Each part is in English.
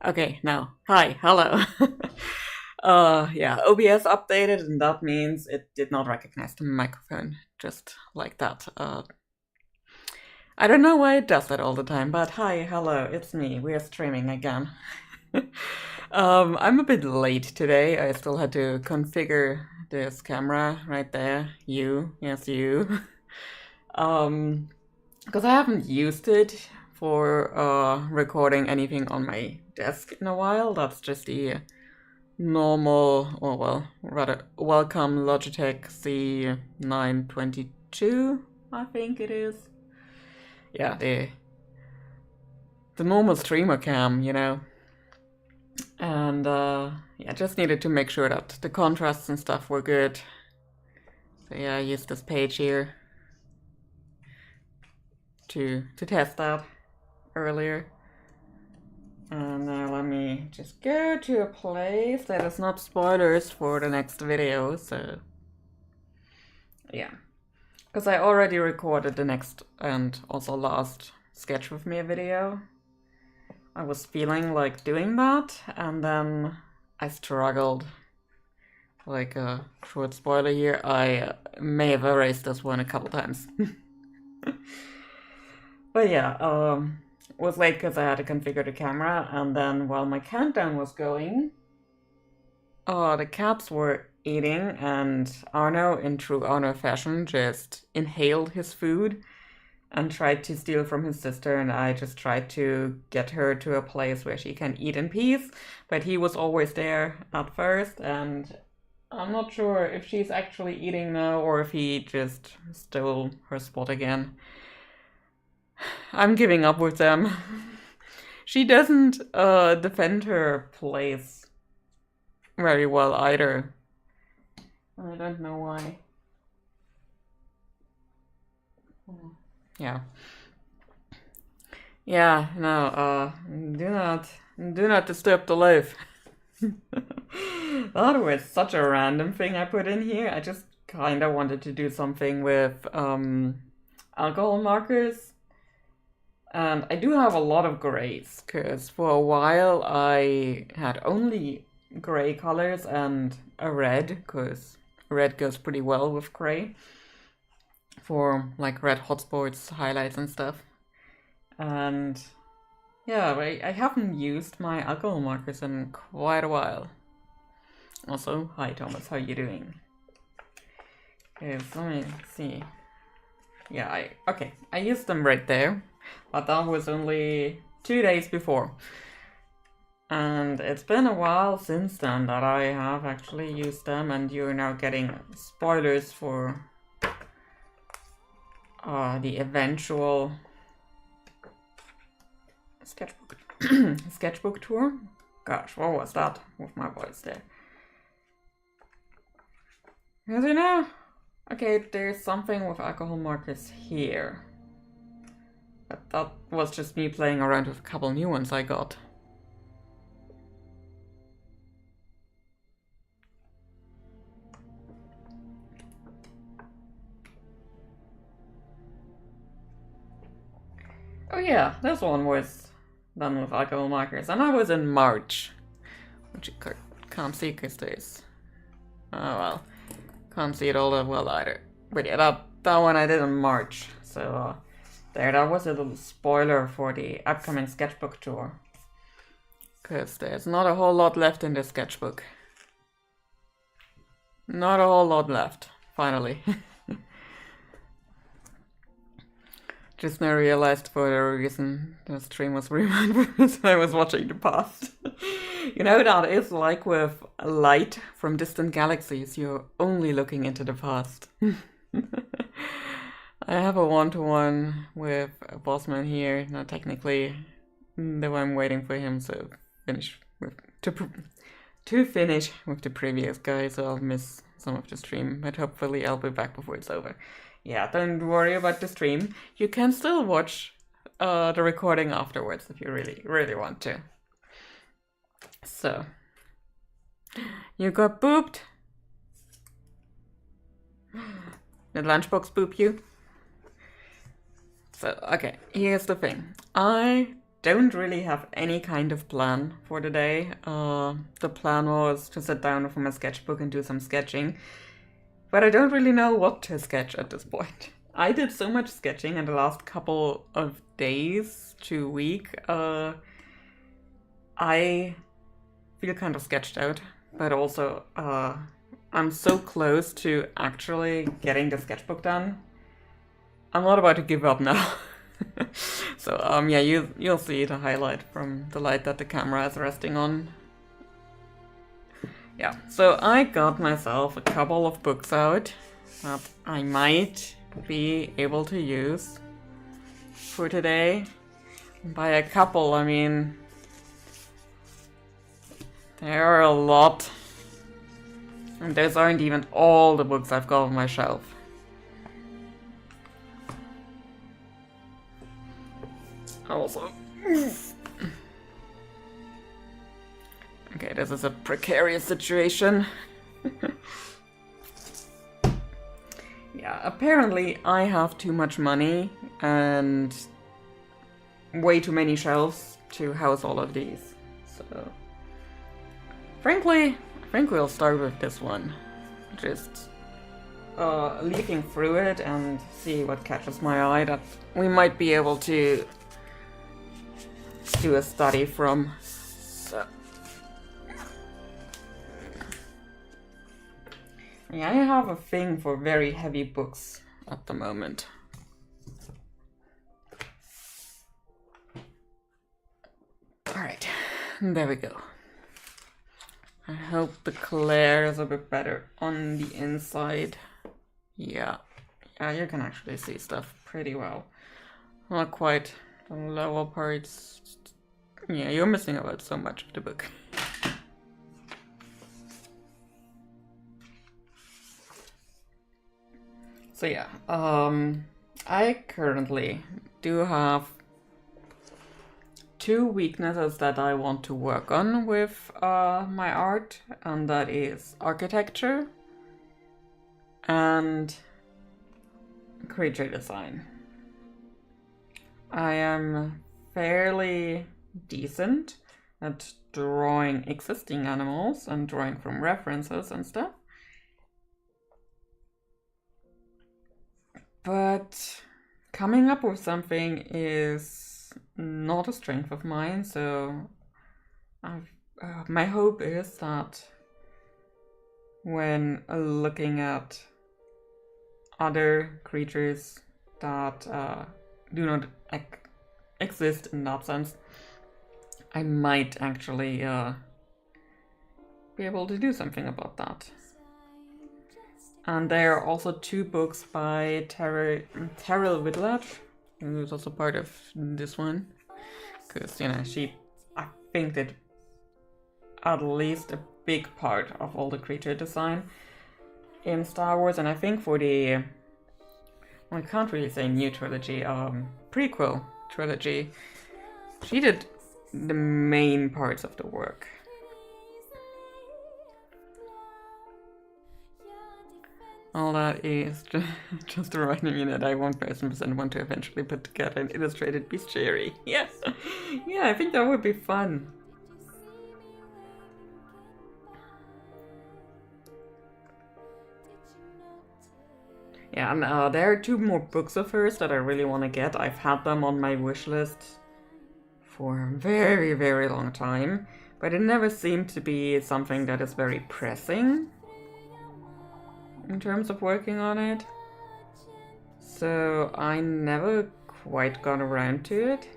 Okay, now. Hi, hello. Yeah, OBS updated, and that means it did not recognize the microphone, just like that. I don't know why it does that all the time, but hi, hello, it's me. We are streaming again. I'm a bit late today. I still had to configure this camera right there. You, yes, you. Because I haven't used it for recording anything on my desk in a while. That's just the normal, or well, rather welcome Logitech C922, I think it is. Yeah, the normal streamer cam, you know. And yeah, just needed to make sure that the contrasts and stuff were good. So yeah, I used this page here to test that earlier. And now let me just go to a place that is not spoilers for the next video, so yeah. Because I already recorded the next and also last Sketch with Me video. I was feeling like doing that, and then I struggled. Like a short spoiler here, I may have erased this one a couple times. But yeah, it was late because I had to configure the camera, and then while my countdown was going, the cats were eating, and Arno, in true Arno fashion, just inhaled his food and tried to steal from his sister, and I just tried to get her to a place where she can eat in peace, but he was always there at first, and I'm not sure if she's actually eating now or if he just stole her spot again. I'm giving up with them. She doesn't defend her place very well either. I don't know why. Yeah. Yeah, no, do not disturb the loaf. That was such a random thing I put in here. I just kinda wanted to do something with alcohol markers. And I do have a lot of grays, because for a while I had only gray colors and a red, because red goes pretty well with gray for like red hotspots, highlights and stuff. And yeah, I haven't used my alcohol markers in quite a while. Also, hi Thomas, how you doing? Okay, so let me see. Yeah, I used them right there, but that was only 2 days before. And it's been a while since then that I have actually used them, and you're now getting spoilers for the eventual sketchbook sketchbook tour. Gosh, what was that with my voice there? Because you know, okay, there's something with alcohol markers here. But that was just me playing around with a couple new ones I got. Oh yeah, this one was done with alcohol markers, and that was in March. Which you can't see because there's... Oh well, can't see it all that well either. But yeah, that one I did in March, so there, that was a little spoiler for the upcoming sketchbook tour. Because there's not a whole lot left in the sketchbook. Not a whole lot left, finally. Just now realized for the reason the stream was rewound because I was watching the past. You know, that is like with light from distant galaxies, you're only looking into the past. I have a one-to-one with Bossman here. Now technically, though I'm waiting for him to finish with to finish with the previous guy, so I'll miss some of the stream, but hopefully I'll be back before it's over. Yeah, don't worry about the stream. You can still watch the recording afterwards if you really, really want to. So, you got booped? Did Lunchbox boop you? So, okay, here's the thing. I don't really have any kind of plan for the day. The plan was to sit down with my sketchbook and do some sketching, but I don't really know what to sketch at this point. I did so much sketching in the last couple of days to week. I feel kind of sketched out, but also I'm so close to actually getting the sketchbook done. I'm not about to give up now. So yeah, you'll see the highlight from the light that the camera is resting on. Yeah, so I got myself a couple of books out that I might be able to use for today. By a couple, I mean there are a lot, and those aren't even all the books I've got on my shelf. Also, okay, this is a precarious situation. Yeah, apparently I have too much money and way too many shelves to house all of these. So, frankly, I think we'll start with this one. Just leafing through it and see what catches my eye that we might be able to do a study from. So, yeah, I have a thing for very heavy books at the moment. Alright, there we go. I hope the glare is a bit better on the inside. Yeah, you can actually see stuff pretty well. Not quite the lower parts. Yeah, you're missing out so much of the book. So yeah, I currently do have two weaknesses that I want to work on with my art, and that is architecture and creature design. I am fairly decent at drawing existing animals and drawing from references and stuff, but coming up with something is not a strength of mine. So my hope is that when looking at other creatures that do not exist in that sense, I might actually be able to do something about that. And there are also two books by Terrell Whitlatch, who's also part of this one, because, you know, I think did at least a big part of all the creature design in Star Wars, and I think for the, well, I can't really say new trilogy, prequel trilogy, she did the main parts of the work. All that is just reminding me that I 1000% want to eventually put together an illustrated bestiary. Yes! Yeah, I think that would be fun. Yeah, and there are two more books of hers that I really want to get. I've had them on my wish list for a very, very long time, but it never seemed to be something that is very pressing in terms of working on it. So I never quite got around to it.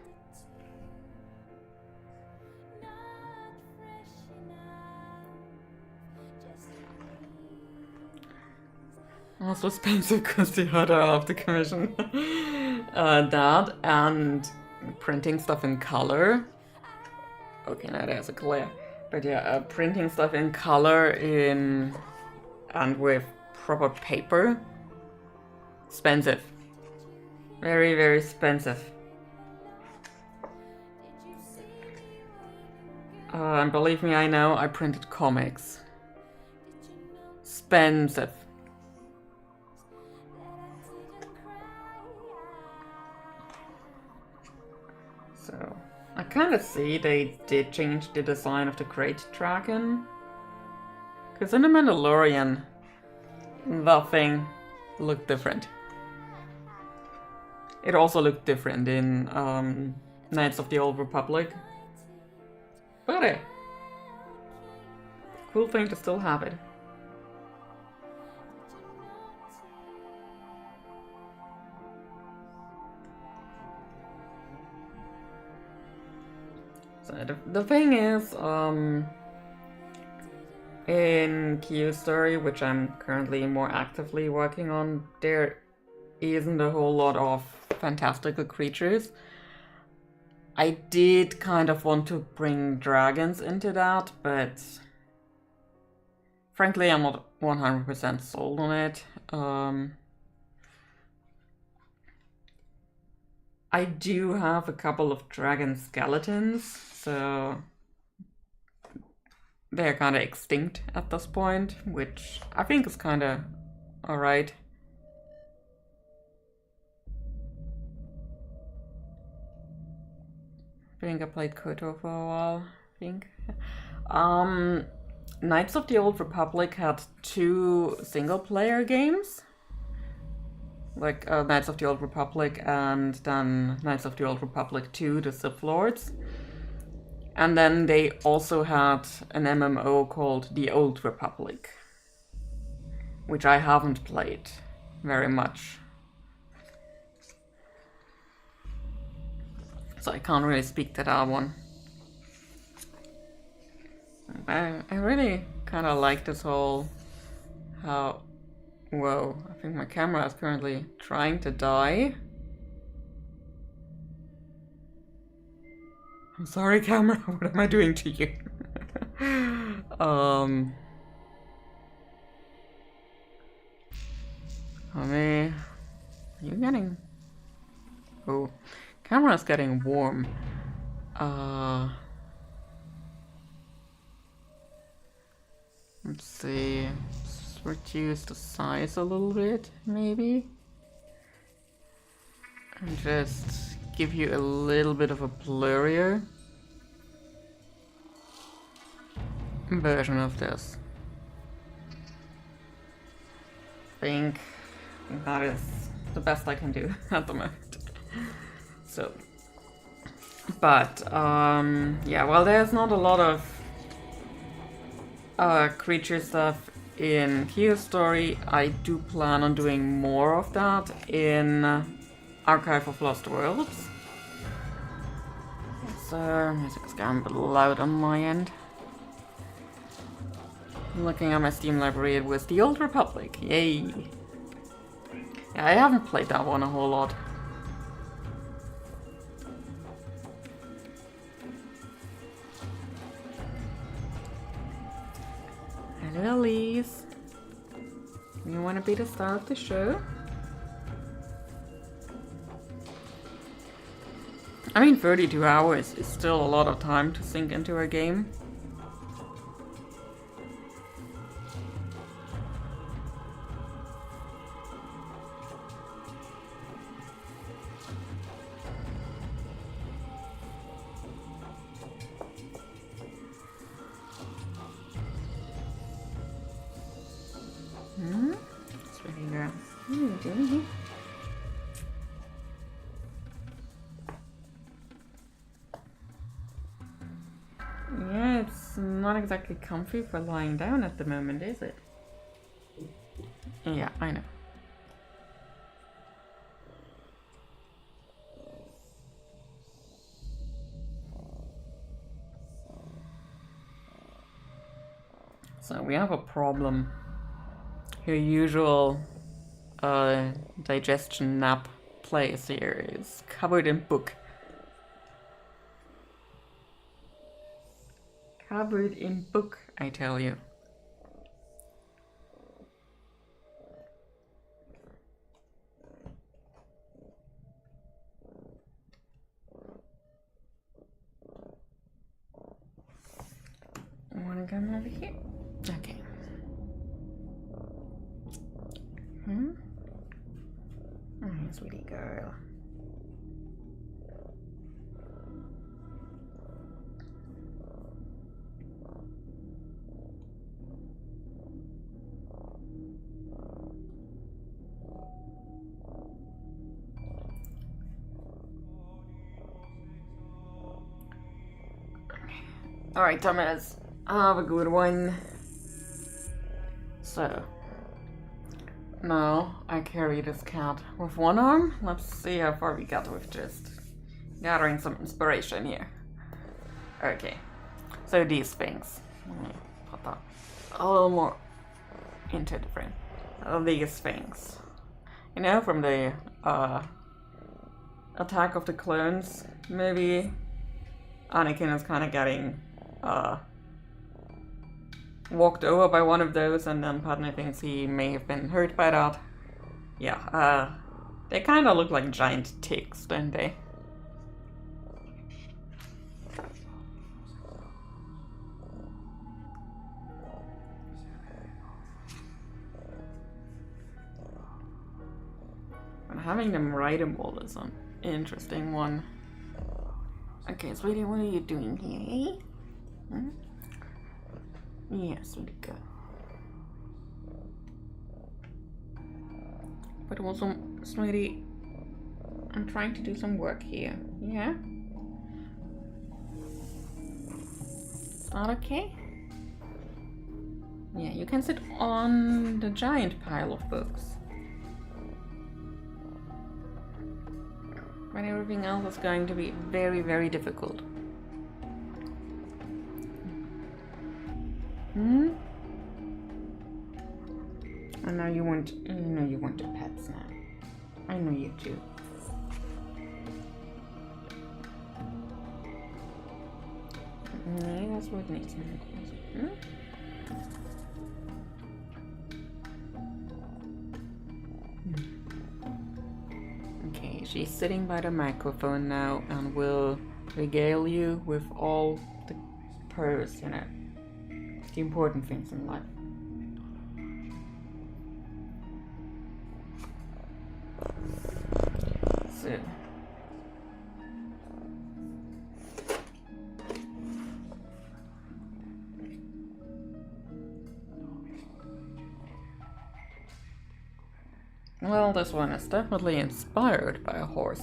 Also expensive because the other half the commission. That and printing stuff in color. Okay, now there's a glare. But yeah, printing stuff in color and with proper paper. Expensive. Very, very expensive. And believe me, I know, I printed comics. Expensive. So, I kind of see they did change the design of the Great Dragon. Because in The Mandalorian, that thing looked different. It also looked different in Knights of the Old Republic. But hey, cool thing to still have it. So the thing is, in Q Story, which I'm currently more actively working on, there isn't a whole lot of fantastical creatures. I did kind of want to bring dragons into that, but frankly, I'm not 100% sold on it. I do have a couple of dragon skeletons, so they're kind of extinct at this point, which I think is kind of alright. I think I played Koto for a while, I think. Knights of the Old Republic had 2 single-player games. Like Knights of the Old Republic and then Knights of the Old Republic 2, The Sith Lords. And then they also had an MMO called The Old Republic, which I haven't played very much. So I can't really speak to that one. I really kind of like this whole how... Whoa, I think my camera is currently trying to die. I'm sorry, camera, what am I doing to you? How many... Are you getting... Oh, camera's getting warm. Let's see... Reduce the size a little bit, maybe. And just give you a little bit of a blurrier version of this. I think that is the best I can do at the moment. So, but yeah, well, there's not a lot of creature stuff in Q Story. I do plan on doing more of that in Archive of Lost Worlds. So, music's getting a bit loud on my end. Looking at my Steam library, it was The Old Republic. Yay! Yeah, I haven't played that one a whole lot. Hello, Elise. You want to be the star of the show? I mean, 32 hours is still a lot of time to sink into a game. Sweetie girl, what are you doing here? Yeah, it's not exactly comfy for lying down at the moment, is it? Yeah, I know. So we have a problem. Your usual digestion nap place here is covered in book. Covered in book, I tell you. Wanna come over here? Okay. Oh, sweetie girl. Alright, Thomas, have a good one. So, now I carry this cat with one arm. Let's see how far we got with just gathering some inspiration here. Okay, so these things. Let me put that a little more into the frame. These things. You know, from the Attack of the Clones movie, Anakin is kind of getting walked over by one of those, and then Padme thinks he may have been hurt by that. Yeah, they kind of look like giant ticks, don't they? And having them ride a wall is an interesting one. Okay, sweetie, what are you doing here, eh? Hmm? Yeah, sweetie girl. But also, sweetie, I'm trying to do some work here. Yeah? Is that okay? Yeah, you can sit on the giant pile of books. But everything else is going to be very, very difficult. Hmm? I know you want your pets now. I know you do. Nee, das wird nichts mehr. Hm? Okay, she's sitting by the microphone now and will regale you with all the purrs, you know, the important things in life. So. Well, this one is definitely inspired by a horse.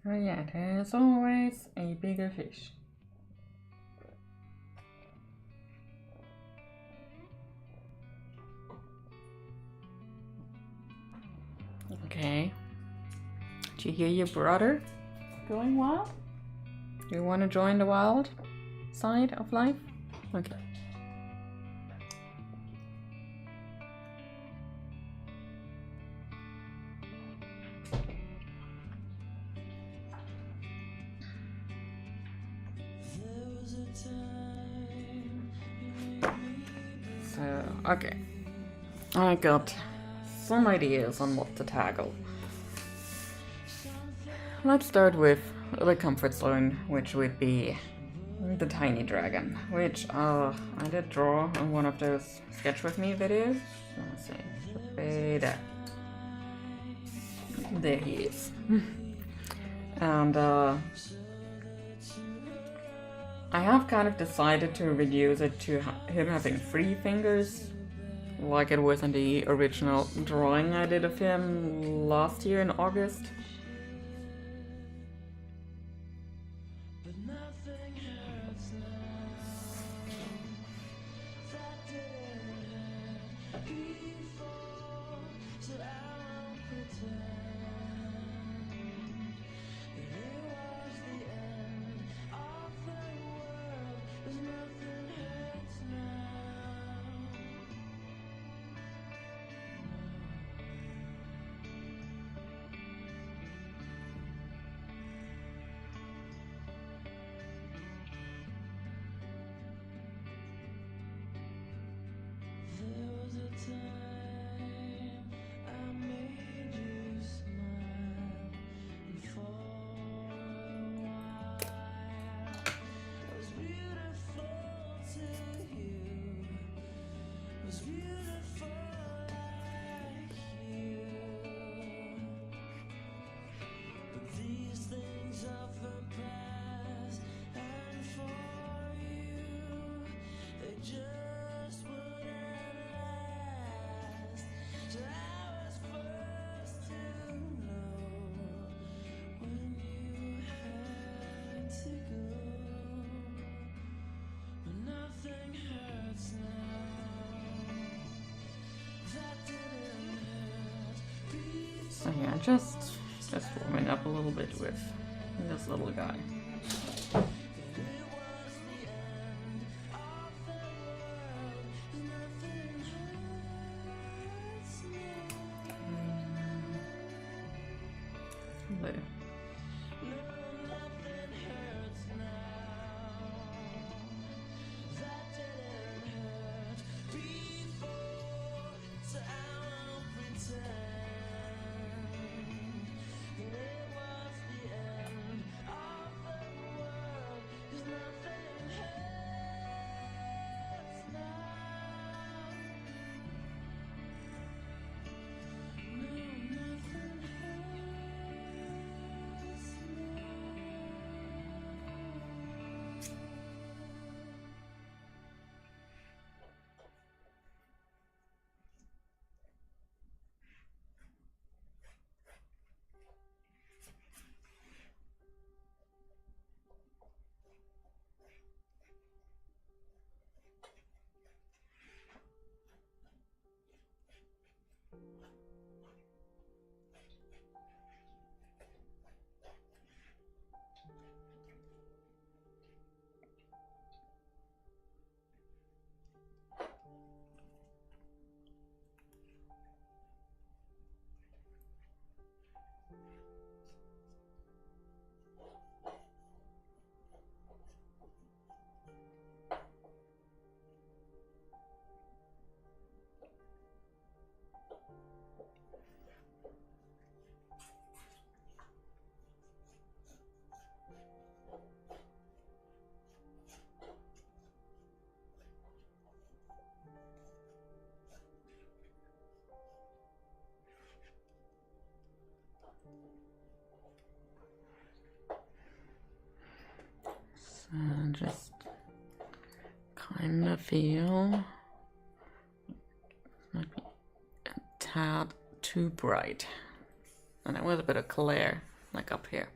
Oh yeah, there's always a bigger fish. Okay. Did you hear your brother going wild? You want to join the wild side of life? Okay. So, okay. I got some ideas on what to tackle. Let's start with the comfort zone, which would be the tiny dragon, which I did draw on one of those Sketch With Me videos. Let's see. There he is. And I have kind of decided to reduce it to him having 3 fingers, like it was in the original drawing I did of him last year in August. So yeah, just warming up a little bit with this little guy. There. So just kind of feel might be a tad too bright, and there was a bit of glare like up here.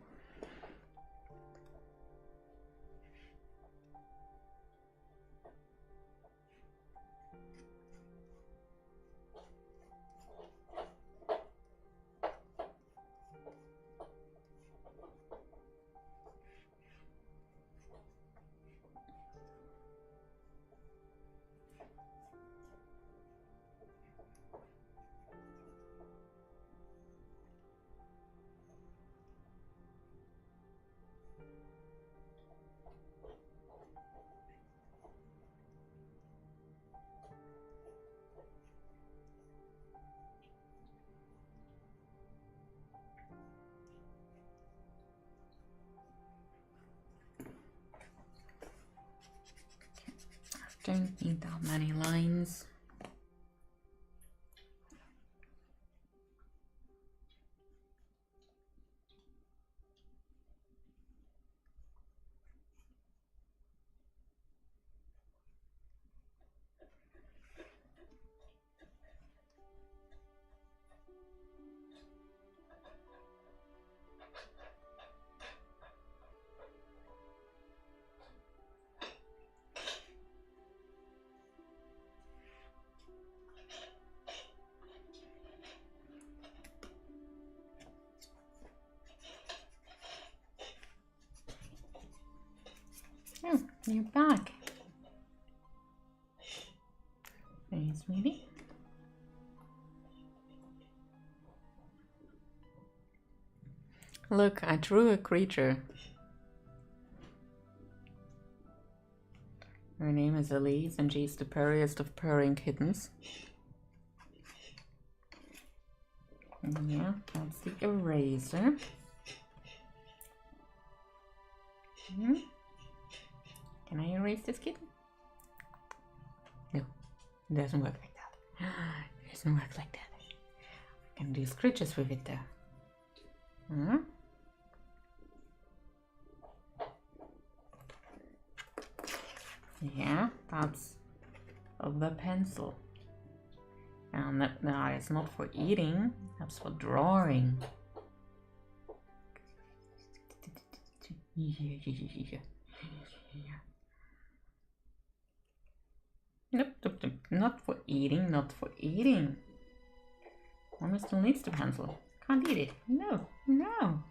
Don't need that many lines. Oh, you're back. Hey, sweetie. Look, I drew a creature. Her name is Elise, and she's the purriest of purring kittens. And yeah, that's the eraser. Can I erase this kitten? No, it doesn't work like that. It doesn't work like that. I can do scratches with it though. Yeah, that's the pencil. And no, it's not for eating, that's for drawing. Nope, nope, nope, not for eating, not for eating. Mommy still needs the pencil. Can't eat it. No, no.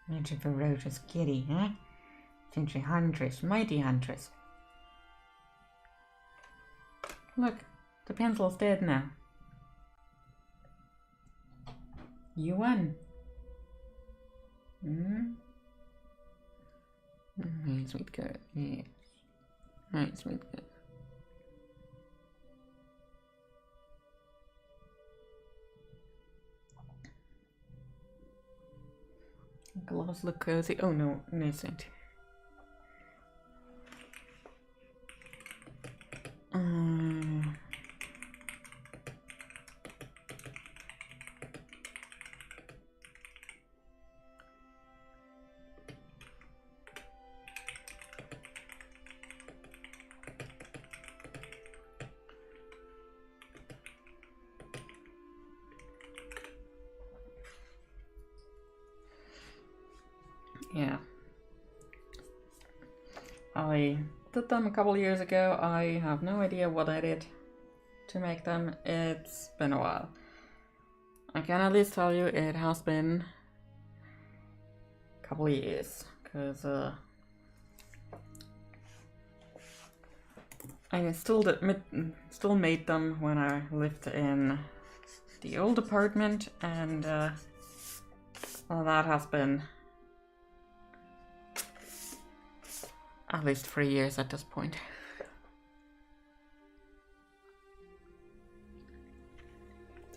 Such a ferocious kitty, huh? Such a huntress, mighty huntress. Look, the pencil's dead now. You won. Hey, sweet girl. Yes. Hey, sweet girl. Gloves look cozy. Oh no, no, it's not. Yeah. I did them a couple years ago. I have no idea what I did to make them. It's been a while. I can at least tell you it has been a couple of years, because I still made them when I lived in the old apartment, and well, that has been at least 3 years at this point.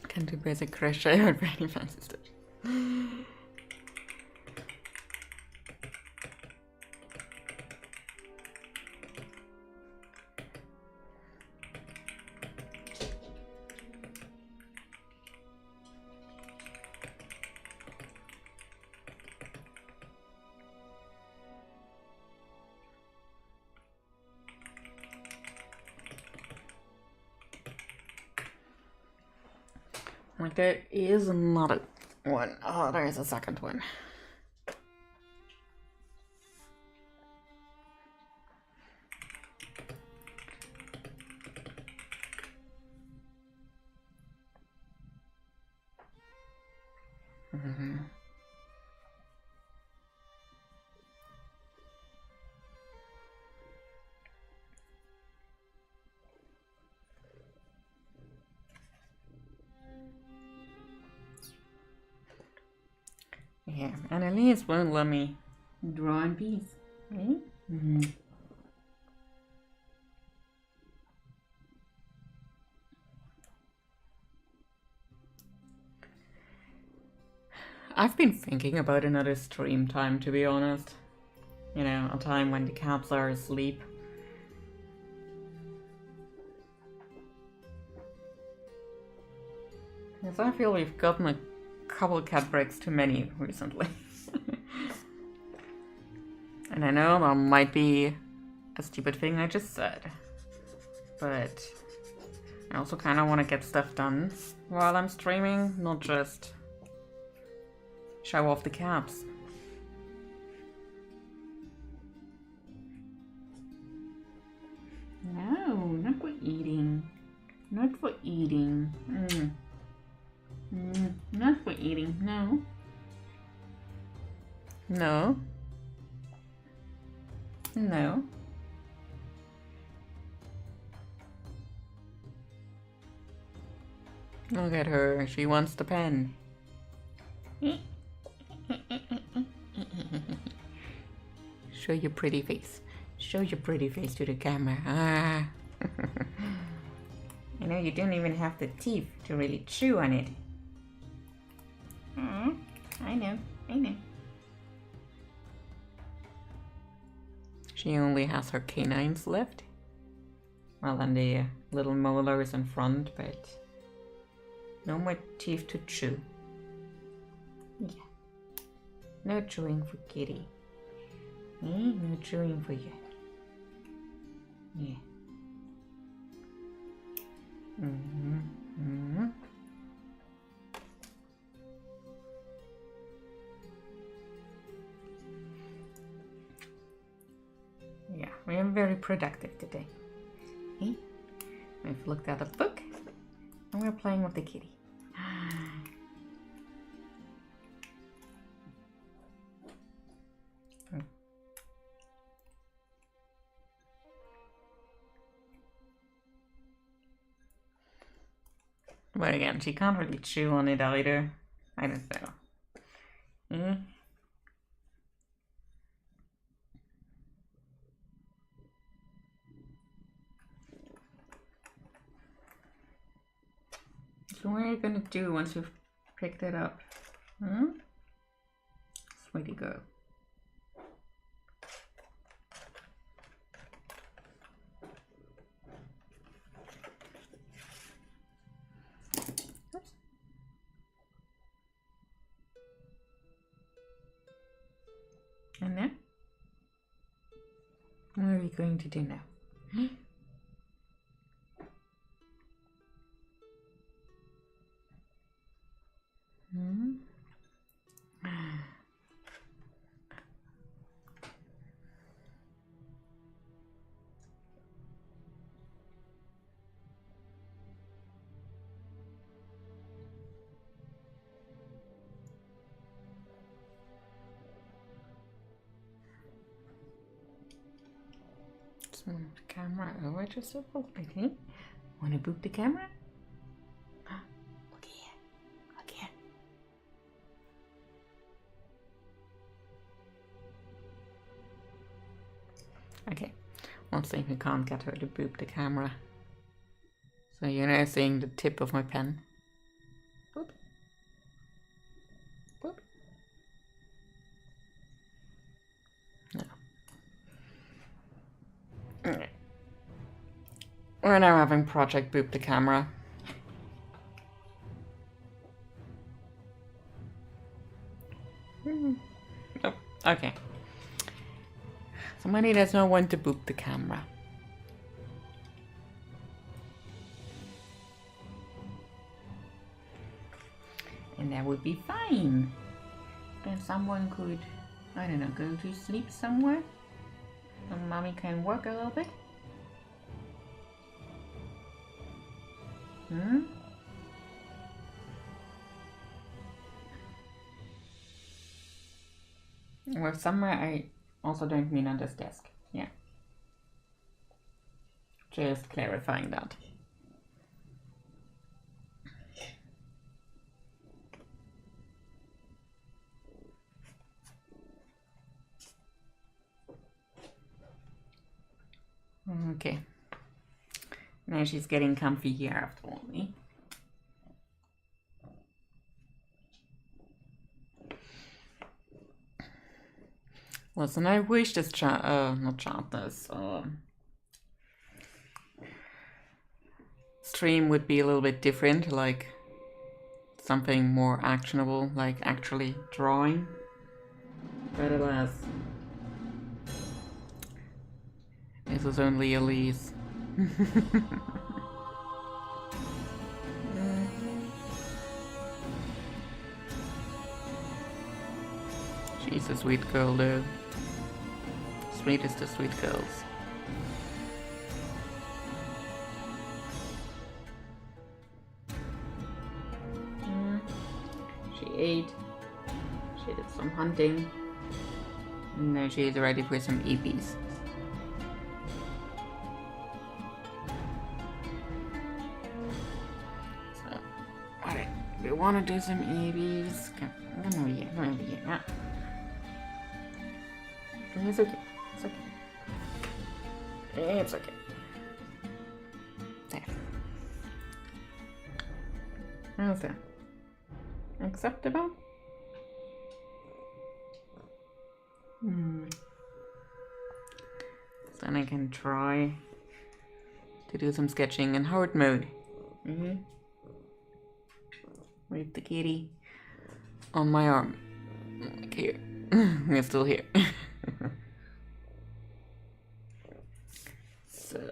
Can do basic crochet or very fancy stuff. Like, there is another one. Oh, there is a second one. Yeah, and Elias won't let me draw in peace. I've been thinking about another stream time, to be honest. You know, a time when the cats are asleep. Because I feel we've gotten a couple cat breaks too many recently. And I know that might be a stupid thing I just said, but I also kind of want to get stuff done while I'm streaming, not just show off the caps. No, not for eating. Not for eating. Not for eating, no. No. No. Look at her, she wants the pen. Show your pretty face. Show your pretty face to the camera. Ah. You know, you don't even have the teeth to really chew on it. I know, I know. She only has her canines left. Well, and the little molars in front, but no more teeth to chew. Yeah. No chewing for Kitty. No chewing for you. Yeah. Yeah, we are very productive today. Okay? We've looked at a book and we're playing with the kitty. But again, she can't really chew on it either. I don't know. So what are you gonna do once you've picked it up? Sweetie girl. Oops. And now? What are we going to do now? Just move the camera over just a little bit. Okay? Want to boot the camera? Look here. Look here. Okay. Let's see if we can't get her to boop the camera. So you're now seeing the tip of my pen. Boop. Boop. No. Okay. We're now having Project Boop the Camera. Oh, okay. Somebody does not want to boop the camera. And that would be fine. Then someone could, I don't know, go to sleep somewhere. And mommy can work a little bit. With somewhere, I also don't mean on this desk. Yeah. Just clarifying that. Okay. Now she's getting comfy here after all. Eh? Listen, I wish this stream would be a little bit different, like something more actionable, like actually drawing. But alas, this is only Elise. She's a sweet girl though. Sweetest of sweet girls. She ate. She did some hunting. And now she is ready for some EBs. So, alright, we want to do some EBs. Come over here, come over here. Yeah. It's okay. It's okay. It's okay. There. How's that? Acceptable? So then I can try to do some sketching in hard mode. With the kitty on my arm. Like here. We're still here. So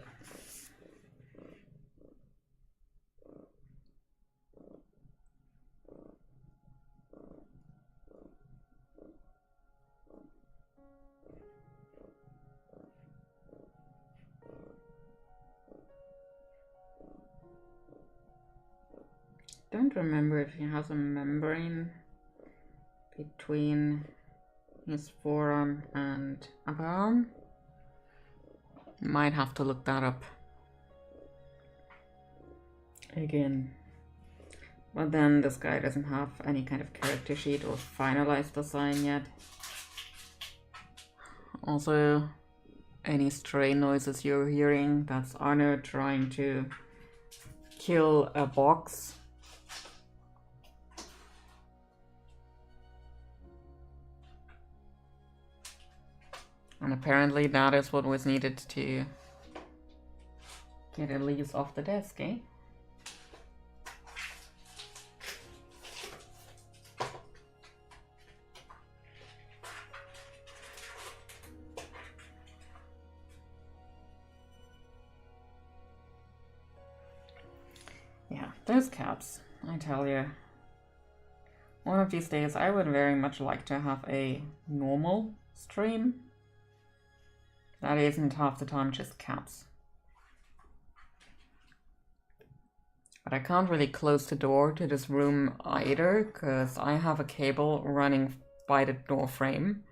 don't remember if he has a membrane between his forearm and upper arm. Might have to look that up again. But then this guy doesn't have any kind of character sheet or finalized design yet. Also, any stray noises you're hearing, that's Arno trying to kill a box. And apparently that is what was needed to get Elise off the desk, eh? Yeah, those cats, I tell you. One of these days I would very much like to have a normal stream that isn't half the time just cats. But I can't really close the door to this room either, because I have a cable running by the door frame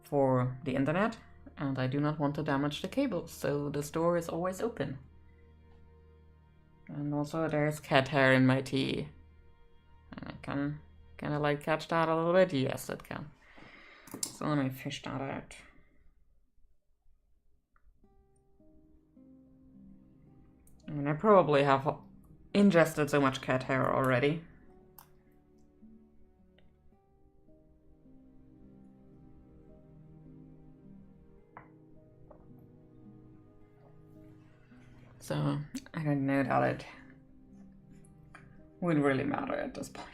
for the internet, and I do not want to damage the cable, so this door is always open. And also there's cat hair in my tea. And can I like catch that a little bit? Yes, it can. So let me fish that out. I mean, I probably have ingested so much cat hair already. So I don't know that it would really matter at this point.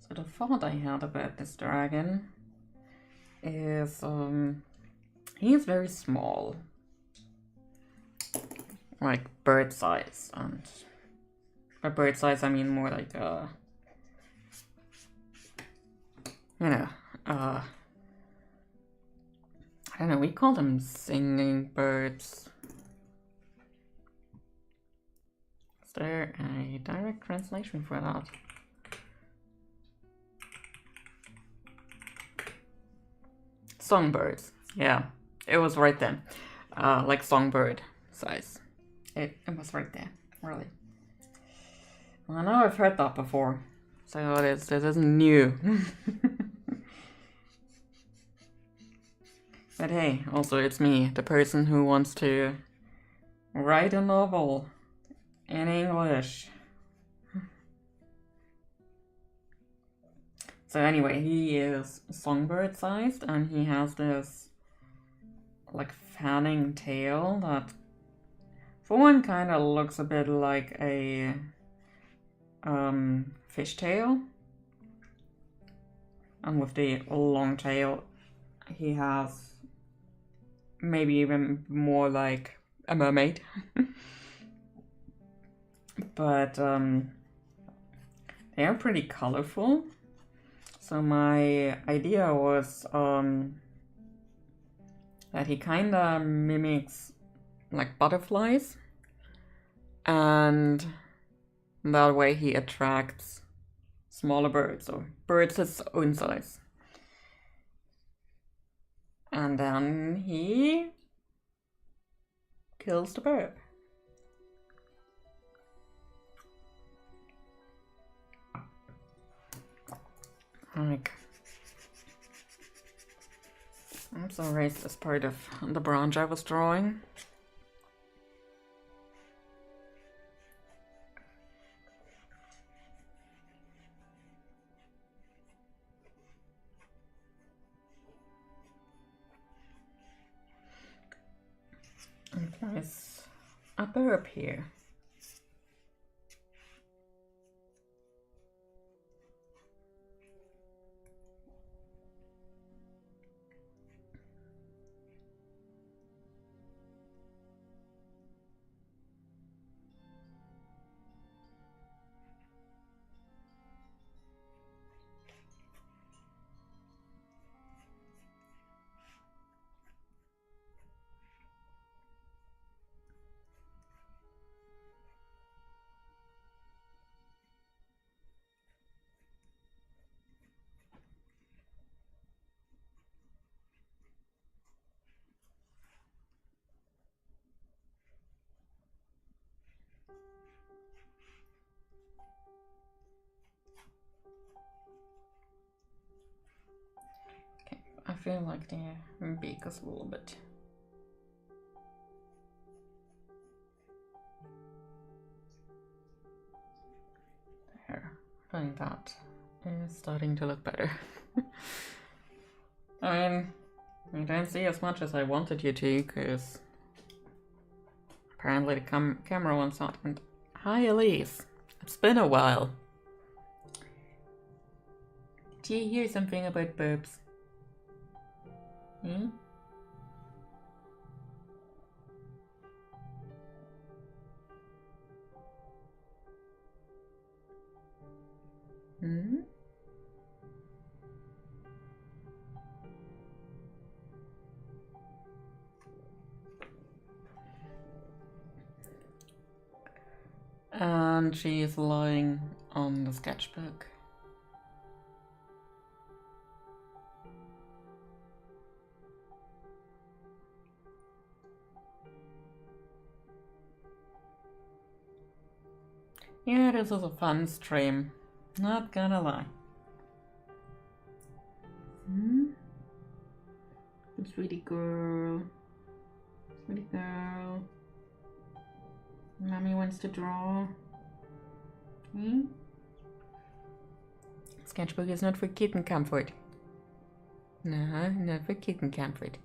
So the thought I had about this dragon is he is very small, like bird size, and by bird size I mean more like I don't know, we call them singing birds. Is there a direct translation for that? Songbirds. Yeah, it was right then. Like songbird size. It was right there, really. Well, I know I've heard that before, so this isn't new. But hey, also it's me, the person who wants to write a novel in English. So anyway, he is songbird sized, and he has this like fanning tail that for one kind of looks a bit like a fishtail. And with the long tail, he has maybe even more like a mermaid. But they are pretty colorful. So my idea was that he kind of mimics like butterflies, and that way he attracts smaller birds or birds his own size. And then he kills the bird. Like, I'm so erase this part of the branch I was drawing. Nice. A burp here. I feel like the beak is a little bit. There. I think that is starting to look better. I mean, you don't see as much as I wanted you to, because apparently the camera wants not. And hi, Elise. It's been a while. Do you hear something about burps? Hmm? Hmm? And she is lying on the sketchbook. Yeah, this is a fun stream. Not gonna lie. Hmm? Sweetie girl. Sweetie girl. Mommy wants to draw. Hmm? Sketchbook is not for kitten comfort. No, not for kitten comfort.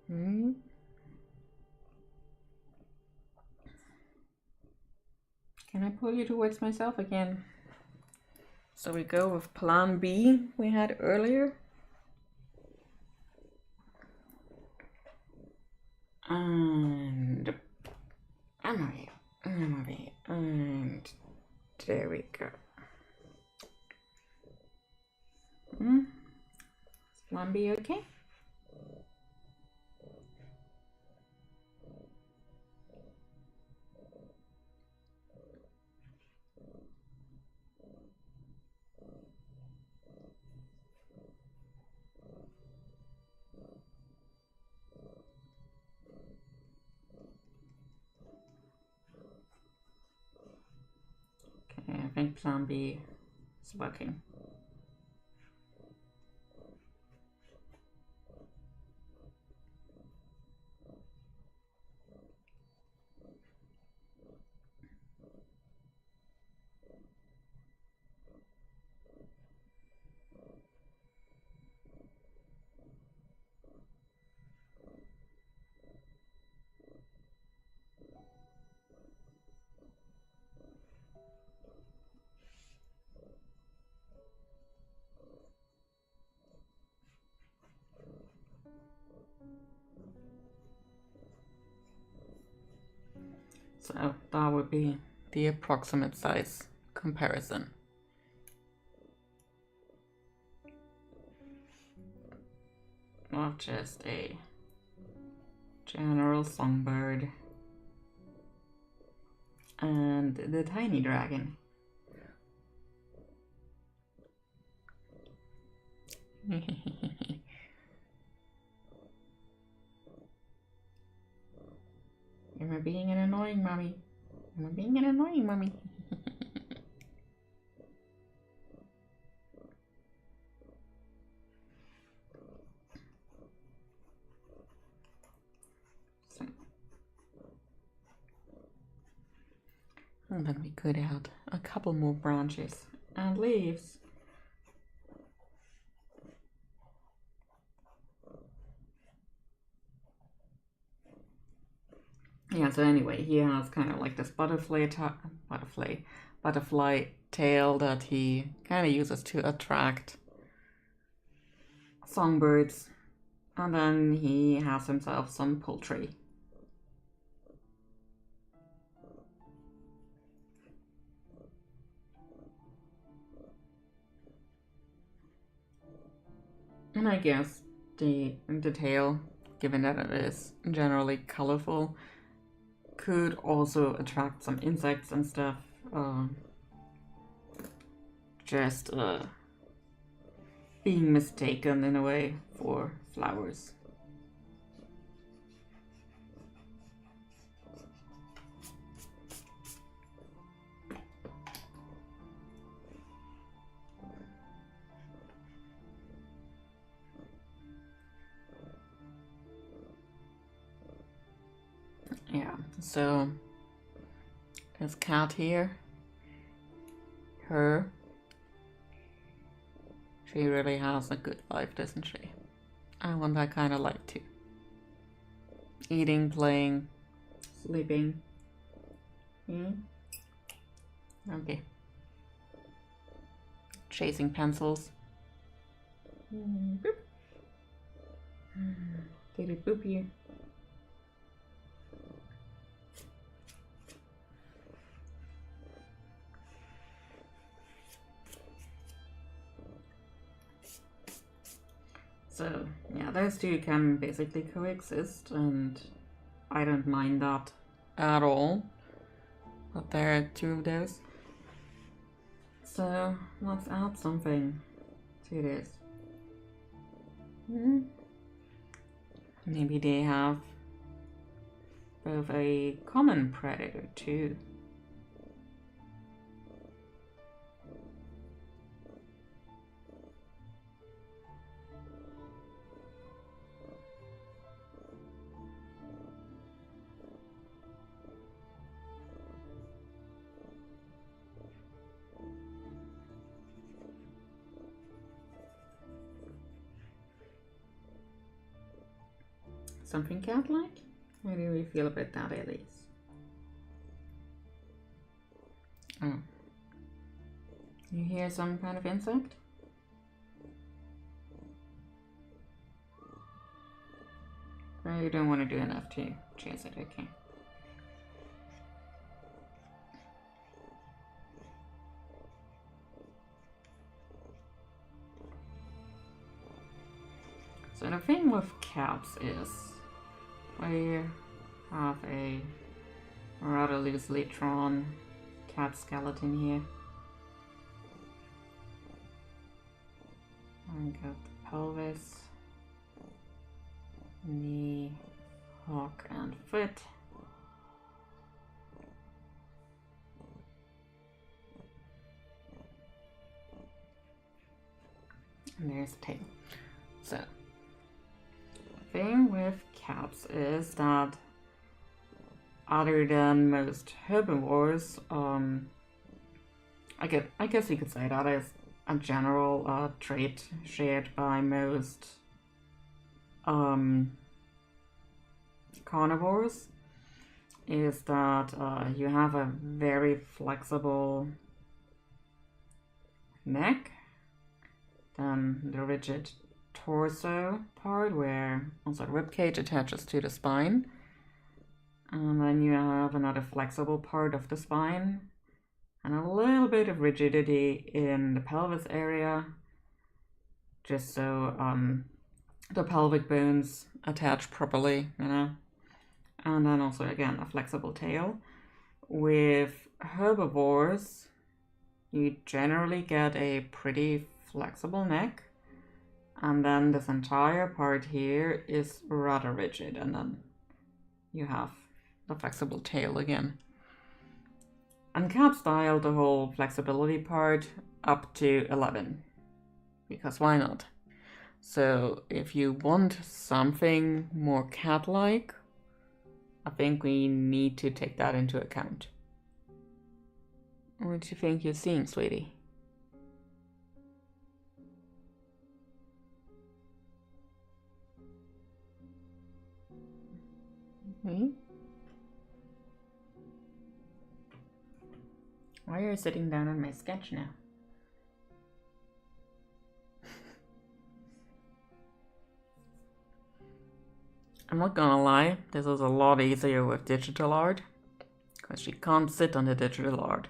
Hmm? Can I pull you towards myself again? So we go with plan B we had earlier. And I'm away, and there we go. Hmm? Is plan B okay? Okay, I think plan B is working. So that would be the approximate size comparison. Not just a general songbird and the tiny dragon. You're being an annoying mommy. You're being an annoying mommy. And then we could add a couple more branches and leaves. Yeah, so anyway, he has kind of like this butterfly tail that he kind of uses to attract songbirds. And then he has himself some poultry. And I guess the tail, given that it is generally colorful, could also attract some insects and stuff. Just being mistaken in a way for flowers. Yeah, so this cat here, she really has a good life, doesn't she? I want that kind of life too. Eating, playing, sleeping. Okay. Chasing pencils. Boop. Did it boop here? So, yeah, those two can basically coexist, and I don't mind that at all. But there are two of those. So, let's add something to this. Maybe they have both a common predator too. Something cat-like? How do we feel about that, Elise? Oh. You hear some kind of insect? Well, you don't want to do enough to chase it, okay. So the thing with cats is we have a rather loosely drawn cat skeleton here. And got the pelvis, knee, hock, and foot. And there's the tail. So, the thing with cats is that other than most herbivores, I guess you could say that is a general trait shared by most carnivores, is that you have a very flexible neck, then the rigid torso part where also the ribcage attaches to the spine, and then you have another flexible part of the spine and a little bit of rigidity in the pelvis area, just so the pelvic bones attach properly, you know. And then also again a flexible tail. With herbivores, you generally get a pretty flexible neck, and then this entire part here is rather rigid, and then you have the flexible tail again. And cats dial the whole flexibility part up to 11, because why not? So if you want something more cat-like, I think we need to take that into account. What do you think you're seeing, sweetie? Hmm? Why are you sitting down on my sketch now? I'm not gonna lie, this is a lot easier with digital art, because you can't sit on the digital art.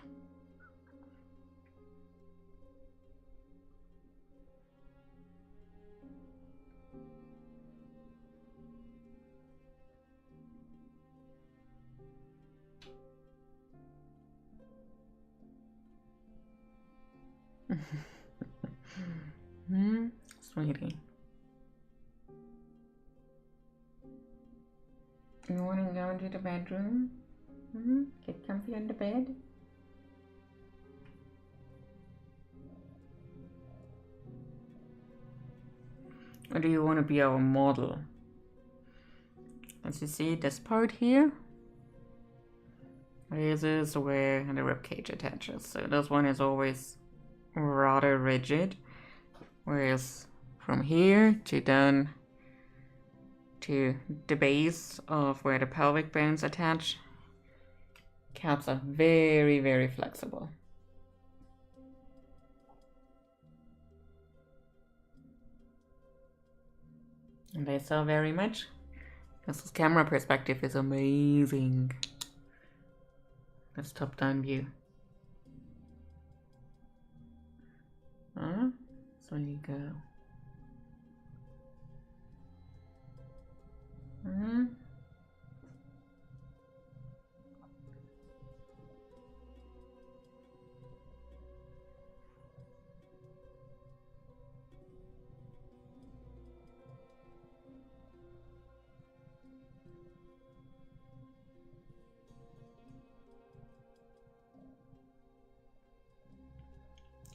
Sweetie. You want to go into the bedroom? Get comfy on the bed? Or do you want to be our model? As you see, this part here, this is where the ribcage attaches. So this one is always rather rigid, whereas from here to down to the base of where the pelvic bones attach, caps are very, very flexible. And they sell very much. This camera perspective is amazing. This top-down view. So you go.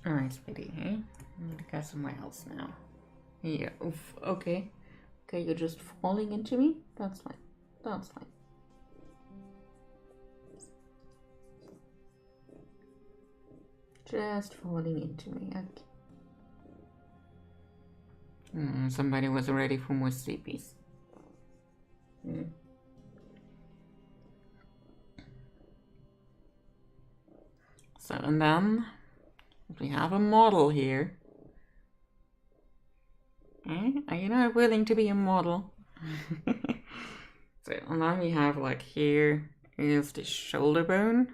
Alright, sweetie, hey? I'm gonna go somewhere else now. Yeah, oof, okay. Okay, you're just falling into me? That's fine. That's fine. Just falling into me, okay. Somebody was ready for more sleepies. So, and then we have a model here. Are you not willing to be a model? So, and then we have, like, here is the shoulder bone.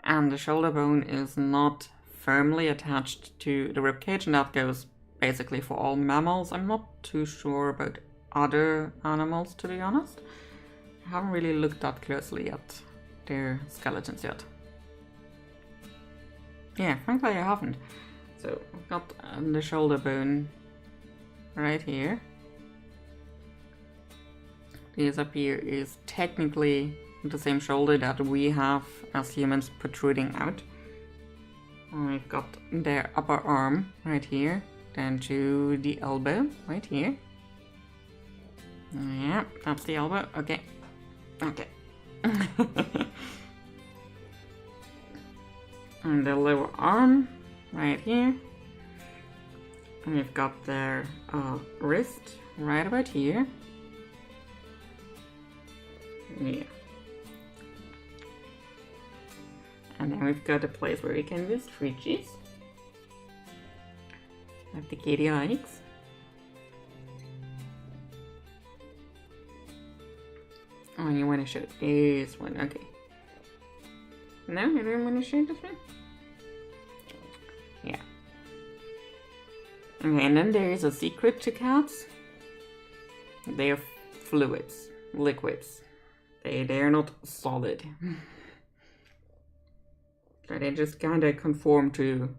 And the shoulder bone is not firmly attached to the ribcage, and that goes basically for all mammals. I'm not too sure about other animals, to be honest. I haven't really looked that closely at their skeletons yet. Yeah, frankly, I haven't. So I've got the shoulder bone right here. This up here is technically the same shoulder that we have as humans protruding out. We've got their upper arm right here, then to the elbow right here. Yeah, that's the elbow. Okay. Okay. And the lower arm right here. And we've got their wrist right about here. Yeah. And then we've got a place where we can rest Fridges. Like the kitty likes. Oh, you want to show this one? Okay. No, you don't want to show this one? Yeah. Okay, and then there is a secret to cats. They are fluids, liquids. They are not solid. So they just kind of conform to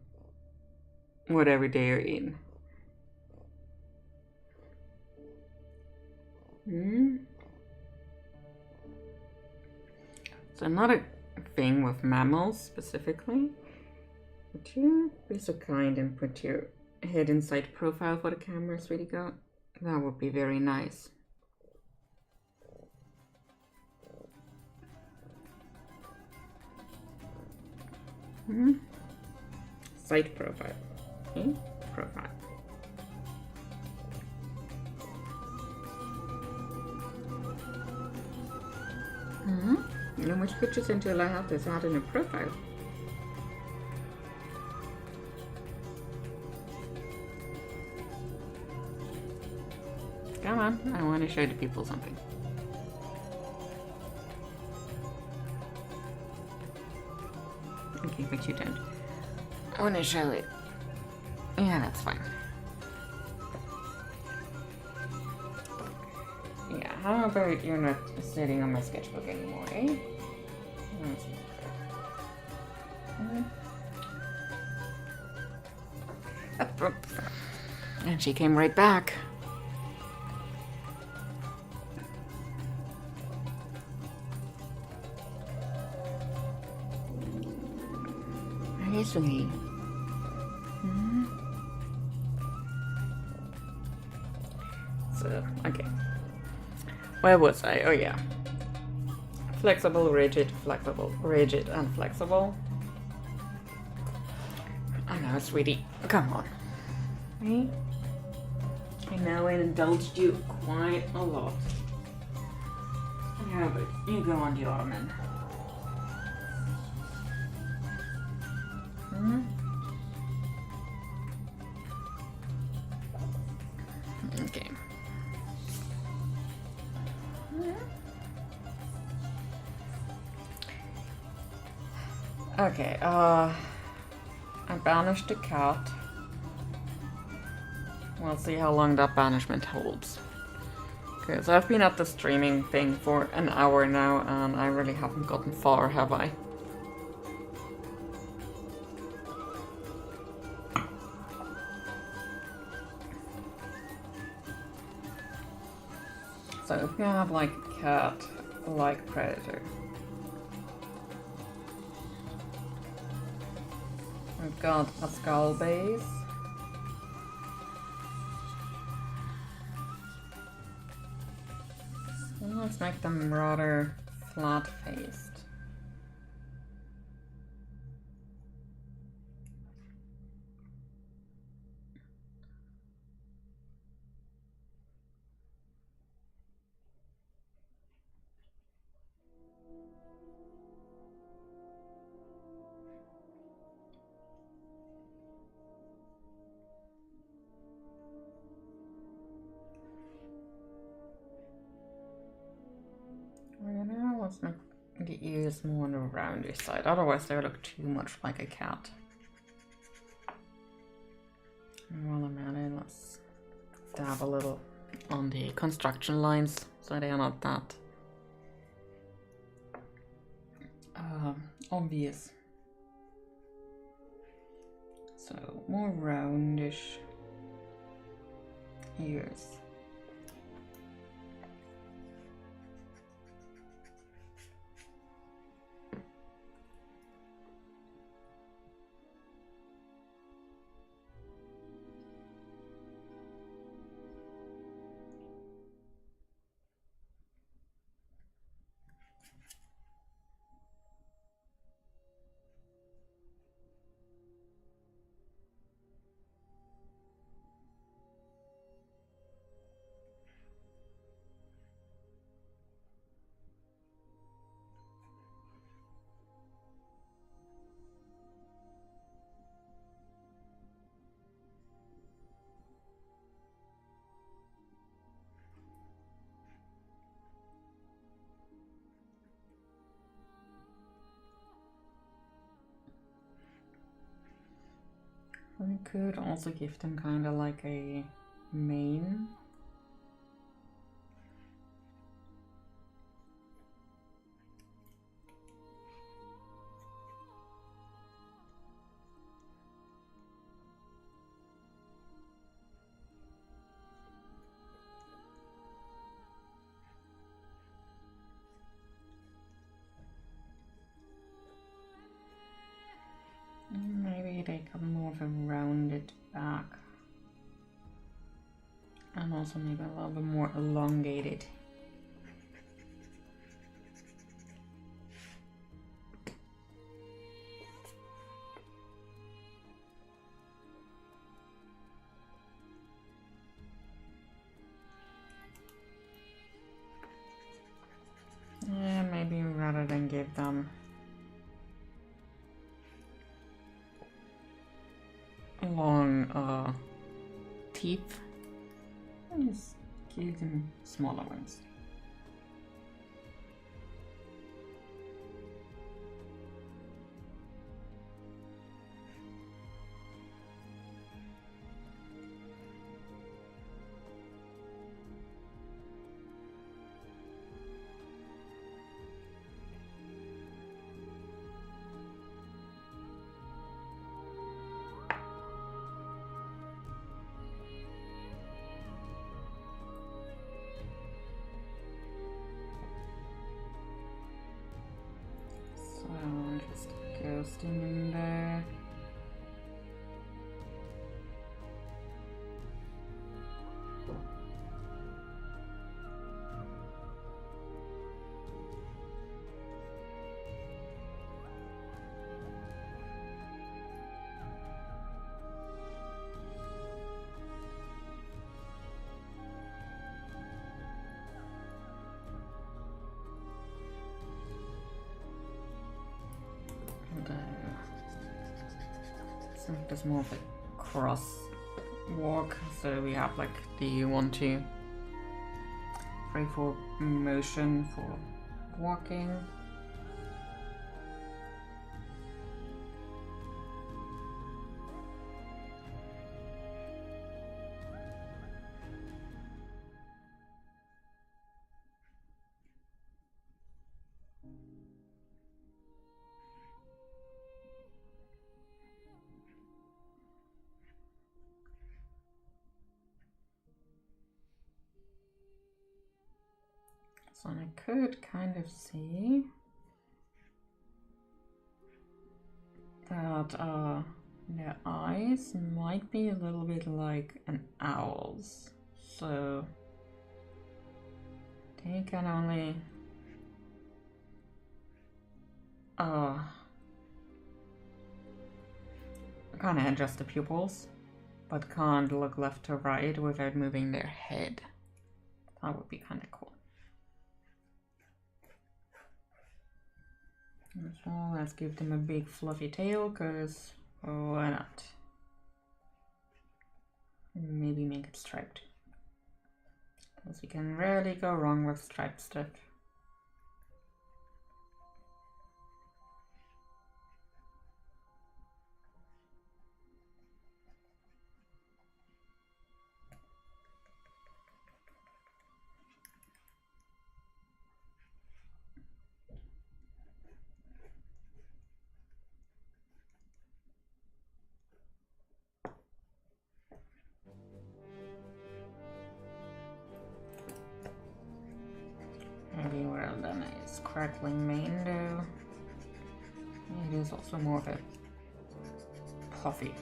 whatever they are in. So another thing with mammals specifically, would you be so kind and put your head inside profile for the camera, sweetie girl? That would be very nice. Site profile. Okay, profile. And which pictures until I have this add in a profile? Come on, I want to show the people something. Okay, but you don't. I want to show it. Yeah, that's fine. Yeah, how about you're not sitting on my sketchbook anymore, eh? And she came right back. Very sweet. So, okay. Where was I? Oh yeah. Flexible, rigid, flexible, rigid, and flexible. I know, sweetie. Come on. Me? I know I indulged you quite a lot. Yeah, but you go on the ottoman. Okay. Okay, I banished the cat. We'll see how long that banishment holds. Because I've been at the streaming thing for an hour now and I really haven't gotten far, have I? So if we have like a cat, like predator. We've got a skull base. And let's make them rather flat-faced. Let's make the ears more on the roundish side, otherwise they look too much like a cat. And while I'm at it, let's dab a little on the construction lines so they are not that obvious. So more roundish ears. We could also give them kind of like a mane. Maybe they got more of a rounded back. And also maybe a little bit more elongated. long teeth. And just give them smaller ones. Just ghosting in there. There's more of a cross walk, so we have like the 1, 2, 3, 4 motion for walking. So I could kind of see that their eyes might be a little bit like an owl's. So they can only kind of adjust the pupils, but can't look left to right without moving their head. That would be kind of cool. So let's give them a big fluffy tail, because why not? Maybe make it striped, because you can rarely go wrong with striped stuff. Maybe where the nice crackling mane though. It is also more of a puffy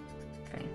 thing.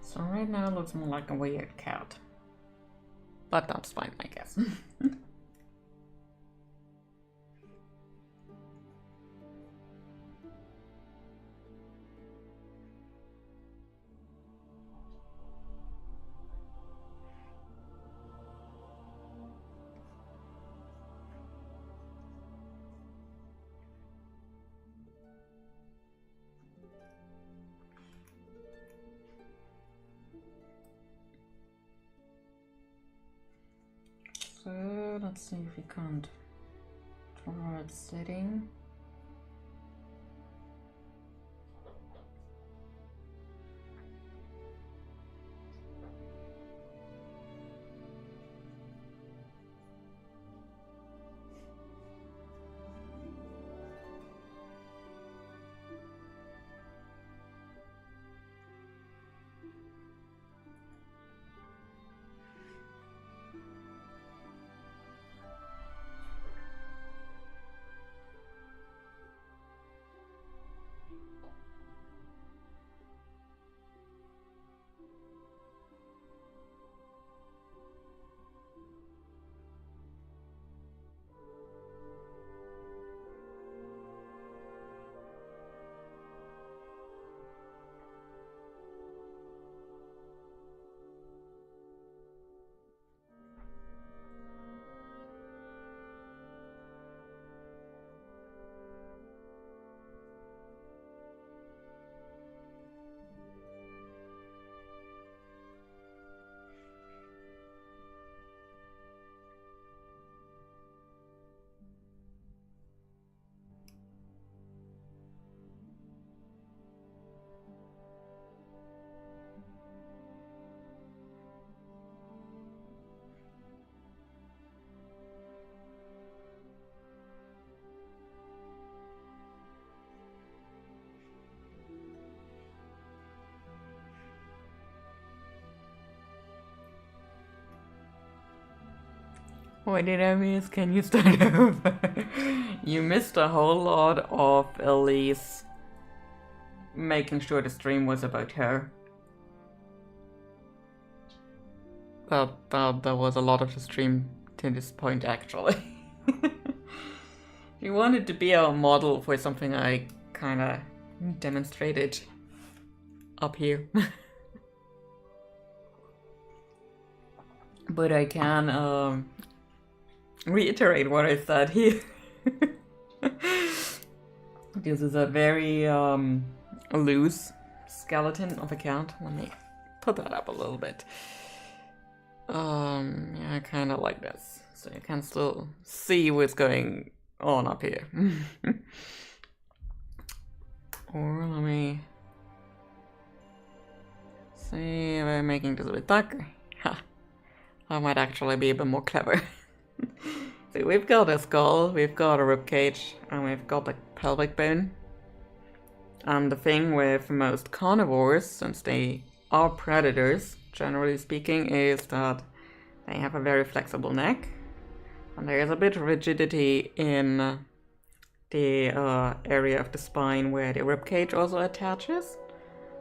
So right now it looks more like a weird cat. But that's fine, I guess. let's see if we can't draw it sitting. What did I miss? Can you start over? You missed a whole lot of Elise making sure the stream was about her. That was a lot of the stream to this point, actually. She wanted to be a model for something I kinda demonstrated up here. But I can reiterate what I said here. This is a very loose skeleton of a cat. Let me put that up a little bit. Yeah, kind of like this, so you can still see what's going on up here. Or let me see if I'm making this a bit darker. Ha! I might actually be a bit more clever. So we've got a skull, we've got a ribcage, and we've got the pelvic bone. And the thing with most carnivores, since they are predators, generally speaking, is that they have a very flexible neck. And there is a bit of rigidity in the area of the spine where the ribcage also attaches.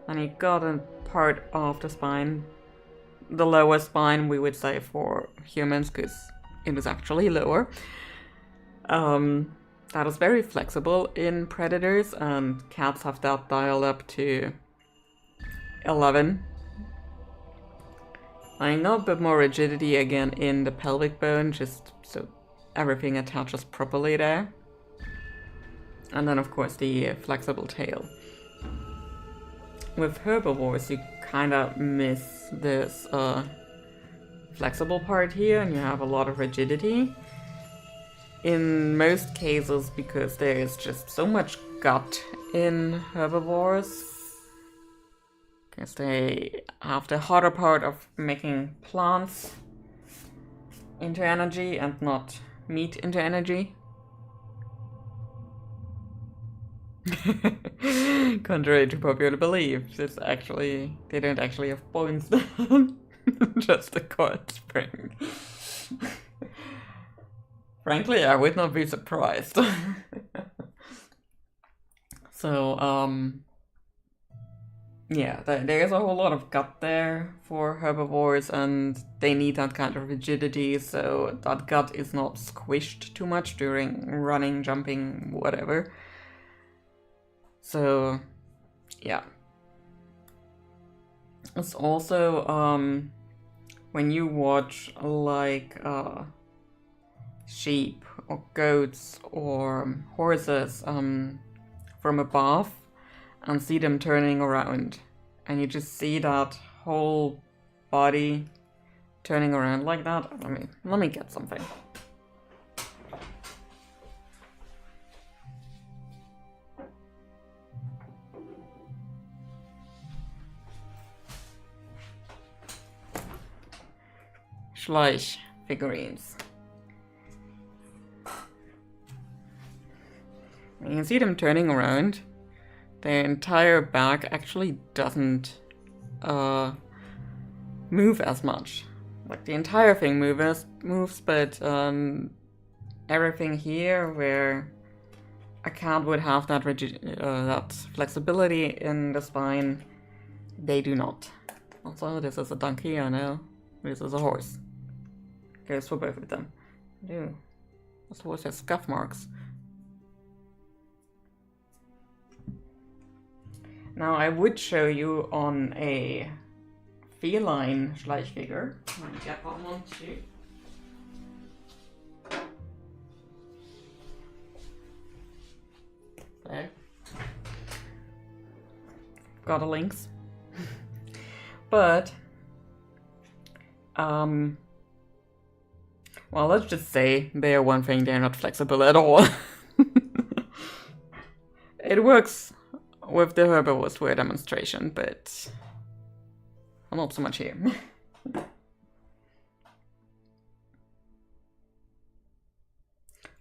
And you got a part of the spine, the lower spine, we would say for humans, because it is actually lower. That is very flexible in predators, and cats have that dialed up to 11. I got a bit more rigidity again in the pelvic bone, just so everything attaches properly there. And then of course the flexible tail. With herbivores you kinda miss this flexible part here, and you have a lot of rigidity. In most cases, because there is just so much gut in herbivores, because they have the harder part of making plants into energy and not meat into energy. Contrary to popular belief, they don't actually have bones then. Just a coiled spring. Frankly, I would not be surprised. So, yeah, there is a whole lot of gut there for herbivores, and they need that kind of rigidity, so that gut is not squished too much during running, jumping, whatever. So, yeah. It's also, when you watch, like, sheep or goats or horses from above and see them turning around, and you just see that whole body turning around like that. Let me get something. Schleich figurines. You can see them turning around. Their entire back actually doesn't move as much. Like the entire thing moves, but everything here where a cat would have that that flexibility in the spine, they do not. Also, this is a donkey, I know. This is a horse. Goes for both of them. Ew. This horse has scuff marks. Now I would show you on a feline Schleich figure. Let me get one too. There. Got a links. But well, let's just say they are one thing, they're not flexible at all. It works with the herbivores for a demonstration, but not so much here.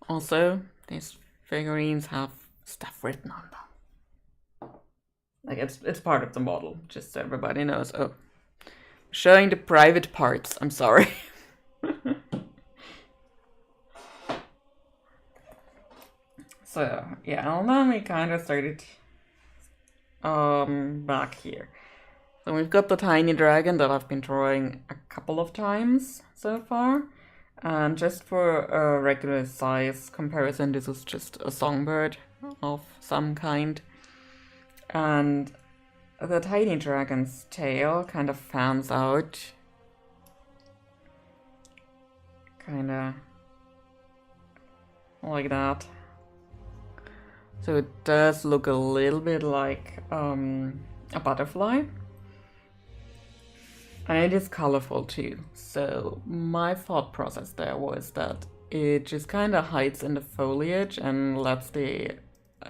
Also, these figurines have stuff written on them. Like it's part of the model, just so everybody knows. Oh, showing the private parts, I'm sorry. So, yeah, and then we kind of started back here. So we've got the tiny dragon that I've been drawing a couple of times so far. And just for a regular size comparison, this is just a songbird of some kind. And the tiny dragon's tail kind of fans out. Kind of like that. So it does look a little bit like a butterfly. And it is colorful too. So my thought process there was that it just kind of hides in the foliage and lets the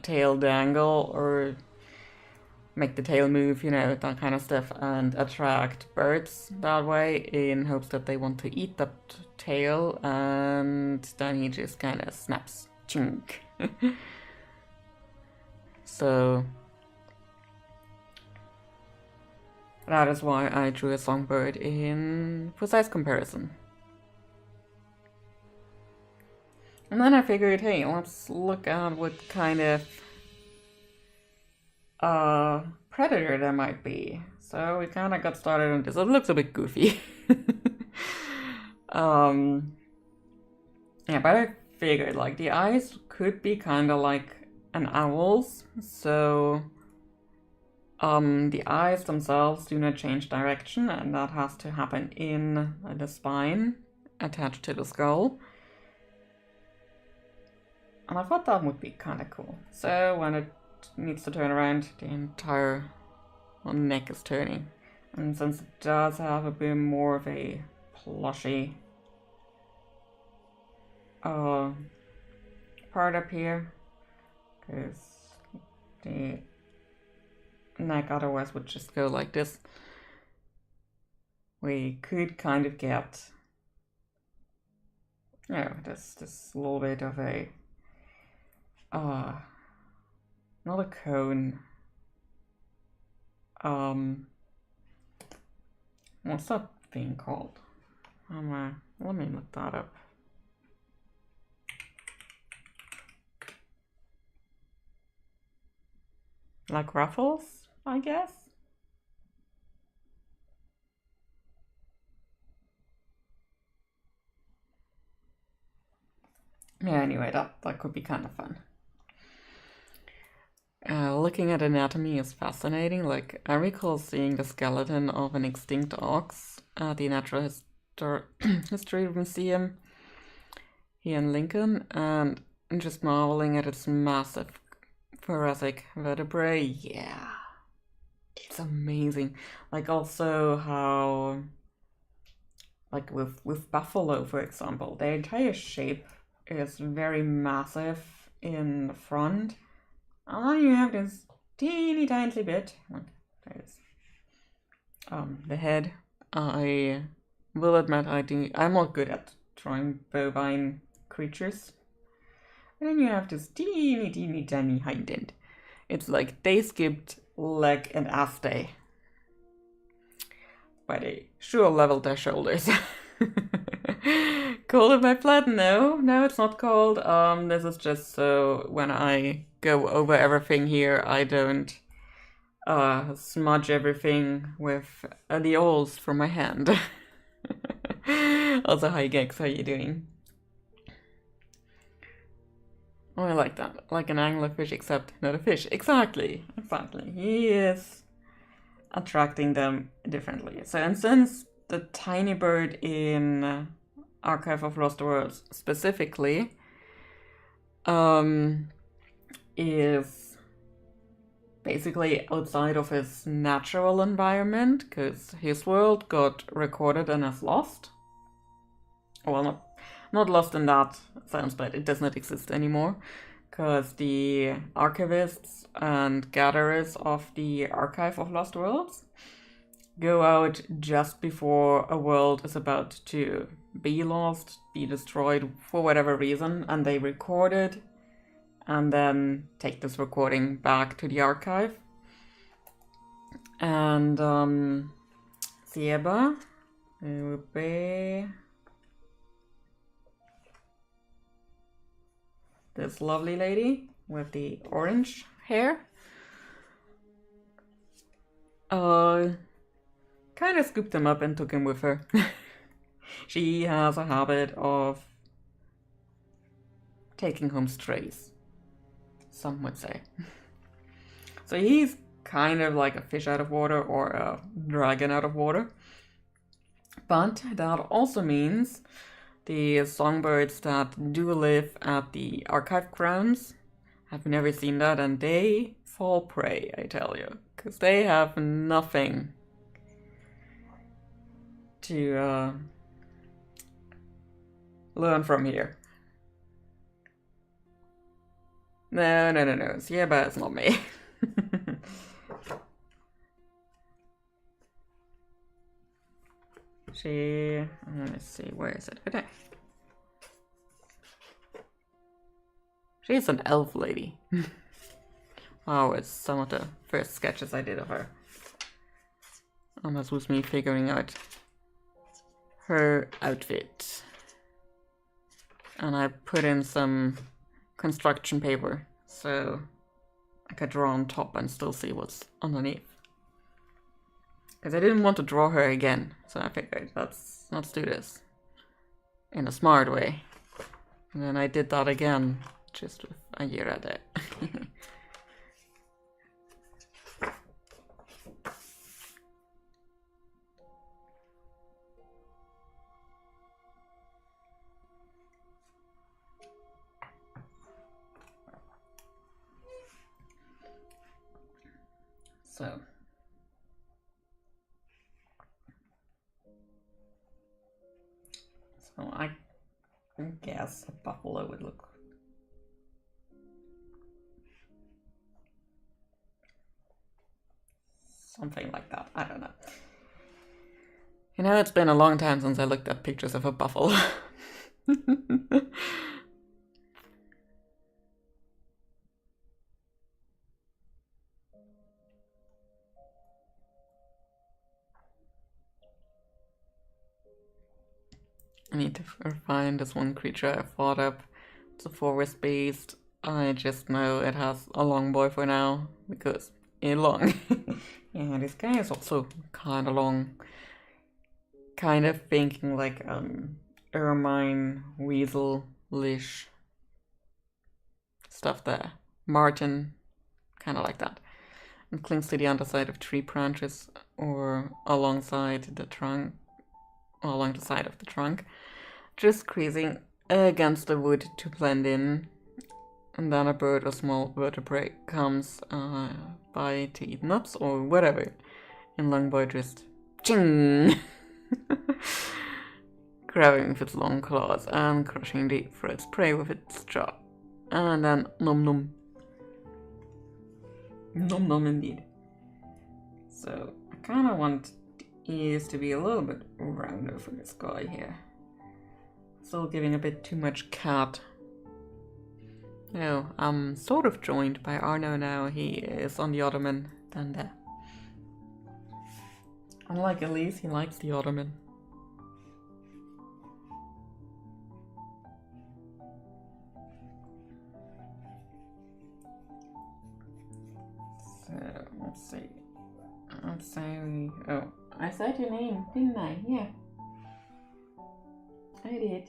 tail dangle or make the tail move, you know, that kind of stuff, and attract birds that way in hopes that they want to eat that tail, and then he just kind of snaps. Chink. So that is why I drew a songbird in precise comparison. And then I figured, hey, let's look at what kind of predator there might be. So we kind of got started on this. It looks a bit goofy. Yeah, but I figured like the eyes could be kind of like an owl's. So the eyes themselves do not change direction, and that has to happen in the spine attached to the skull. And I thought that would be kind of cool. So when it needs to turn around, the entire neck is turning. And since it does have a bit more of a plushy part up here, because the neck otherwise would just go like this, we could kind of get, you know, this little bit of a not a cone, what's that thing called? Let me look that up. Like ruffles, I guess? Yeah, anyway, that could be kind of fun. Looking at anatomy is fascinating. Like, I recall seeing the skeleton of an extinct ox at the Natural History Museum here in Lincoln, and just marveling at its massive thoracic vertebrae. Yeah, it's amazing. Like, also how, like with buffalo, for example, their entire shape is very massive in the front. And then you have this teeny tiny bit, like there's the head. I will admit I'm not good at drawing bovine creatures. And then you have this teeny tiny hind end. It's like they skipped leg and ass day. But they sure leveled their shoulders. Call it by flat? No, it's not called. This is just so when I go over everything here, I don't smudge everything with the oils from my hand. Also, hi Gex, how you doing? Oh, I like that. Like an anglerfish, except not a fish. Exactly. He is attracting them differently. So, and since the tiny bird in Archive of Lost Worlds specifically is basically outside of his natural environment, because his world got recorded and is lost. Well, not lost in that sense, but it does not exist anymore, because the archivists and gatherers of the Archive of Lost Worlds go out just before a world is about to be lost, be destroyed for whatever reason, and they record it and then take this recording back to the archive. And Sieba would be this lovely lady with the orange hair. Kind of scooped him up and took him with her. She has a habit of taking home strays, some would say. So he's kind of like a fish out of water or a dragon out of water. But that also means the songbirds that do live at the archive grounds have never seen that, and they fall prey, I tell you, because they have nothing to learn from here. No, Sieba is not me. Let's see, where is it? Okay. She's an elf lady. Wow, it's some of the first sketches I did of her. And that was me figuring out her outfit. And I put in some construction paper so I could draw on top and still see what's underneath. Because I didn't want to draw her again, so I figured let's do this in a smart way. And then I did that again, just with a year at it. So I guess a buffalo would look something like that. I don't know. You know, it's been a long time since I looked at pictures of a buffalo. I need to find this one creature I thought up. It's a forest beast. I just know it has a long boy for now, because it's long. Yeah, this guy is also kind of long. Kind of thinking like ermine, weasel-ish stuff there. Martin, kind of like that. And clings to the underside of tree branches or alongside the trunk. Along the side of the trunk, just squeezing against the wood to blend in, and then a bird or small vertebrate comes by to eat nuts or whatever, and Longboy just ching, grabbing with its long claws and crushing deep for its prey with its jaw, and then nom nom, nom nom indeed. So I kind of want is to be a little bit rounder for this guy here. Still giving a bit too much cat. Oh, I'm sort of joined by Arno now. He is on the ottoman down there. Unlike Elise, he likes the ottoman. So, let's see. I'm sorry. Oh, I said your name, didn't I? Yeah. I did.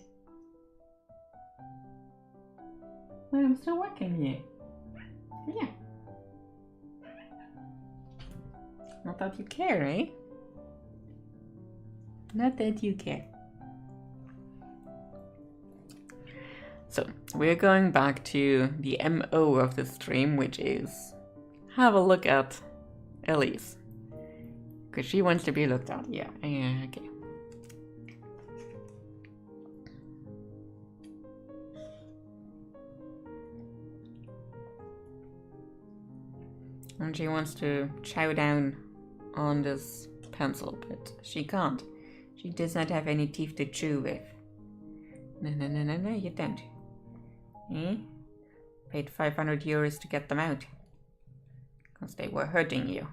But I'm still working here. Yeah. Not that you care, eh? Not that you care. So, we're going back to the MO of the stream, which is have a look at Elise. Because she wants to be looked at. Yeah, okay. And she wants to chow down on this pencil, but she can't. She does not have any teeth to chew with. No, you don't. Eh? Paid 500 euros to get them out. Because they were hurting you.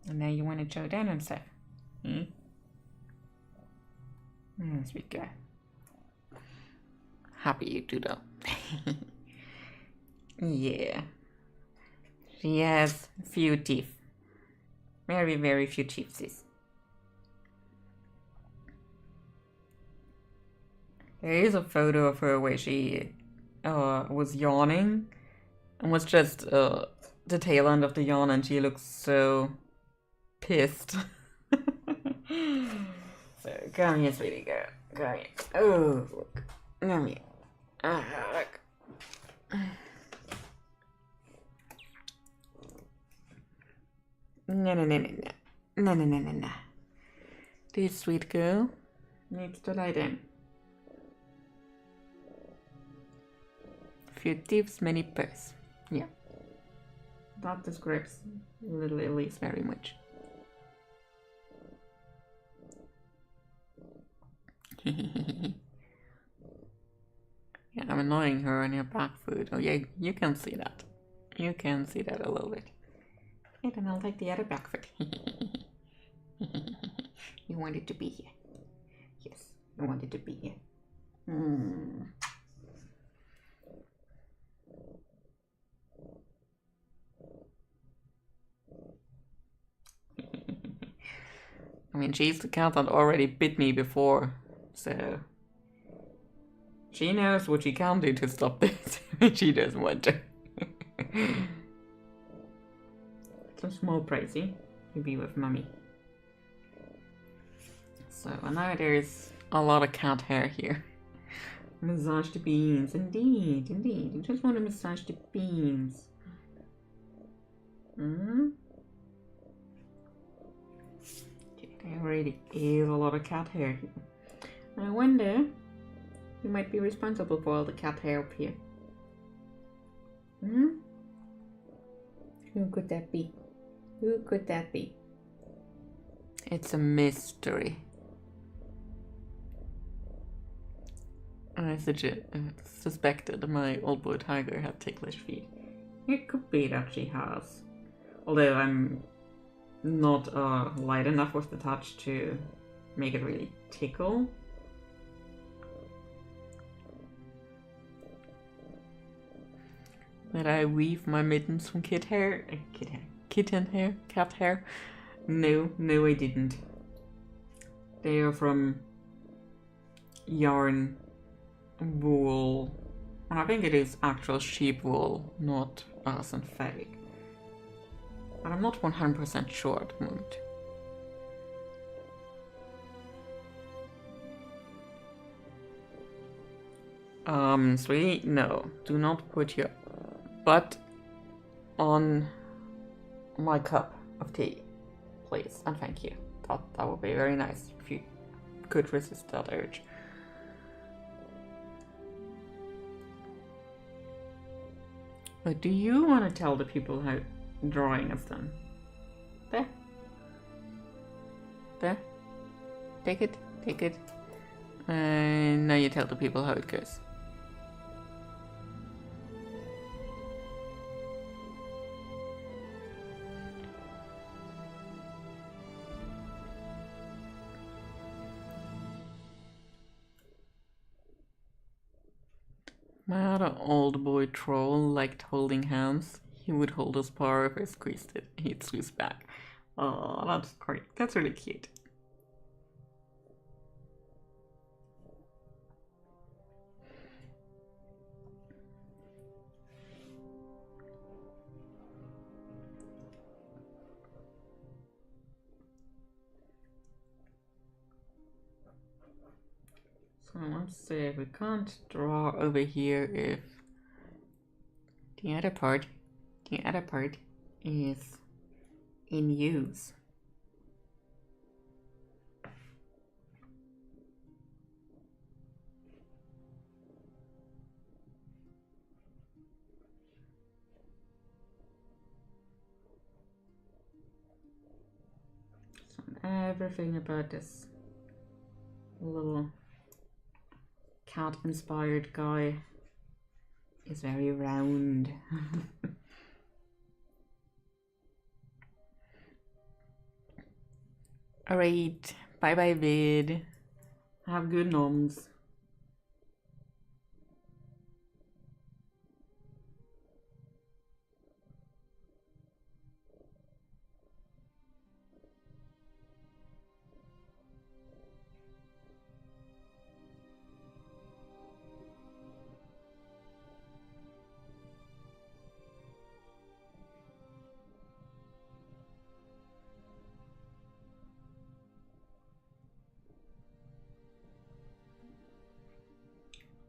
And now you want to chow down on stuff. Eh? Sweet guy. Happy you do though. Yeah. She has few teeth. Very, very few teeth. There is a photo of her where she was yawning and was just the tail end of the yawn, and she looks so pissed. So come here, sweetie girl. Come here. Oh, look. Come here. Look. No. This sweet girl needs to lie down. Few tips, many purrs. Yeah. That describes little Elise very much. Yeah, I'm annoying her on your back foot. Oh yeah, you can see that. You can see that a little bit. And then I'll take the other back foot. You wanted to be here. Yes, you wanted to be here. I mean, she's the cat that already bit me before, so she knows what she can do to stop this when she doesn't want to. It's a small pricey to be with mummy. So now there's a lot of cat hair here. Massage the beans, indeed. You just want to massage the beans. There already is a lot of cat hair here. I wonder who might be responsible for all the cat hair up here. Who could that be? Who could that be? It's a mystery. I suspected my old blue tiger had ticklish feet. It could be that she has. Although I'm not light enough with the touch to make it really tickle. But I weave my mittens from cat hair. No, I didn't. They are from yarn, wool, and I think it is actual sheep wool, not synthetic. But I'm not 100% sure at the moment. Sweetie, no. Do not put your butt on my cup of tea, please, and thank you. That would be very nice if you could resist that urge. But do you want to tell the people how drawing is done? There. There. Take it. Take it. And now you tell the people how it goes. My other old boy troll liked holding hands. He would hold his paw if I squeezed it. He'd squeeze back. Oh, that's great. That's really cute. So let's see if we can't draw over here if the other part is in use. So everything about this little cat-inspired guy is very round. Alright, bye bye vid. Have good noms.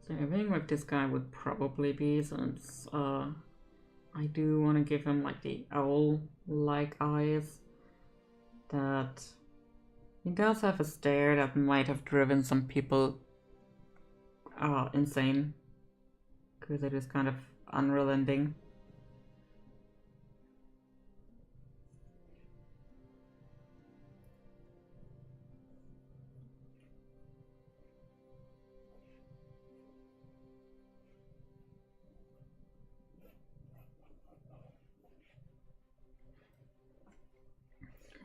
So I think what this guy would probably be, since I do want to give him like the owl-like eyes, that he does have a stare that might have driven some people insane, because it is kind of unrelenting.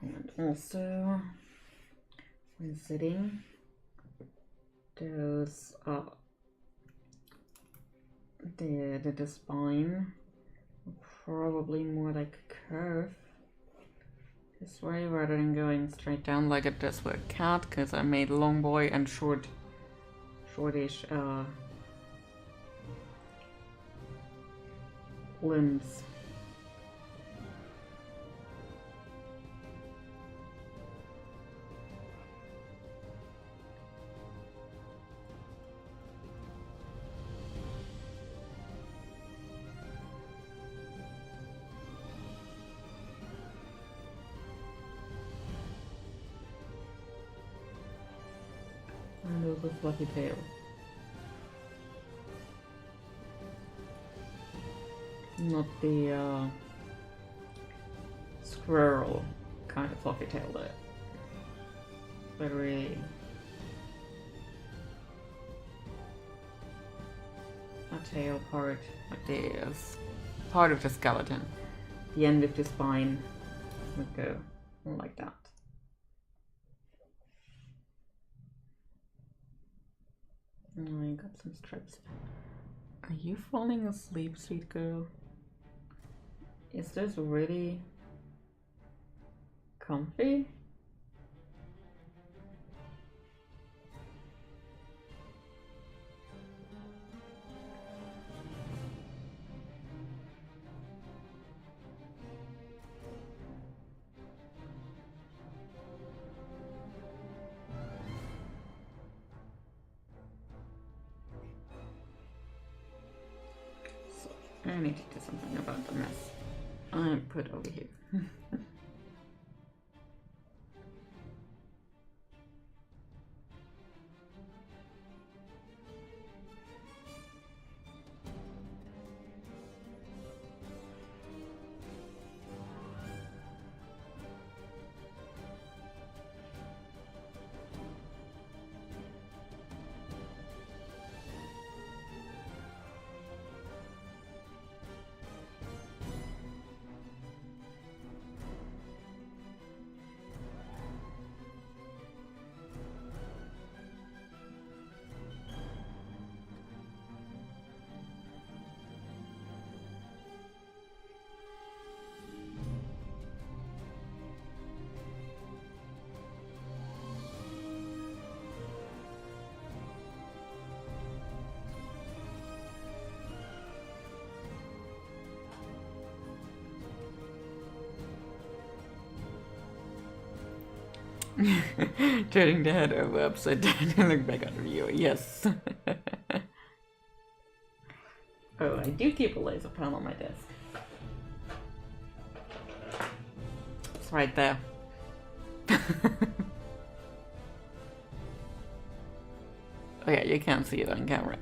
And also, when sitting, there's the spine probably more like a curve this way rather than going straight down like it does with a cat, because I made long boy and shortish limbs. And there's a fluffy tail. Not the squirrel kind of fluffy tail there, but really a tail part, like this part of the skeleton. The end of the spine would go like that. Oh, I got some stripes. Are you falling asleep, sweet girl? Is this really comfy? I need to do something about the mess I put over here. Turning the head over upside down and look back at the viewer. Yes. Oh, I do keep a laser pen on my desk. It's right there. Oh yeah, you can't see it on camera.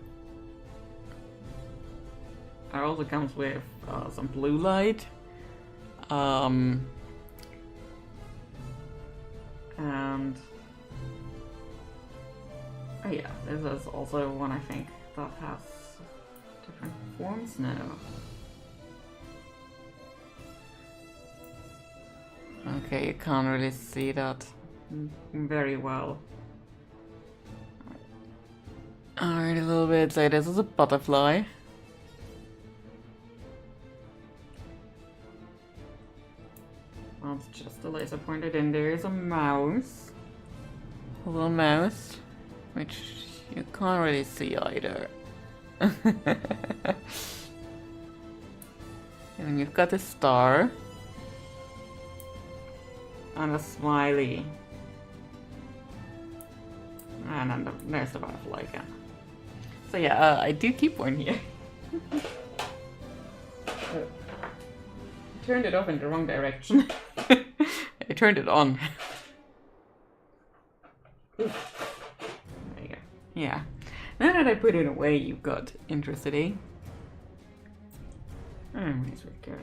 It also comes with some blue light. And oh yeah, this is also one I think that has different forms now. Okay, you can't really see that very well. Alright, a little bit. So this is a butterfly. That's just a laser pointer. Then there is a mouse. A little mouse, which you can't really see either. And then you've got a star. And a smiley. And then there's the butterfly again. So yeah, I do keep one here. I turned it off in the wrong direction. I turned it on. There you go. Yeah. Now that I put it away, you got interested, eh? Nice work, girl.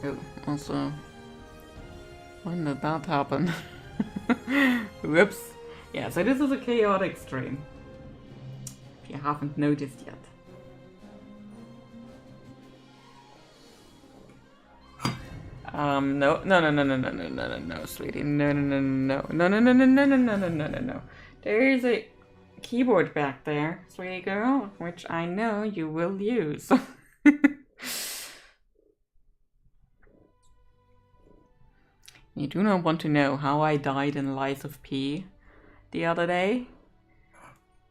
Oh, also, when did that happen? Whoops. Yeah, so this is a chaotic stream. If you haven't noticed yet. No, sweetie. No. There is a keyboard back there, sweetie girl, which I know you will use. You do not want to know how I died in Lies of P the other day?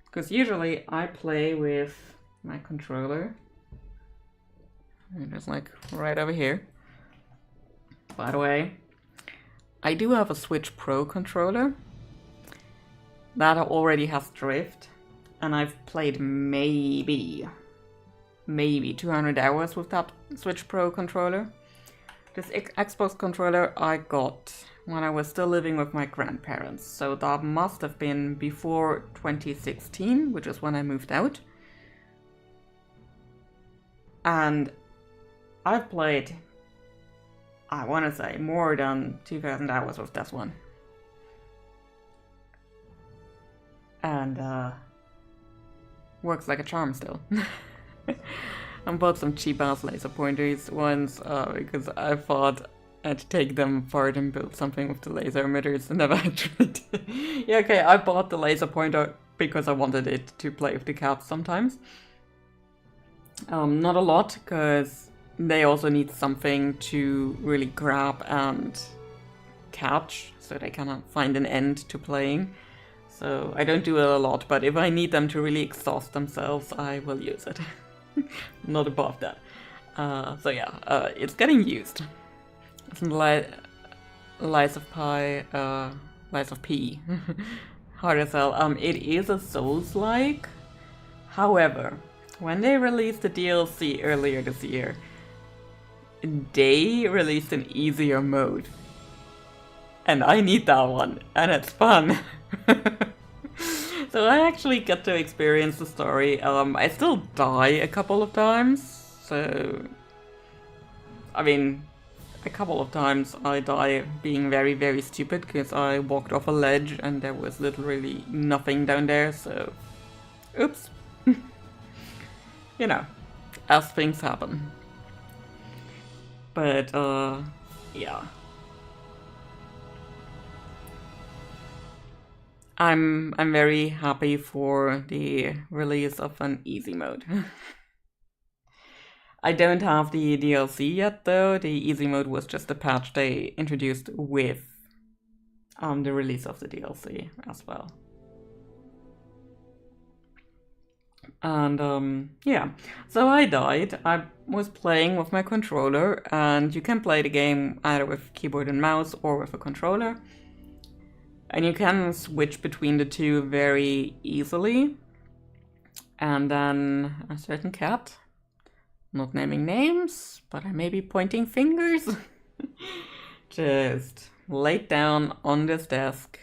Because usually I play with my controller. Just like right over here. By the way, I do have a Switch Pro controller that already has drift, and I've played maybe 200 hours with that Switch Pro controller. This Xbox controller I got when I was still living with my grandparents, so that must have been before 2016, which is when I moved out. And I've played, I want to say, more than 2,000 hours with this one. And works like a charm still. I bought some cheap-ass laser pointers once because I thought I'd take them apart and build something with the laser emitters, and never actually did. Yeah, okay, I bought the laser pointer because I wanted it to play with the cats sometimes. Not a lot, because they also need something to really grab and catch, so they cannot find an end to playing. So I don't do it a lot, but if I need them to really exhaust themselves, I will use it. Not above that. So yeah, it's getting used. It's Lies of P. Hard as hell. It is a Souls-like. However, when they released the DLC earlier this year, they released an easier mode. And I need that one, and it's fun. So I actually get to experience the story. I still die a couple of times, so... I mean, a couple of times I die being very, very stupid, because I walked off a ledge and there was literally nothing down there, so... Oops. You know, as things happen. But, yeah. I'm very happy for the release of an easy mode. I don't have the DLC yet though. The easy mode was just a patch they introduced with the release of the DLC as well. And yeah, so I died. I was playing with my controller, and you can play the game either with keyboard and mouse or with a controller. And you can switch between the two very easily. And then a certain cat, not naming names, but I may be pointing fingers, just laid down on this desk.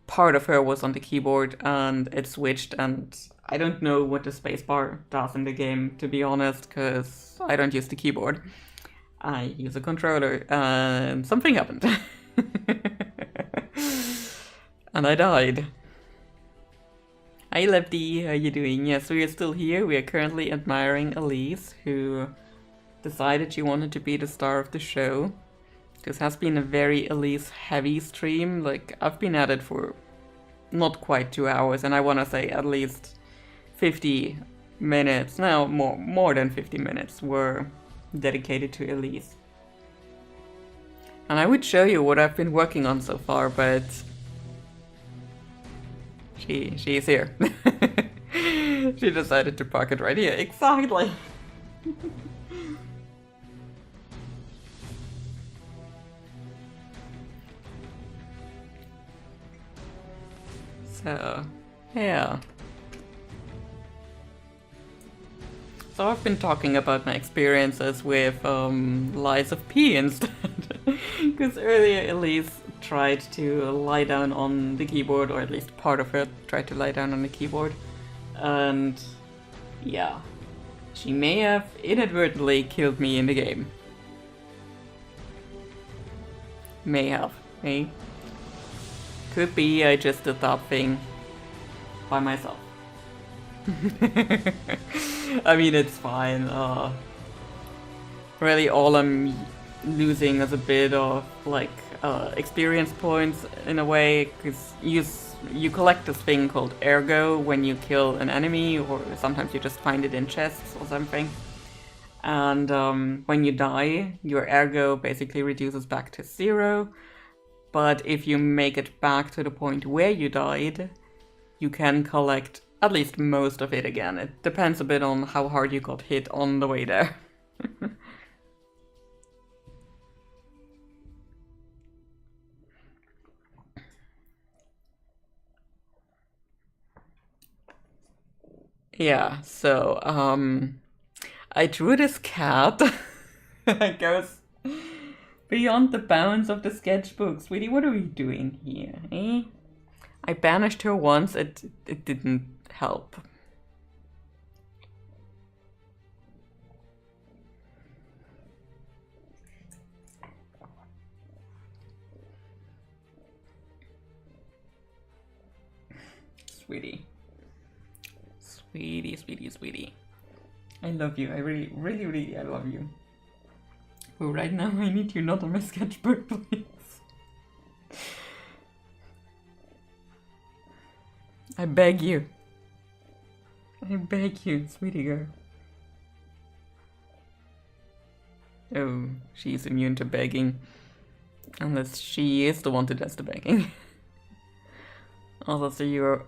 Part of her was on the keyboard and it switched, and I don't know what the spacebar does in the game, to be honest, because I don't use the keyboard. I use a controller, and something happened. And I died. Hi Lefty, how you doing? Yes, we are still here. We are currently admiring Elise, who decided she wanted to be the star of the show. This has been a very Elise heavy stream. Like, I've been at it for not quite 2 hours, and I want to say at least 50 minutes, no, more than 50 minutes were dedicated to Elise. And I would show you what I've been working on so far, but she is here. She decided to park it right here. Exactly. So, yeah. So I've been talking about my experiences with Lies of P instead. Because earlier Elise tried to lie down on the keyboard, or at least part of her tried to lie down on the keyboard. And yeah, she may have inadvertently killed me in the game. May have, eh? Could be I just did that thing by myself. I mean, it's fine. Really all I'm losing is a bit of like experience points in a way, because you collect this thing called ergo when you kill an enemy, or sometimes you just find it in chests or something. And when you die, your ergo basically reduces back to 0. But if you make it back to the point where you died, you can collect at least most of it again. It depends a bit on how hard you got hit on the way there. Yeah, so, I drew this cat. It goes beyond the bounds of the sketchbook. Sweetie, what are we doing here, eh? I banished her once, it didn't help. Sweetie. Sweetie, sweetie, sweetie. I love you. I really, really, really, I love you. But right now I need you not on my sketchbook, please. I beg you. I beg you, sweetie girl. Oh, she's immune to begging. Unless she is the one who does the begging. Also, so you're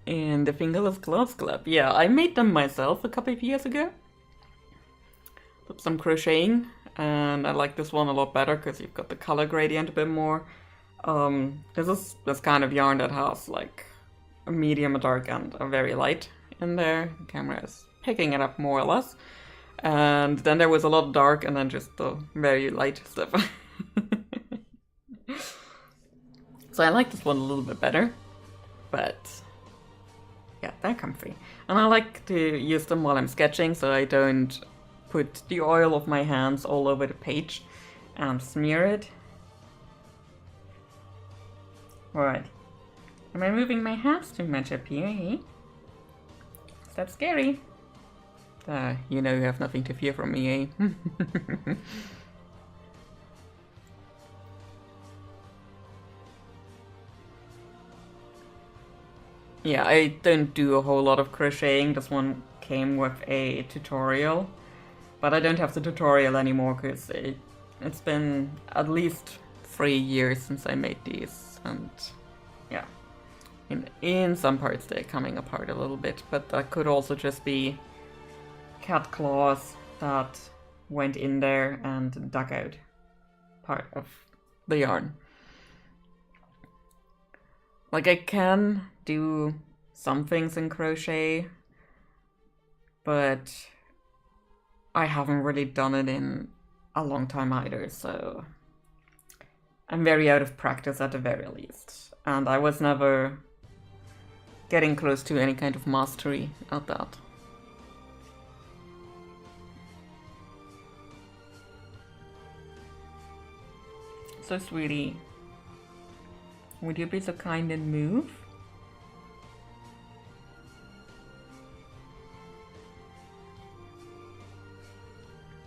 in the Fingerless Gloves Club. Yeah, I made them myself a couple of years ago. Did some crocheting, and I like this one a lot better because you've got the color gradient a bit more. This is this kind of yarn that has like a medium, a dark, and a very light in there. The camera is picking it up more or less. And then there was a lot of dark, and then just the very light stuff. So I like this one a little bit better, but yeah, they're comfy. And I like to use them while I'm sketching, so I don't put the oil of my hands all over the page and smear it. Alright. Am I moving my hands too much up here, eh? Is that scary? You know you have nothing to fear from me, eh? Yeah, I don't do a whole lot of crocheting. This one came with a tutorial, but I don't have the tutorial anymore because it's been at least 3 years since I made these, and yeah, In some parts they're coming apart a little bit, but that could also just be cat claws that went in there and dug out part of the yarn. Like, I can do some things in crochet, but I haven't really done it in a long time either, so I'm very out of practice at the very least. And I was never getting close to any kind of mastery at that. So, sweetie, would you be so kind and move?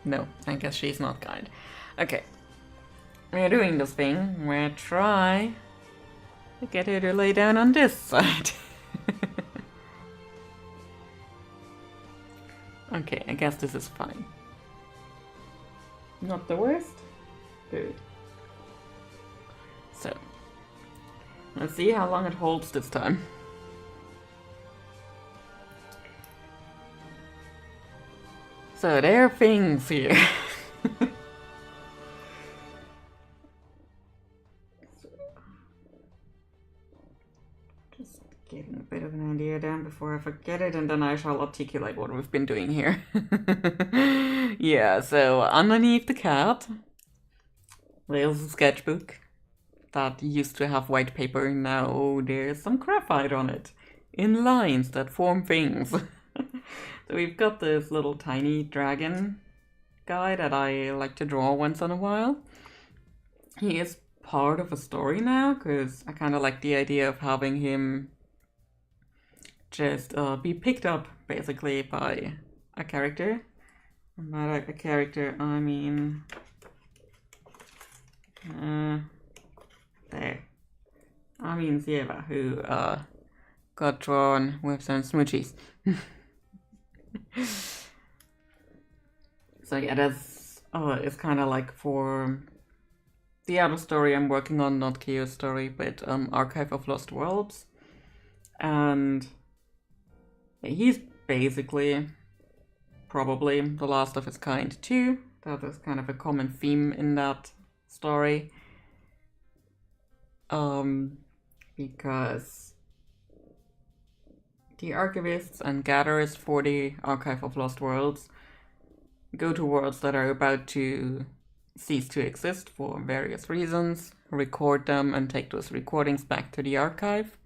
No, I guess she's not kind. Okay. We're doing this thing where I try to get her to lay down on this side. Okay, I guess this is fine. Not the worst? Good. So, let's see how long it holds this time. So there are things here. Just getting a bit of an idea down before I forget it, and then I shall articulate what we've been doing here. Yeah, so underneath the cat, there's a sketchbook that used to have white paper. Now there's some graphite on it, in lines that form things. So we've got this little tiny dragon guy that I like to draw once in a while. He is part of a story now, because I kind of like the idea of having him just be picked up, basically, by a character. And by a character, I mean... there. I mean Sieva, who got drawn with some smoochies. So yeah, that's it's kind of like for the other story I'm working on, not Chaos Story, but Archive of Lost Worlds, and he's basically probably the last of his kind too. That is kind of a common theme in that story, because the archivists and gatherers for the Archive of Lost Worlds go to worlds that are about to cease to exist for various reasons, record them, and take those recordings back to the archive.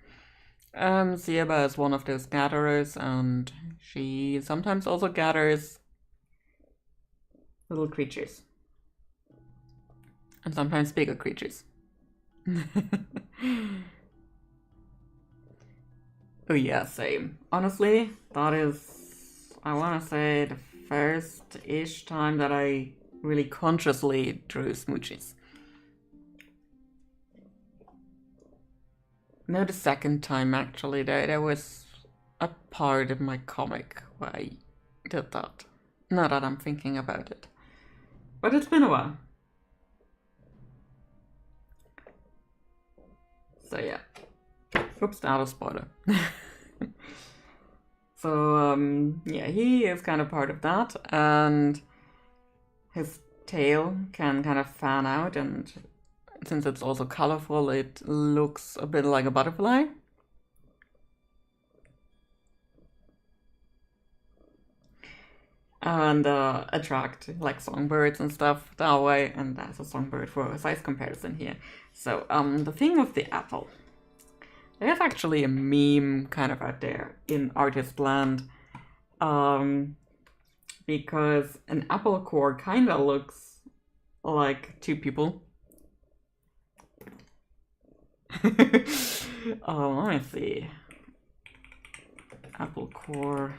Sieba is one of those gatherers, and she sometimes also gathers little creatures. And sometimes bigger creatures. Oh yeah, same. Honestly, that is, I want to say, the first-ish time that I really consciously drew smoochies. No, the second time, actually. There was a part of my comic where I did that. Now that I'm thinking about it. But it's been a while. So yeah. Oops, not a spoiler. So, yeah, he is kind of part of that, and his tail can kind of fan out, and since it's also colorful, it looks a bit like a butterfly. And attract like songbirds and stuff that way, and that's a songbird for a size comparison here. So, the thing with the apple. There's actually a meme kind of out there in artist land, because an apple core kind of looks like two people. Let me see. Apple core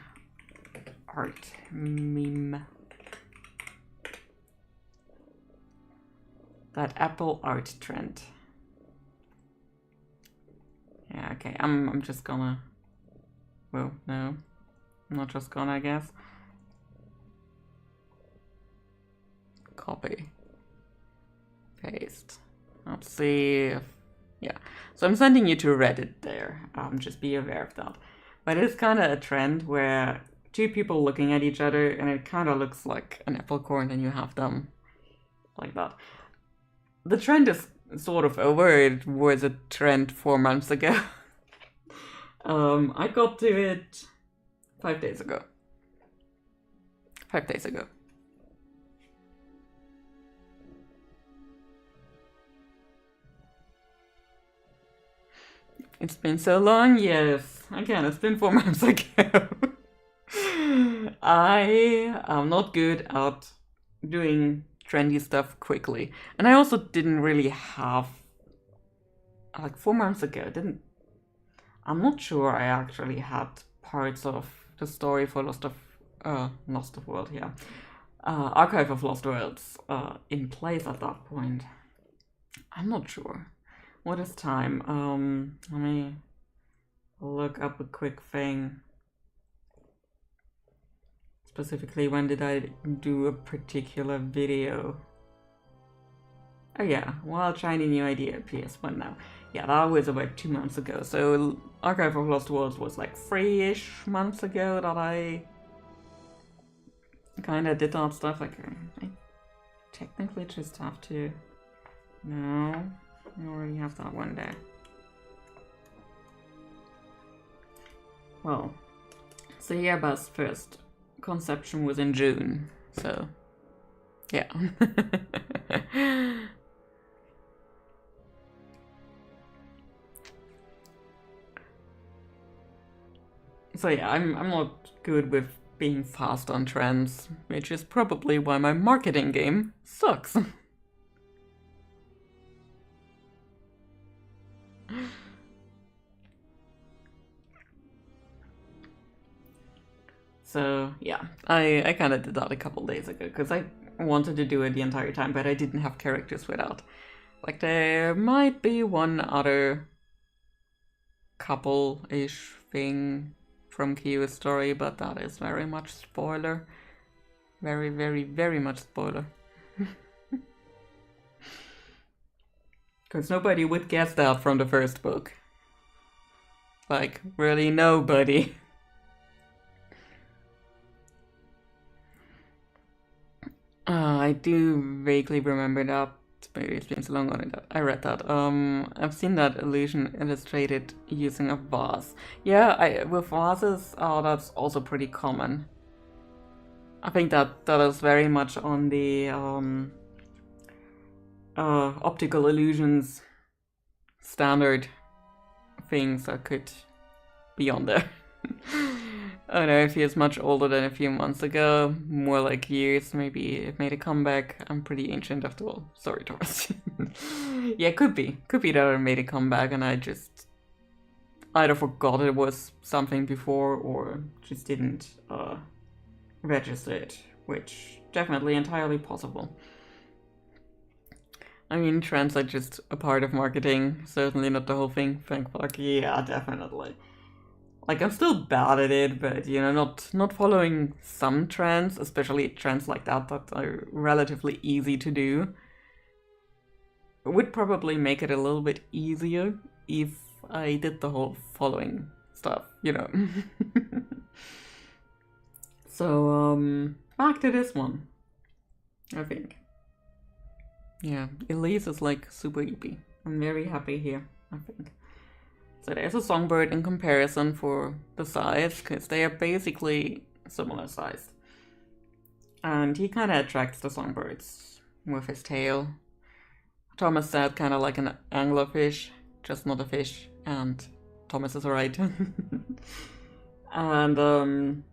art meme. That apple art trend. Yeah, okay, I'm just gonna... Well, no. I'm not just gonna, I guess. Copy. Paste. Let's see if Yeah. So I'm sending you to Reddit there. Just be aware of that. But it's kind of a trend where two people looking at each other and it kind of looks like an apple core and you have them like that. The trend is sort of over. It was a trend 4 months ago. I got to it 5 days ago. 5 days ago. It's been so long, yes. Again, it's been 4 months ago. I am not good at doing trendy stuff quickly. And I also didn't really have, like 4 months ago, I'm not sure I actually had parts of the story for Lost of World, yeah. Archive of Lost Worlds in place at that point. I'm not sure. What is time? Let me look up a quick thing. Specifically, when did I do a particular video? Oh yeah, Wild Shiny New Idea PS1 now. Yeah, that was about 2 months ago. So Archive of Lost Worlds was like 3-ish months ago that I kind of did that stuff. Like, I technically just have to... No, I already have that one there. Well, so Yaba's first conception was in June, so yeah. So yeah, I'm not good with being fast on trends, which is probably why my marketing game sucks. So yeah, I kind of did that a couple days ago because I wanted to do it the entire time, but I didn't have characters without. Like there might be one other couple-ish thing from Kyo's story, but that is very much spoiler. Very, very, very much spoiler. Because nobody would guess that from the first book. Like, really nobody. I do vaguely remember that. Maybe it's been so long on it that I read that. I've seen that illusion illustrated using a vase. Yeah, with vases, that's also pretty common. I think that is very much on the optical illusions standard things that could be on there. I don't know if he is much older than a few months ago, more like years, maybe it made a comeback. I'm pretty ancient after all. Sorry, Thomas. Yeah, could be. Could be that I made a comeback and I just either forgot it was something before or just didn't register it, which definitely entirely possible. I mean, trends are just a part of marketing, certainly not the whole thing. Thank fuck, yeah, definitely. Like, I'm still bad at it, but, you know, not following some trends, especially trends like that are relatively easy to do, would probably make it a little bit easier if I did the whole following stuff, you know. So, back to this one, I think. Yeah, Elise is, like, super eepy. I'm very happy here, I think. So there's a songbird in comparison for the size, because they are basically similar sized. And he kind of attracts the songbirds with his tail. Thomas said kind of like an anglerfish, just not a fish, and Thomas is right. And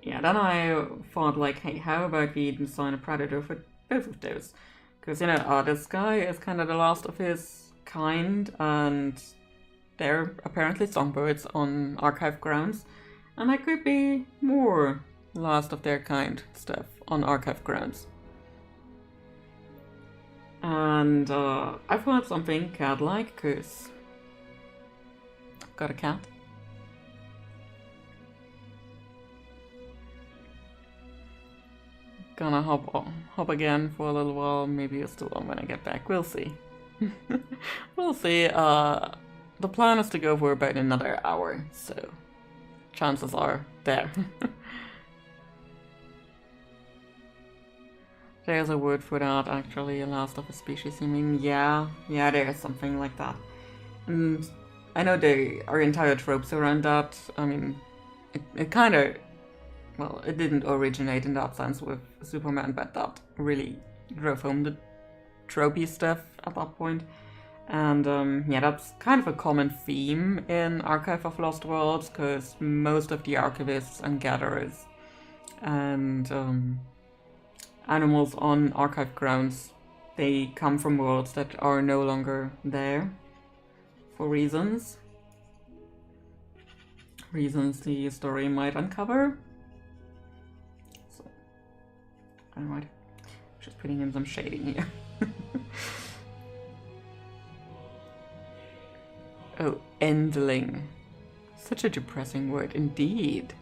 yeah, then I thought like, hey, how about we design a predator for both of those? Because, you know, this guy is kind of the last of his kind, and they're apparently songbirds on archive grounds, and there could be more last of their kind stuff on archive grounds. And I thought something cat-like, because I've got a cat. Gonna hop again for a little while, maybe it's still on when I get back, we'll see. We'll see. The plan is to go for about another hour, so chances are there. There's a word for that, actually, a last of a species. I mean, yeah, there's something like that. And I know there are entire tropes around that. I mean, it kind of, well, it didn't originate in that sense with Superman, but that really drove home the tropey stuff at that point. And yeah, that's kind of a common theme in Archive of Lost Worlds, because most of the archivists and gatherers and animals on archive grounds, they come from worlds that are no longer there for reasons the story might uncover. So I might just putting in some shading here. Oh, endling. Such a depressing word indeed.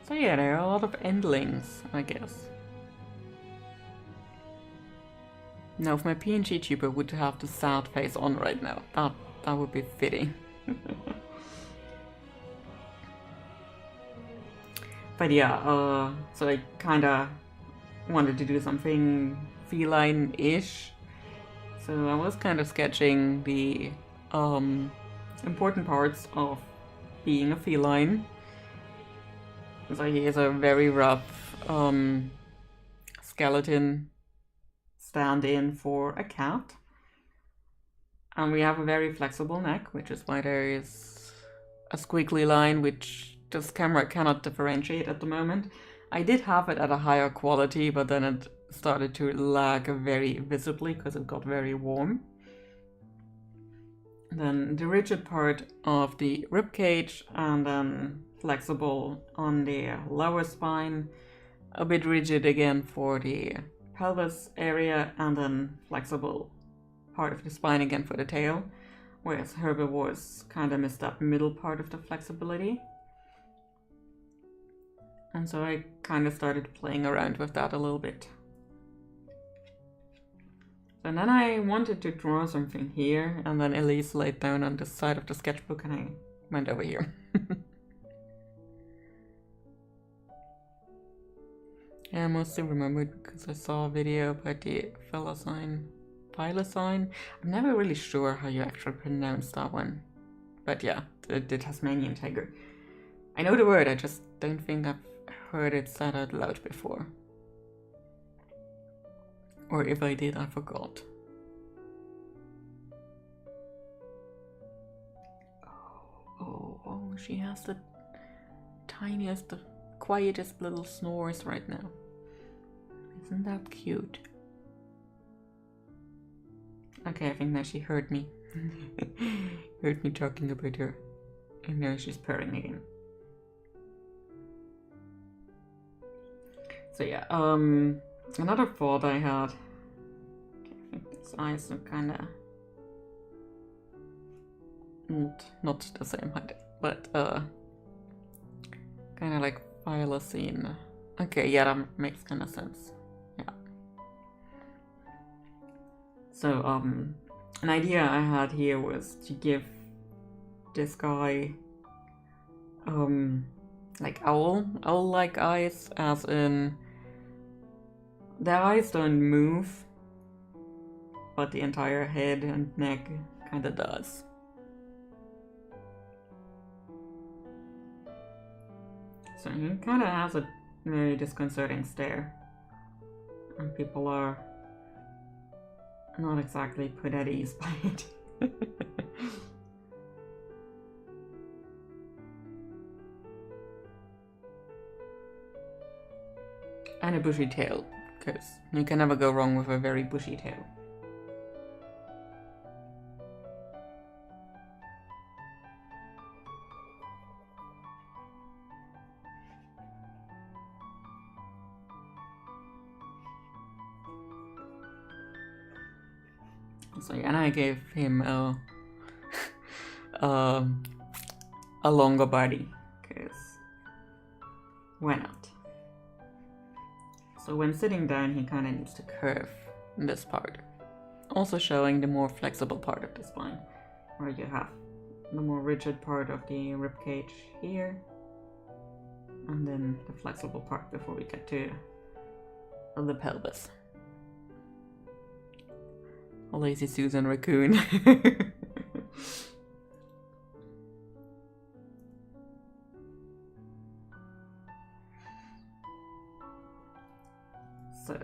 So yeah, there are a lot of endlings, I guess. Now, if my PNG tuber would have the sad face on right now, that would be fitting. But yeah, so I kinda wanted to do something feline-ish. So I was kind of sketching the important parts of being a feline. So he is a very rough skeleton stand-in for a cat. And we have a very flexible neck, which is why there is a squiggly line which this camera cannot differentiate at the moment. I did have it at a higher quality, but then it started to lag very visibly because it got very warm. Then the rigid part of the rib cage, and then flexible on the lower spine, a bit rigid again for the pelvis area, and then flexible part of the spine again for the tail, whereas herbivores kind of missed that middle part of the flexibility. And so I kind of started playing around with that a little bit. And then I wanted to draw something here, and then Elise laid down on this side of the sketchbook and I went over here. Yeah, I mostly remembered because I saw a video about the thylacine. I'm never really sure how you actually pronounce that one. But yeah, the Tasmanian tiger. I know the word, I just don't think I've heard it said out loud before. Or if I did, I forgot. Oh, she has the tiniest, the quietest little snores right now. Isn't that cute? Okay, I think now she heard me. Heard me talking about her. And now she's purring again. So yeah, another thought I had. Okay, I think these eyes are kinda not the same height, but kinda like thylacine. Okay, yeah, that makes kinda sense. Yeah. So an idea I had here was to give this guy like owl-like eyes, as in their eyes don't move, but the entire head and neck kinda does. So he kinda has a very disconcerting stare, and people are not exactly put at ease by it. And a bushy tail, because you can never go wrong with a very bushy tail. So yeah, and I gave him a longer body, because why not? So when sitting down, he kind of needs to curve this part. Also showing the more flexible part of the spine, where you have the more rigid part of the ribcage here, and then the flexible part before we get to the pelvis. A lazy Susan raccoon. So,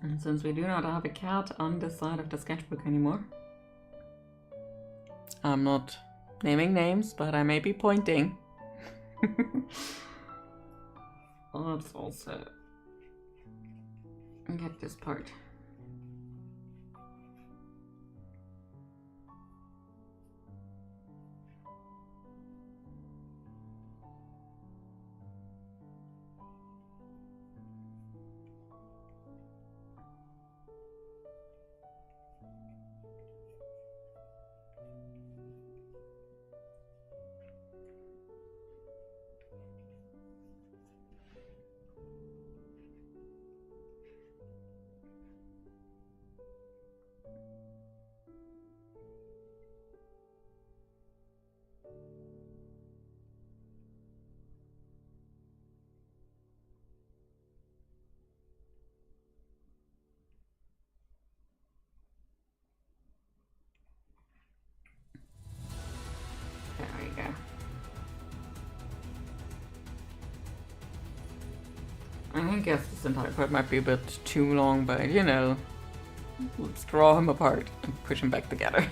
and since we do not have a cat on this side of the sketchbook anymore, I'm not naming names, but I may be pointing. Let's also get this part. There we go. I guess this entire part might be a bit too long, but you know, let's draw him apart and push him back together.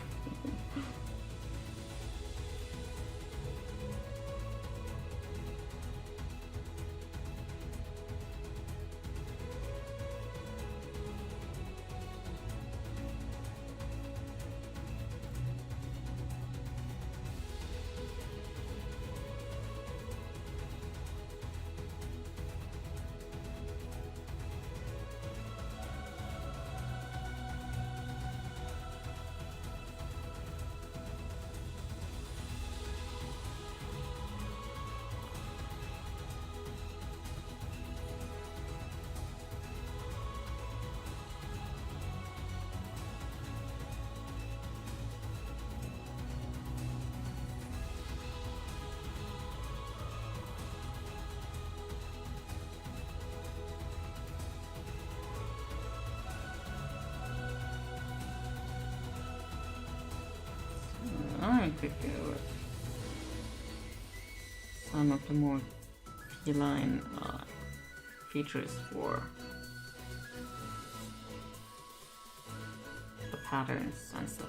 I could go with some of the more feline features for the patterns and stuff.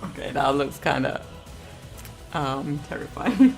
Okay, that looks kind of terrifying.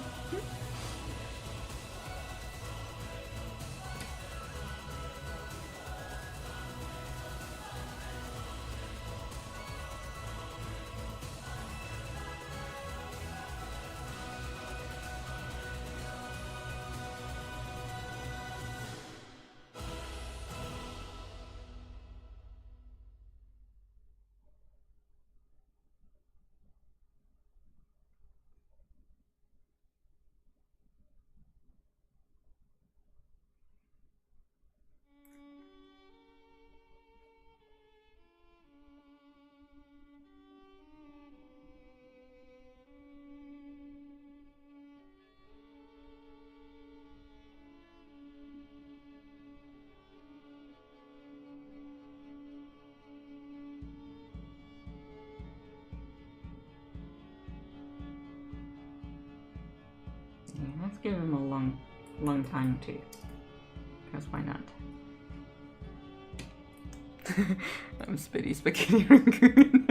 long time too. Because why not? I'm Spitty Spaghetti Raccoon.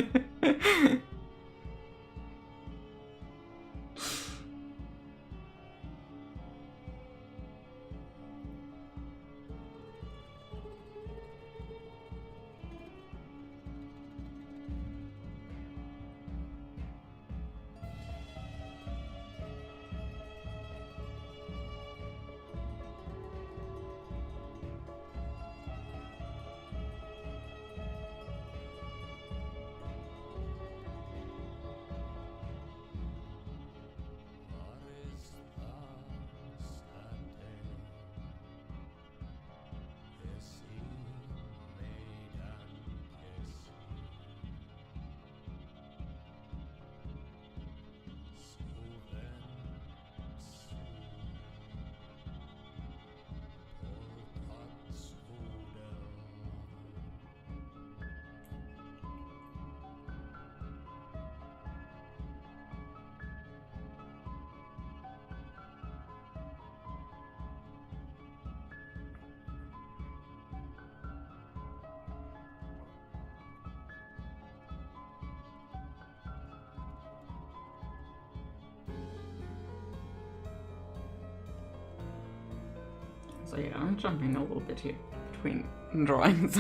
So yeah, I'm jumping a little bit here between drawings.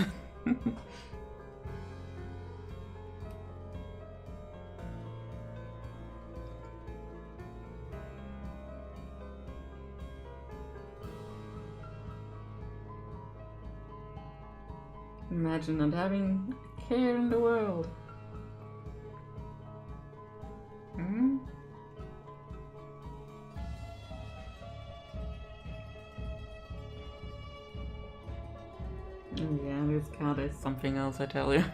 Imagine not having a care in the world. Hmm? Oh yeah, this cat is something else, I tell you.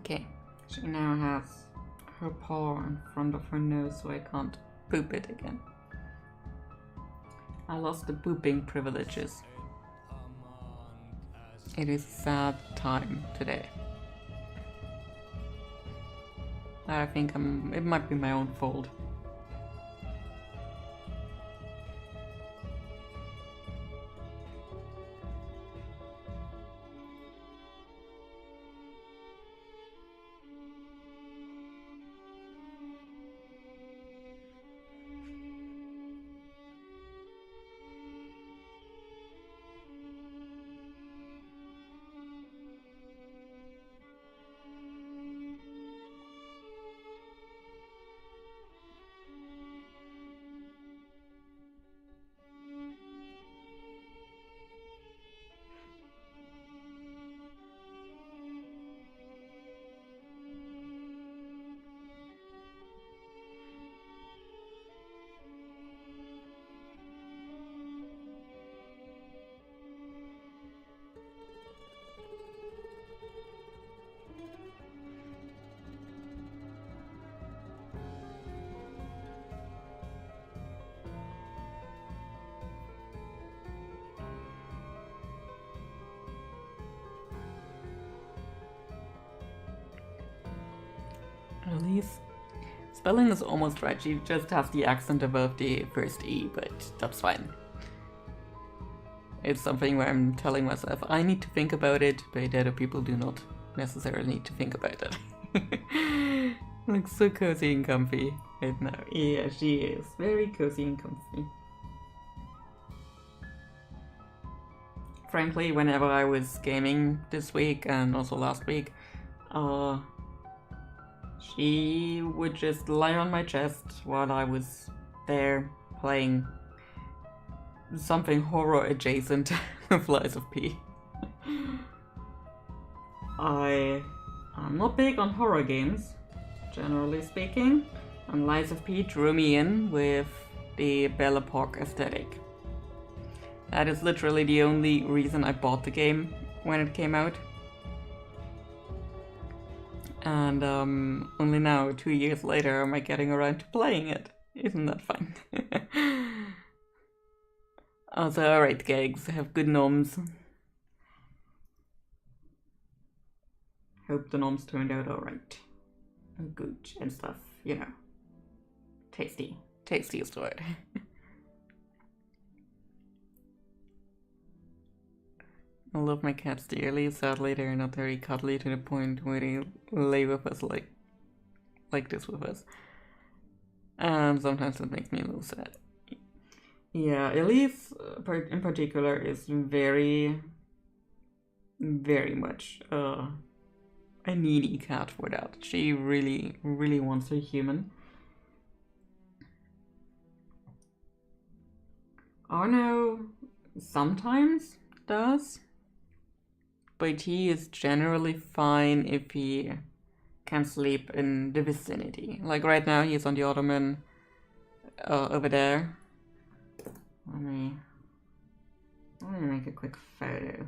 Okay, she now has her paw in front of her nose so I can't poop it again. I lost the pooping privileges. It is a sad time today. I think it might be my own fault. At least spelling is almost right. She just has the accent above the first E, but that's fine. It's something where I'm telling myself I need to think about it, but other people do not necessarily need to think about it. Looks so cozy and comfy right now. Yeah, she is very cozy and comfy. Frankly, whenever I was gaming this week and also last week, she would just lie on my chest while I was there playing something horror adjacent with Lies of P. I I'm not big on horror games, generally speaking, and Lies of P drew me in with the Belle Epoque aesthetic. That is literally the only reason I bought the game when it came out. And only now, 2 years later, am I getting around to playing it. Isn't that fun? Also, alright gigs, have good gnomes. Hope the gnomes turned out alright. Good and stuff, you know. Tasty. Tasty is the word. I love my cats dearly. Sadly, they're not very cuddly to the point where they lay with us like this with us. And sometimes it makes me a little sad. Yeah, Elise in particular is very, very much a needy cat for that. She really, really wants a human. Arno sometimes does, but he is generally fine if he can sleep in the vicinity. Like right now, he's on the ottoman over there. Let me make a quick photo.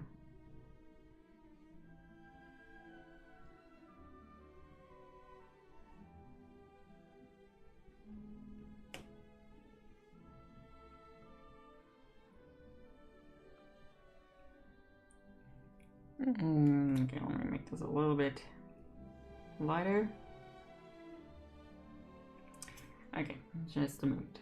Okay, let me make this a little bit lighter. Okay, just a moment.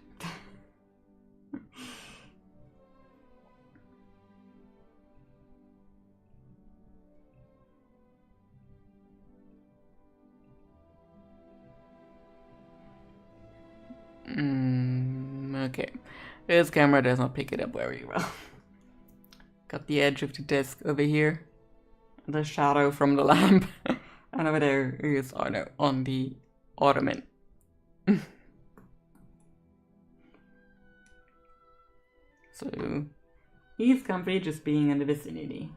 Okay, this camera does not pick it up very well. Got the edge of the desk over here, the shadow from the lamp, and over there is Arno on the ottoman. So he's comfy just being in the vicinity.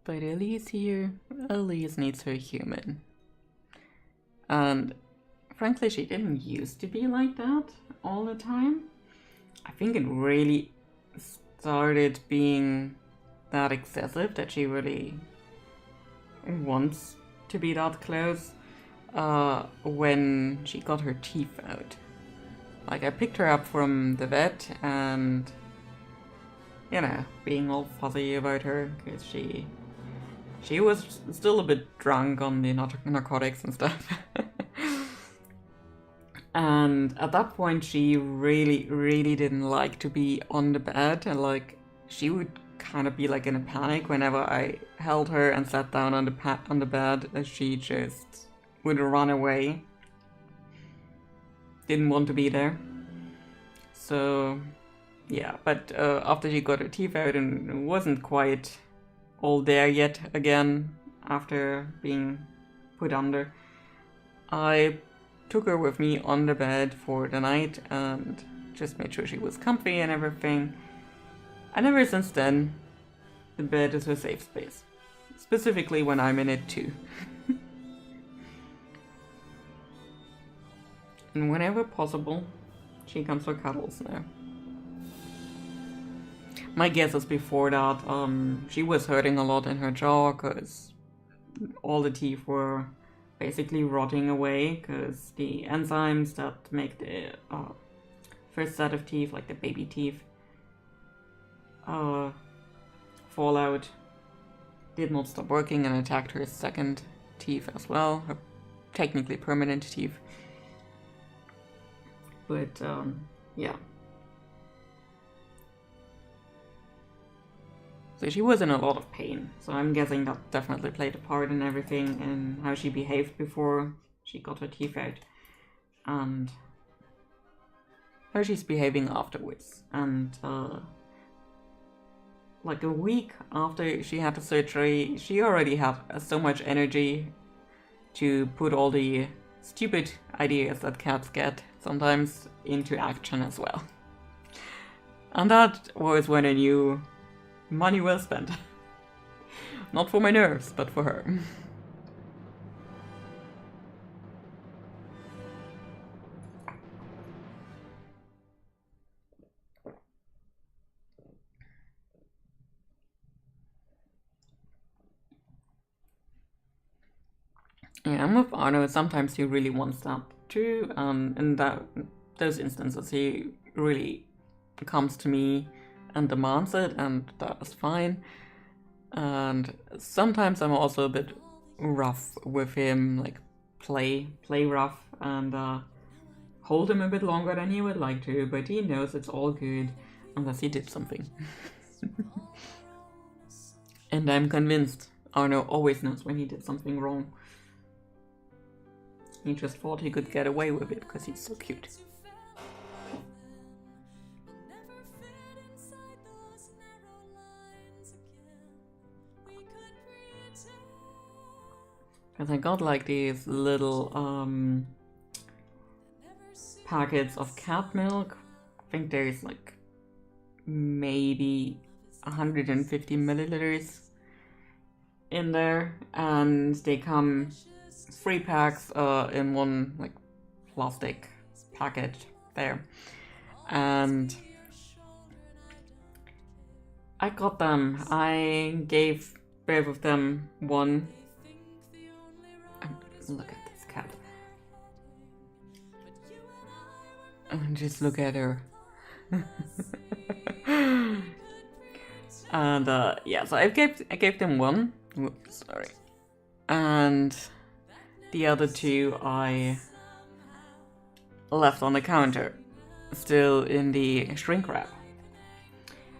But Elise here, Elise needs her human. And frankly, she didn't used to be like that all the time. I think it really started being that excessive that she really wants to be that close when she got her teeth out. Like, I picked her up from the vet and, you know, being all fuzzy about her because she was still a bit drunk on the narcotics and stuff. And at that point, she really, really didn't like to be on the bed. And like, she would kind of be like in a panic whenever I held her and sat down on the bed. She just would run away. Didn't want to be there. So, yeah. But after she got her teeth out and wasn't quite all there yet again after being put under, I took her with me on the bed for the night and just made sure she was comfy and everything. And ever since then, the bed is her safe space. Specifically when I'm in it too. And whenever possible, she comes for cuddles now. My guess is before that, she was hurting a lot in her jaw because all the teeth were basically rotting away because the enzymes that make the first set of teeth, like the baby teeth, fall out, did not stop working and attacked her second teeth as well, her technically permanent teeth. But yeah. So she was in a lot of pain, so I'm guessing that definitely played a part in everything and how she behaved before she got her teeth out. And how she's behaving afterwards. And like a week after she had the surgery, she already had so much energy to put all the stupid ideas that cats get sometimes into action as well. And that was when I knew money well spent. Not for my nerves, but for her. Yeah, and with Arno, sometimes he really wants that too. In those instances, he really comes to me and demands it, and that is fine. And sometimes I'm also a bit rough with him, like play rough, and hold him a bit longer than he would like to, but he knows it's all good unless he did something. And I'm convinced Arno always knows when he did something wrong. He just thought he could get away with it because he's so cute. Because I got like these little packets of cat milk. I think there's like maybe 150 milliliters in there, and they come 3 packs in one like plastic packet there. And I got them. I gave both of them one. Look at this cat. And just look at her. And yeah, so I gave them one. Whoops, sorry. And the other 2 I left on the counter, still in the shrink wrap.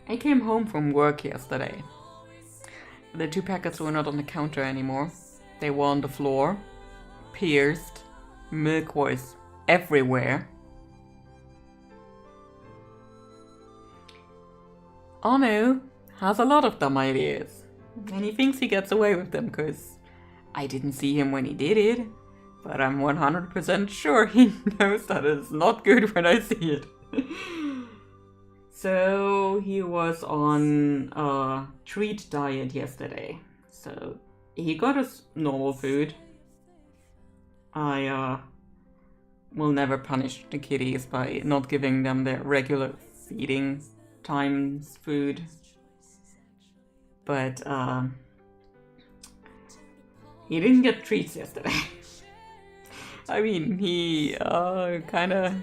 I came home from work yesterday. The 2 packets were not on the counter anymore. They were on the floor, pierced, milk was everywhere. Arno has a lot of dumb ideas, and he thinks he gets away with them because I didn't see him when he did it, but I'm 100% sure he knows that it's not good when I see it. So he was on a treat diet yesterday, so he got his normal food. I will never punish the kitties by not giving them their regular feeding times food, but he didn't get treats yesterday. I mean, he kind of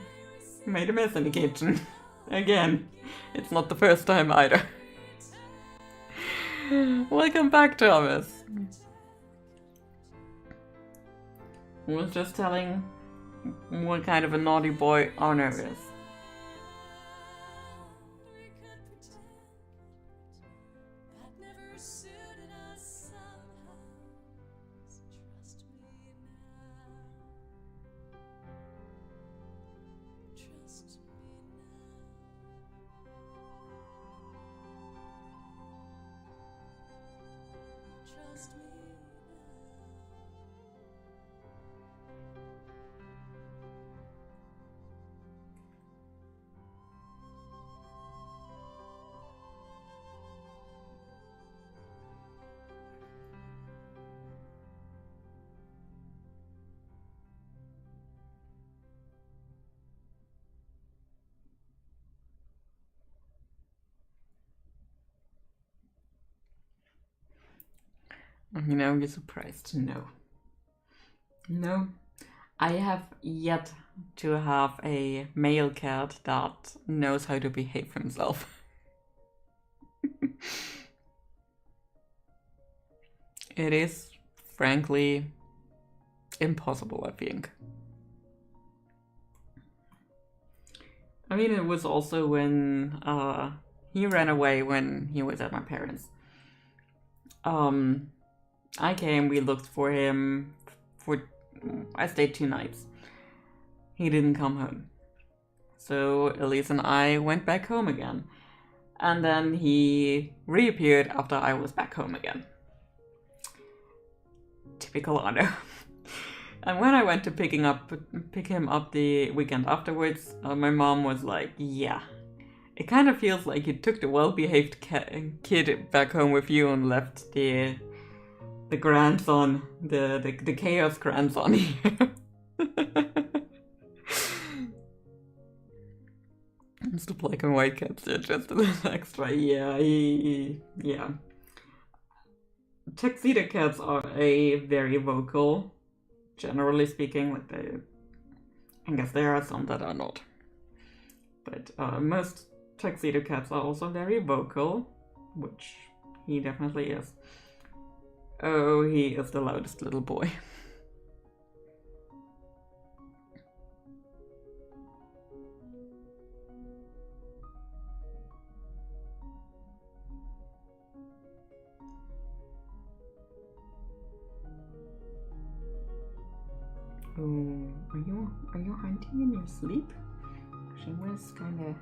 made a mess in the kitchen. Again, it's not the first time either. Welcome back, Thomas. I was just telling what kind of a naughty boy Arno is. You know, you're surprised. No. No. I have yet to have a male cat that knows how to behave himself. It is, frankly, impossible, I think. I mean, it was also when he ran away when he was at my parents'. I came, we looked for him I stayed 2 nights. He didn't come home. So Elise and I went back home again. And then he reappeared after I was back home again. Typical Arno. And when I went to pick him up the weekend afterwards, my mom was like, yeah, it kind of feels like you took the well-behaved kid back home with you and left the grandson, the chaos grandson here. It's the black and white cats are just a little extra. Yeah, yeah. Tuxedo cats are very vocal, generally speaking. Like I guess there are some that are not, but most tuxedo cats are also very vocal, which he definitely is. Oh, he is the loudest little boy. Oh, are you hunting in your sleep? She was kind of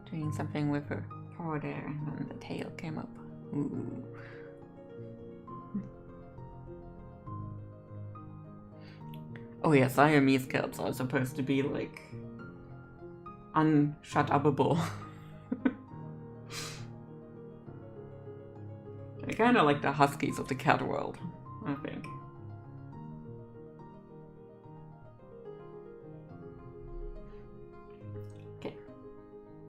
doing something with her paw there, and then the tail came up. Ooh. Oh yeah, Siamese cats are supposed to be like unshut-upable. They're kind of like the huskies of the cat world, I think. Okay.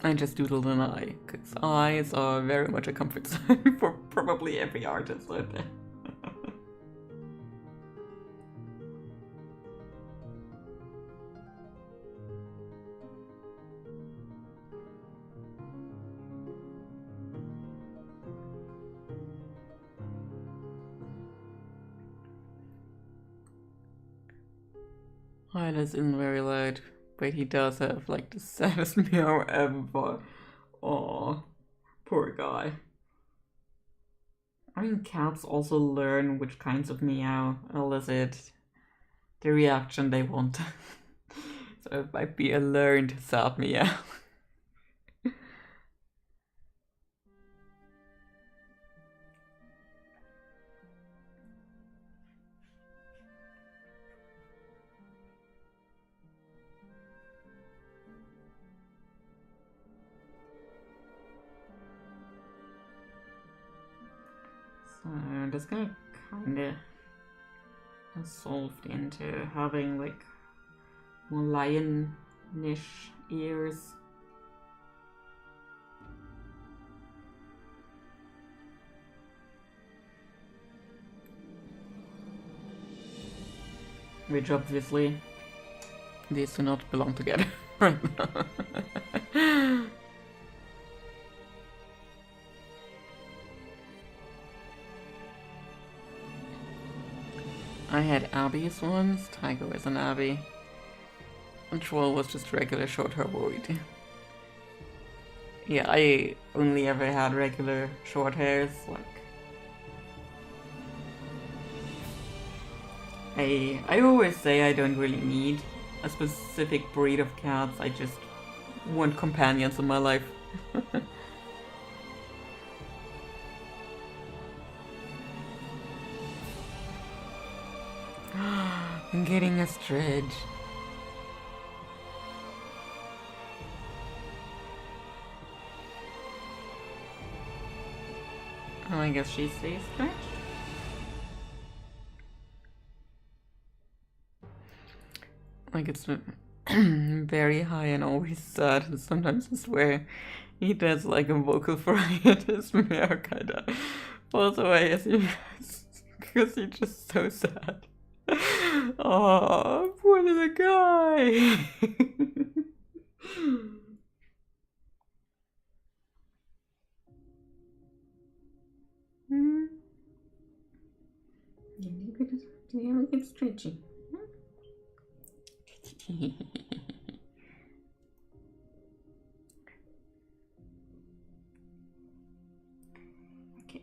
I just doodled an eye, because eyes are very much a comfort zone for probably every artist out there. Hylas isn't very loud, but he does have like the saddest meow ever. Aw, poor guy. I mean, cats also learn which kinds of meow elicit the reaction they want. So it might be a learned sad meow. So this guy kinda evolved into having like more lion-ish ears. Which obviously these do not belong together right now. I had Abby's once. Tycho is an Abby. And Troll was just regular short hair void. Yeah, I only ever had regular short hairs. Like, I always say I don't really need a specific breed of cats. I just want companions in my life. I'm getting a stretch. Oh, I guess she stays stretched. Like it's very high and always sad, and sometimes I swear he does like a vocal fry at his meow kinda falls away as he because he's just so sad. Oh, poor little guy. Yeah, look at stretching. Okay.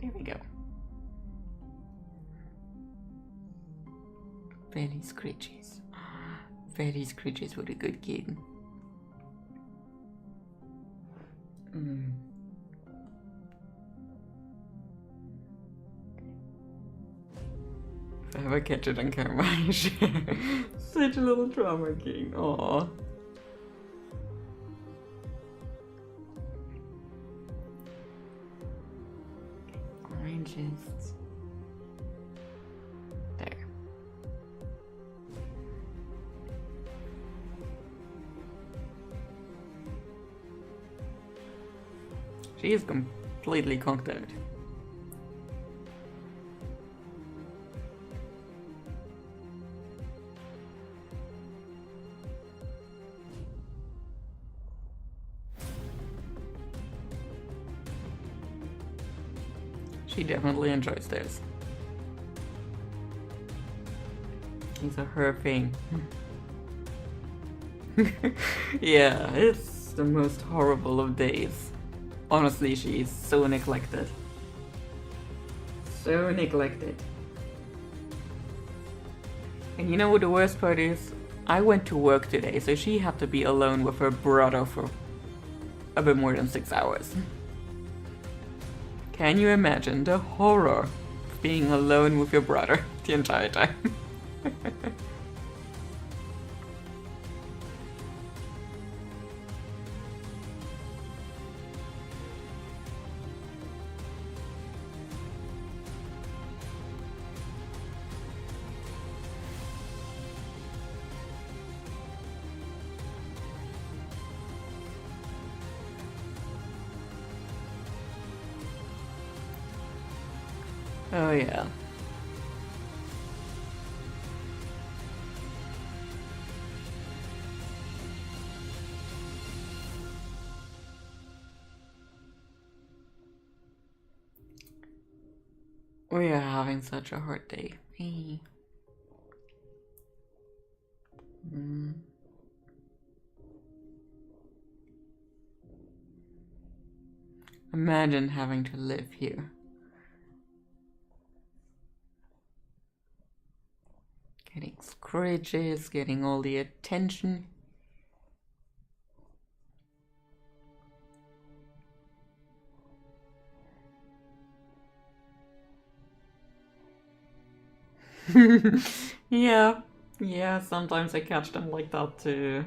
There we go. Belly scratches. Very screeches with a good kid. If I ever catch it on camera, I share. Such a little drama king. Aww. Oranges. There. She is completely conked out. She definitely enjoys this. These are her thing. Yeah, it's the most horrible of days. Honestly, she is so neglected. So neglected. And you know what the worst part is? I went to work today, so she had to be alone with her brother for a bit more than 6 hours. Can you imagine the horror of being alone with your brother the entire time? Oh yeah. We are having such a hard day. Hey. Imagine having to live here. Getting scratches, getting all the attention. Yeah, sometimes I catch them like that too.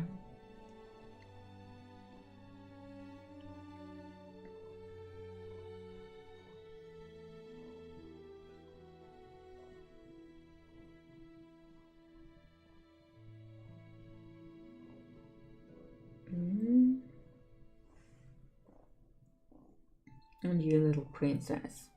And you little princess.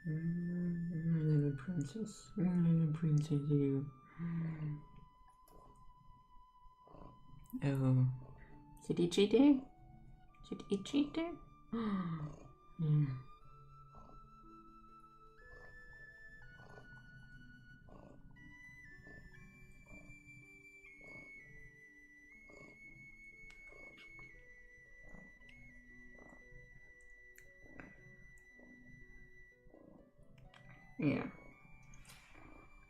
My little princess. My little princess, you. Oh. Is it itchy there? Is it itchy there? Yeah. Yeah.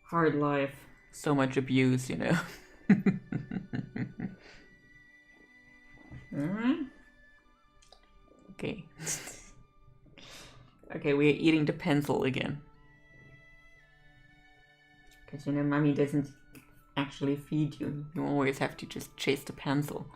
Hard life. So much abuse, you know. Alright. Okay. Okay, we're eating the pencil again. Because, you know, mommy doesn't actually feed you. You always have to just chase the pencil.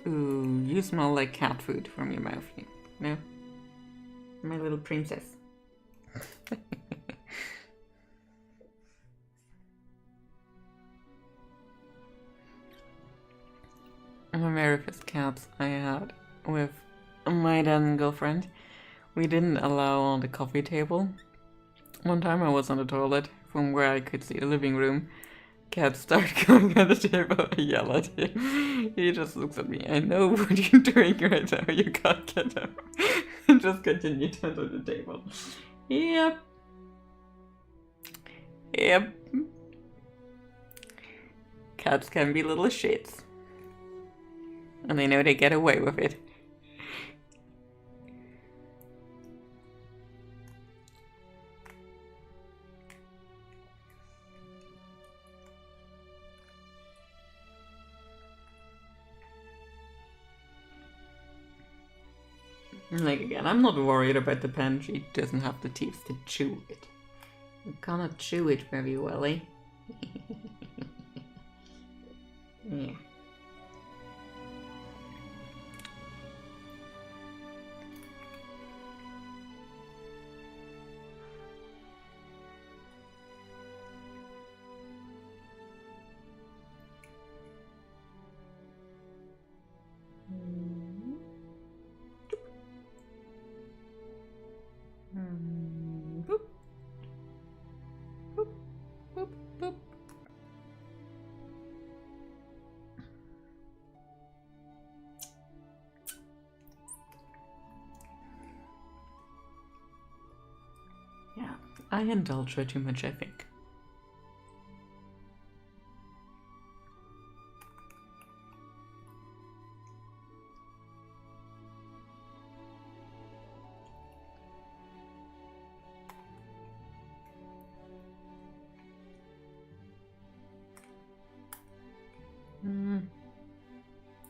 Ooh, you smell like cat food from your mouth. No? My little princess. One of my very first cats I had with my then girlfriend, we didn't allow on the coffee table. One time I was on the toilet from where I could see the living room. Cat started going on the table. I yell at him. He just looks at me. I know what you're doing right now. You can't get up. And just continue to under the table. Yep. Yep. Cats can be little shits. And they know they get away with it. Like, again, I'm not worried about the pen. She doesn't have the teeth to chew it. You cannot chew it very well, eh? Yeah. Boop. Boop. Boop. Boop. Yeah, I indulge her too much, I think.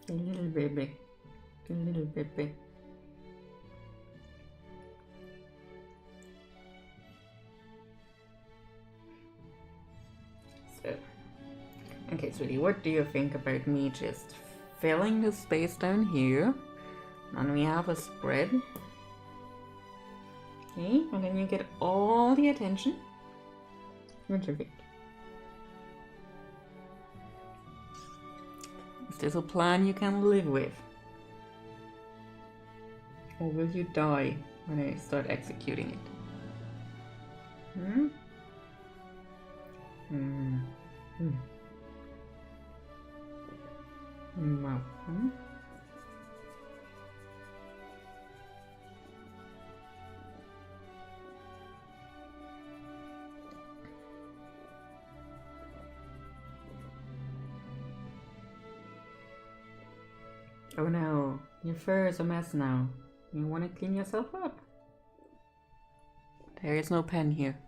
The little baby. The little baby. So, okay, sweetie, what do you think about me just filling the space down here? And we have a spread. Okay, and then you get all the attention. What do you think? Is this a plan you can live with? Or will you die when I start executing it? Hmm? Hmm. Hmm. Wow. Hmm? Oh no, your fur is a mess now. You want to clean yourself up? There is no pen here.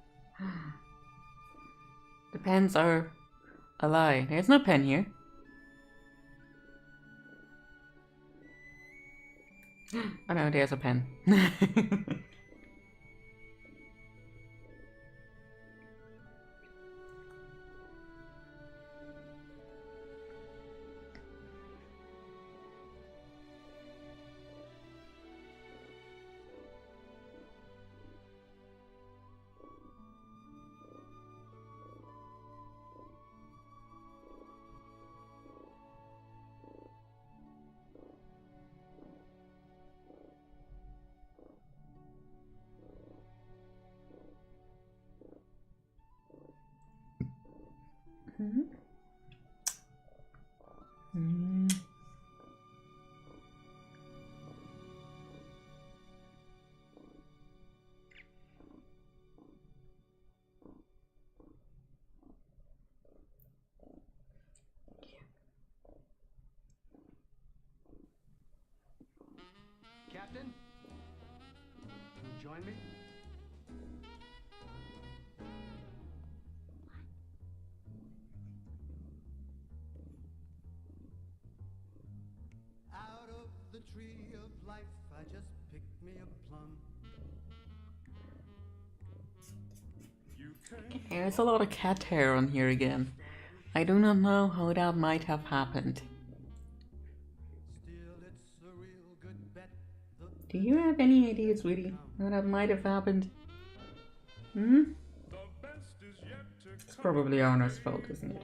The pens are a lie. There's no pen here. Oh no, there's a pen. Mm-hmm. Mm-hmm. Captain, can you join me? Out of the tree of life, I just picked me a plum. There's a lot of cat hair on here again. I do not know how that might have happened. Still, it's a real good bet. Do you have any idea, sweetie, how that might have happened? Hmm? It's probably Owner's fault, isn't it?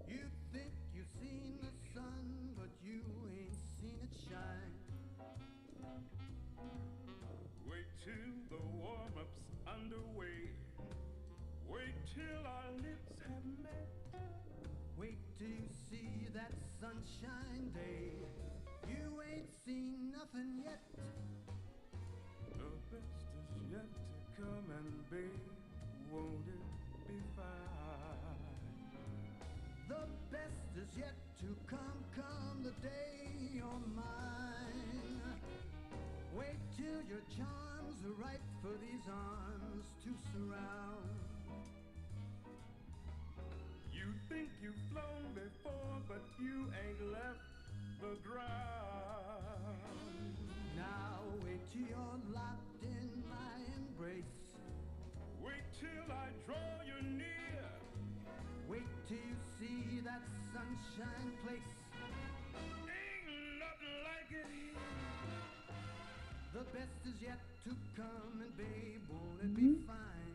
You think you've seen the sun, but you ain't seen it shine. underway. Wait till our lips have met. Wait till you see that sunshine day. You ain't seen nothing yet. The best is yet to come, and babe, won't it be fine? The best is yet to come, come the day you're mine. Wait till your charms are ripe for these arms to surround. You think you've flown before, but you ain't left the ground. Now wait till you're locked in my embrace. Wait till I draw you near. Wait till you see that sunshine place. Ain't nothing like it here. The best is yet to come, and babe, won't it be fine?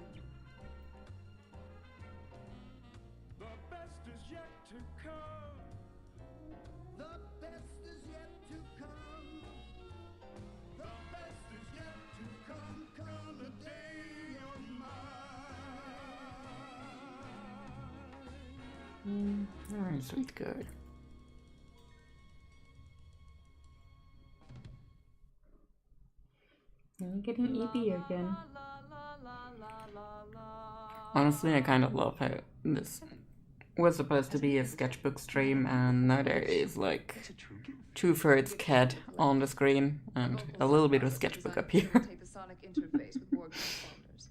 The best is yet to come. The best is yet to come. The best is yet to come, come the day you're mine. Alright, sweet girl. I'm getting EP again. Honestly, I kind of love how this was supposed to be a sketchbook stream, and now there is like 2/3 CAD on the screen and a little bit of sketchbook up here. Take the sonic interface with Borg transponders.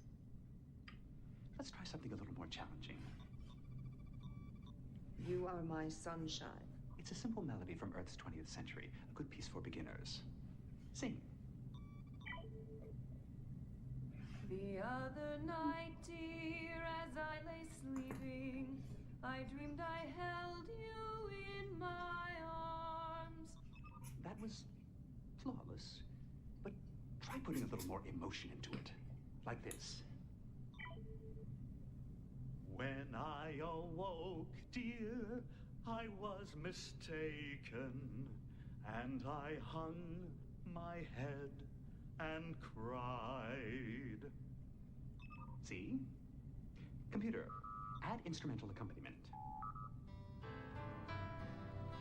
Let's try something a little more challenging. You are my sunshine. It's a simple melody from Earth's 20th century, a good piece for beginners. Sing. The other night, dear, as I lay sleeping, I dreamed I held you in my arms. That was flawless, but try putting a little more emotion into it. Like this. When I awoke, dear, I was mistaken, and I hung my head and cried. See? Computer, add instrumental accompaniment.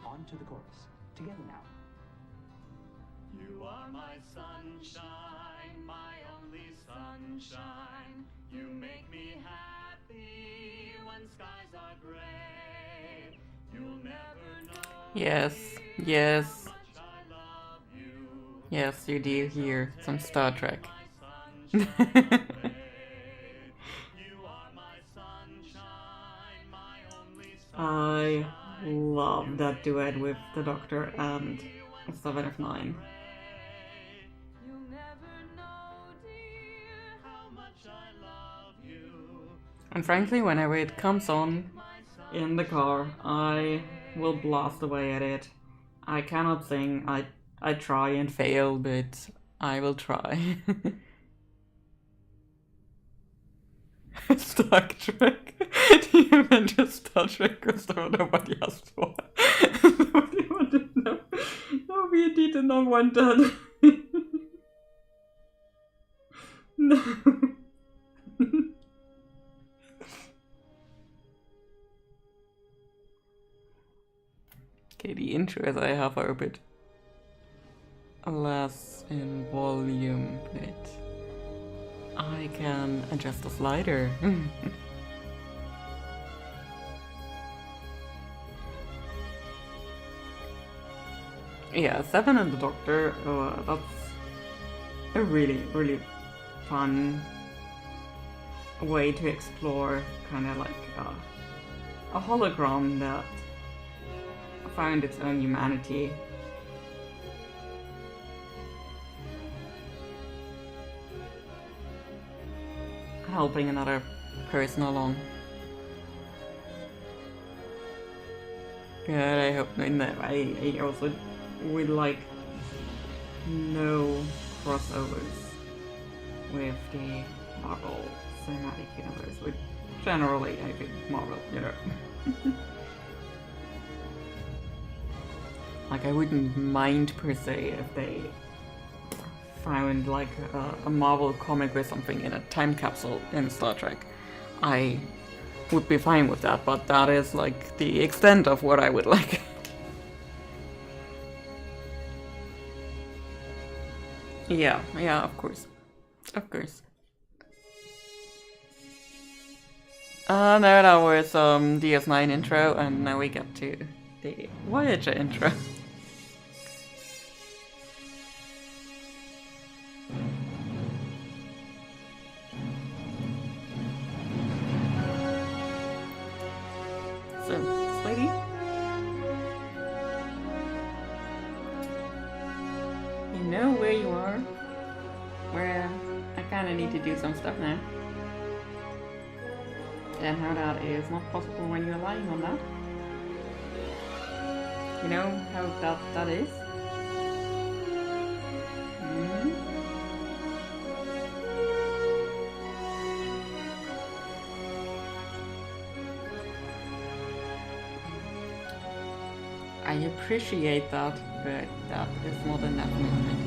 On to the chorus. Together now. You are my sunshine, my only sunshine. You make me happy when skies are gray. You'll never know. Yes, yes, how much I love you. yes, you do hear some Star Trek. You are my sunshine, my only I love that duet with the Doctor and 7 of 9. You'll never know, dear, how much I love you. And frankly, whenever it comes on in the car, I will blast away at it. I cannot sing. I try and fail, but I will try. Star Trek. Do you mention Star Trek, Christopher? Nobody asked for. Nobody wanted to know. No, we did not want that. No. Okay, the intro as I have are a bit less in volume, but I can adjust the slider. Yeah, 7 and the Doctor, that's a really, really fun way to explore kind of like a hologram that found its own humanity. Helping another person along. Good, I hope I also would like no crossovers with the Marvel Cinematic Universe, which generally I think Marvel, you know. Like I wouldn't mind per se if they found like a Marvel comic or something in a time capsule in Star Trek, I would be fine with that, but that is like the extent of what I would like. Yeah, of course. Of course. No, that was DS9 intro, and now we get to the Voyager intro. So, Sweetie? You know where you are? Where I kinda need to do some stuff now. And how that is not possible when you're lying on that. You know how that is? Hmm? I appreciate that, but that is not enough movement.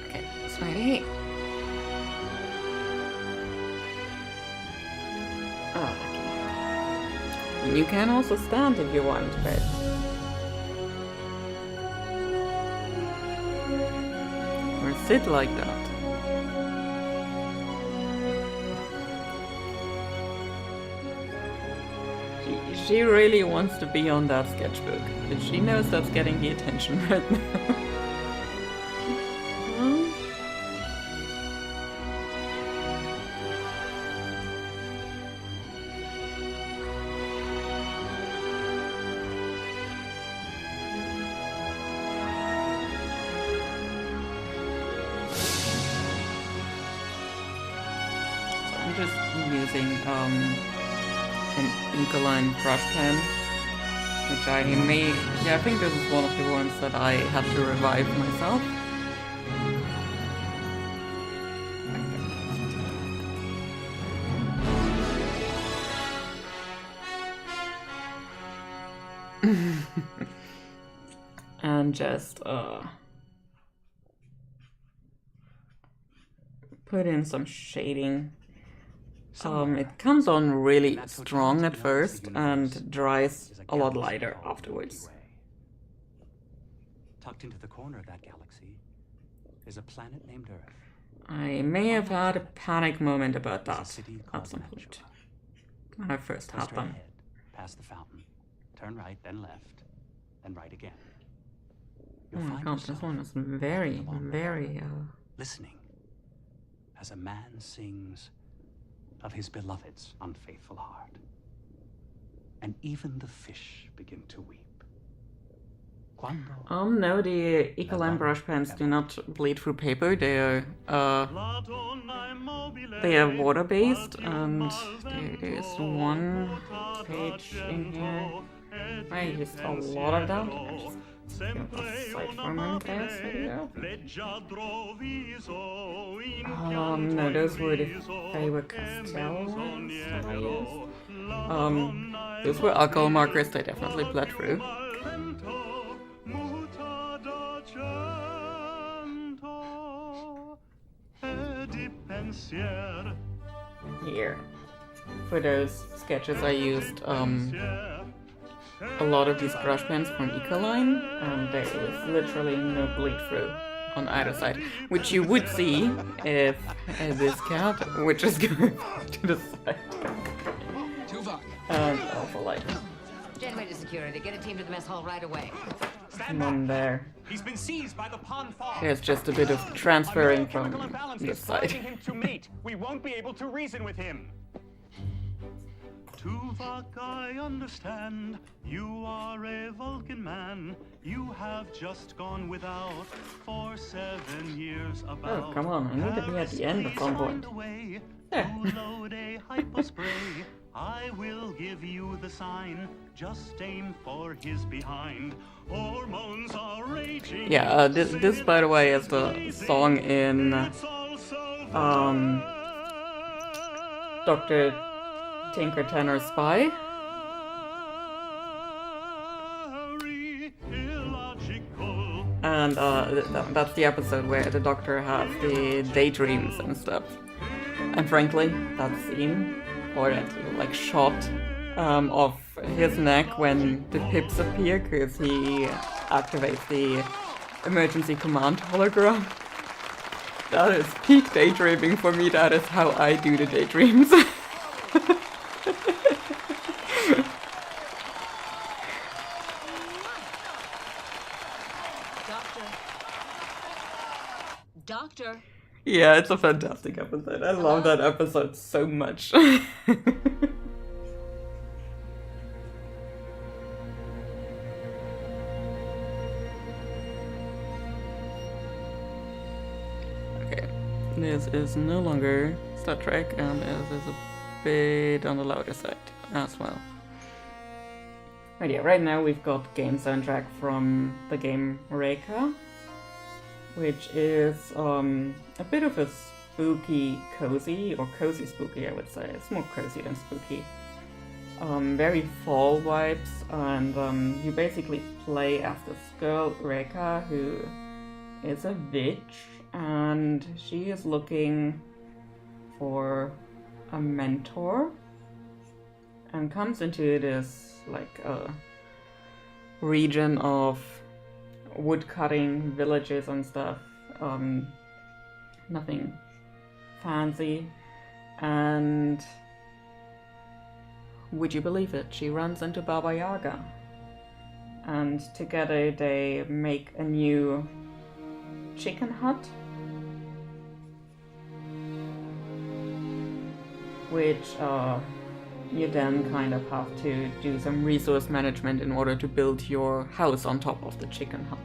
Okay, sweetie. Oh, okay. And you can also stand if you want, but or sit like that. She really wants to be on that sketchbook, but she knows that's getting the attention right now. So I'm just using an Incoline brush pen, which I may, yeah, I think this is one of the ones that I had to revive myself. And just put in some shading. It comes on really strong at first and dries a lot lighter afterwards. Tucked into the corner of that galaxy is a planet named Earth. I may have had a panic moment about that at some point when I first had them. Past the fountain, turn right, then left, then right again. Oh my god, this one is very, very listening as a man sings of his beloved's unfaithful heart. And even the fish begin to weep. No, the Ecoline brush pens do not bleed through paper. They are water-based, and there is one page in here. I used a lot of that. I just aside for a moment there, so no, those were the Faber-Castell ones that I used. Those were alcohol markers, they definitely bled through. Here, for those sketches I used a lot of these brush pens from Ecoline, and there is literally no bleed through on either side, which you would see if this cat, which is going to the side, and also like Generator security, get a team to the mess hall right away. come on there. He's been seized by the pond fog. There's just a bit of transferring from this side. Him to mate. We won't be able to reason with him. Tuvok, I understand. You are a Vulcan man. You have just gone without for 7 years about. Oh, come on, I need to be at the end at some point. There. Load a hypospray. I will give you the sign. Just aim for his behind. Hormones are raging. Yeah, this by the way is the song in Doctor Tinker Tenor Spy. And that's the episode where the doctor has the daydreams and stuff. And frankly, that scene, or that like shot of his neck when the pips appear, because he activates the emergency command hologram. That is peak daydreaming for me. That is how I do the daydreams. Doctor. Yeah, it's a fantastic episode. I love that episode so much. Okay, this is no longer Star Trek, and it is a bit on the louder side as well. Right, yeah, right now we've got game soundtrack from the game Reika, which is a bit of a spooky cozy, or cozy spooky I would say. It's more cozy than spooky. Very fall vibes, and you basically play as this girl Reka, who is a witch, and she is looking for a mentor, and comes into this like region of woodcutting villages and stuff, nothing fancy, and would you believe it, she runs into Baba Yaga, and together they make a new chicken hut, which you then kind of have to do some resource management in order to build your house on top of the chicken hut.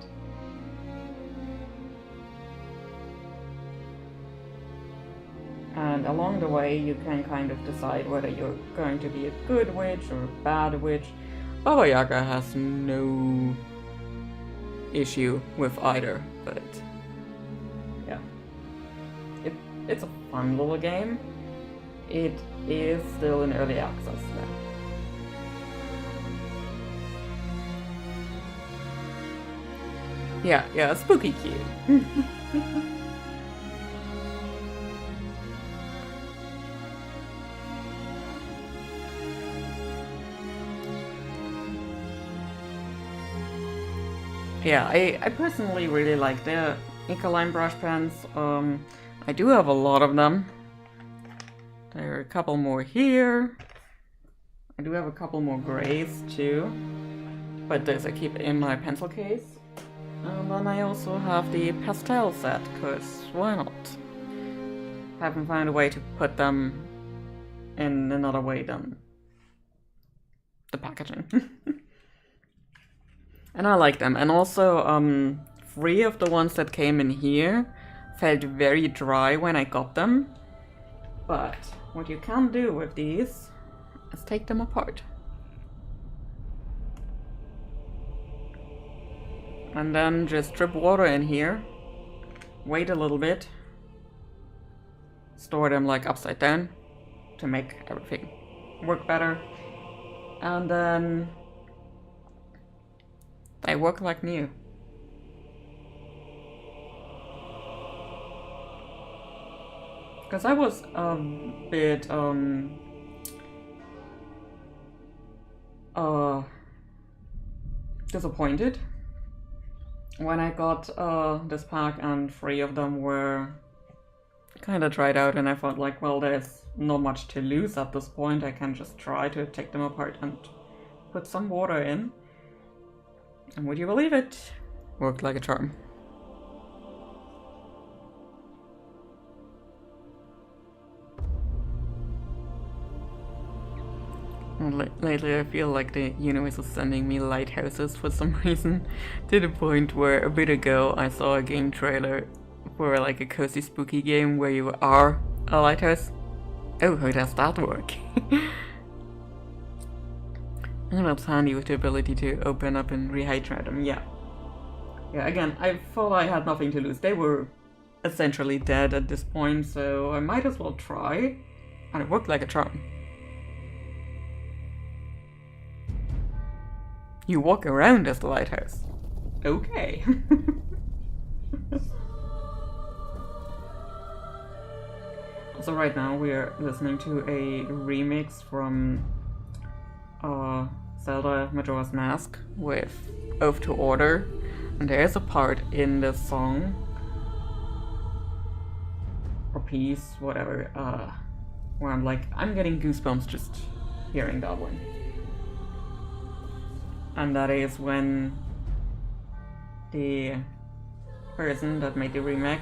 And along the way you can kind of decide whether you're going to be a good witch or a bad witch. Baba Yaga has no issue with either, but yeah. It's a fun little game. It is still in early access now. Yeah, spooky cute. Yeah, I personally really like the Inkaline brush pens. I do have a lot of them. There are a couple more here. I do have a couple more grays too, but those I keep in my pencil case. And then I also have the pastel set, cause why not? Haven't found a way to put them in another way than the packaging. And I like them. And also, 3 of the ones that came in here felt very dry when I got them. But what you can do with these is take them apart. And then just drip water in here. Wait a little bit. Store them like upside down to make everything work better. And then they work like new. Because I was a bit disappointed when I got this pack and 3 of them were kind of dried out, and I thought like, well, there's not much to lose at this point. I can just try to take them apart and put some water in. And would you believe it? Worked like a charm. Lately I feel like the universe is sending me lighthouses for some reason, to the point where a bit ago I saw a game trailer for like a cozy spooky game where you are a lighthouse. Oh, how does that work? And that's handy with the ability to open up and rehydrate them, yeah. Yeah, again, I thought I had nothing to lose. They were essentially dead at this point, so I might as well try. And it worked like a charm. You walk around as the lighthouse. Okay. Also right now we are listening to a remix from Zelda Majora's Mask with Oath to Order, and there's a part in the song or piece, whatever, where I'm like, I'm getting goosebumps just hearing that one. And that is when the person that made the remix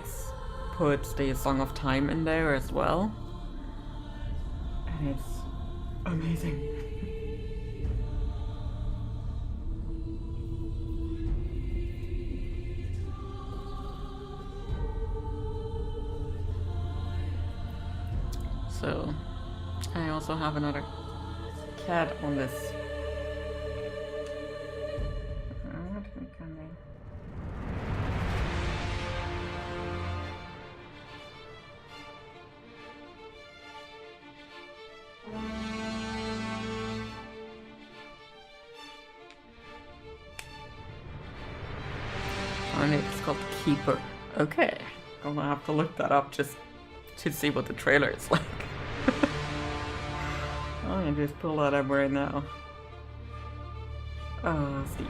put the Song of Time in there as well. And it's amazing. So, I also have another cat on this. And it's called Keeper. Okay, gonna have to look that up just to see what the trailer is like. I'm gonna just pull that up right now. Steam.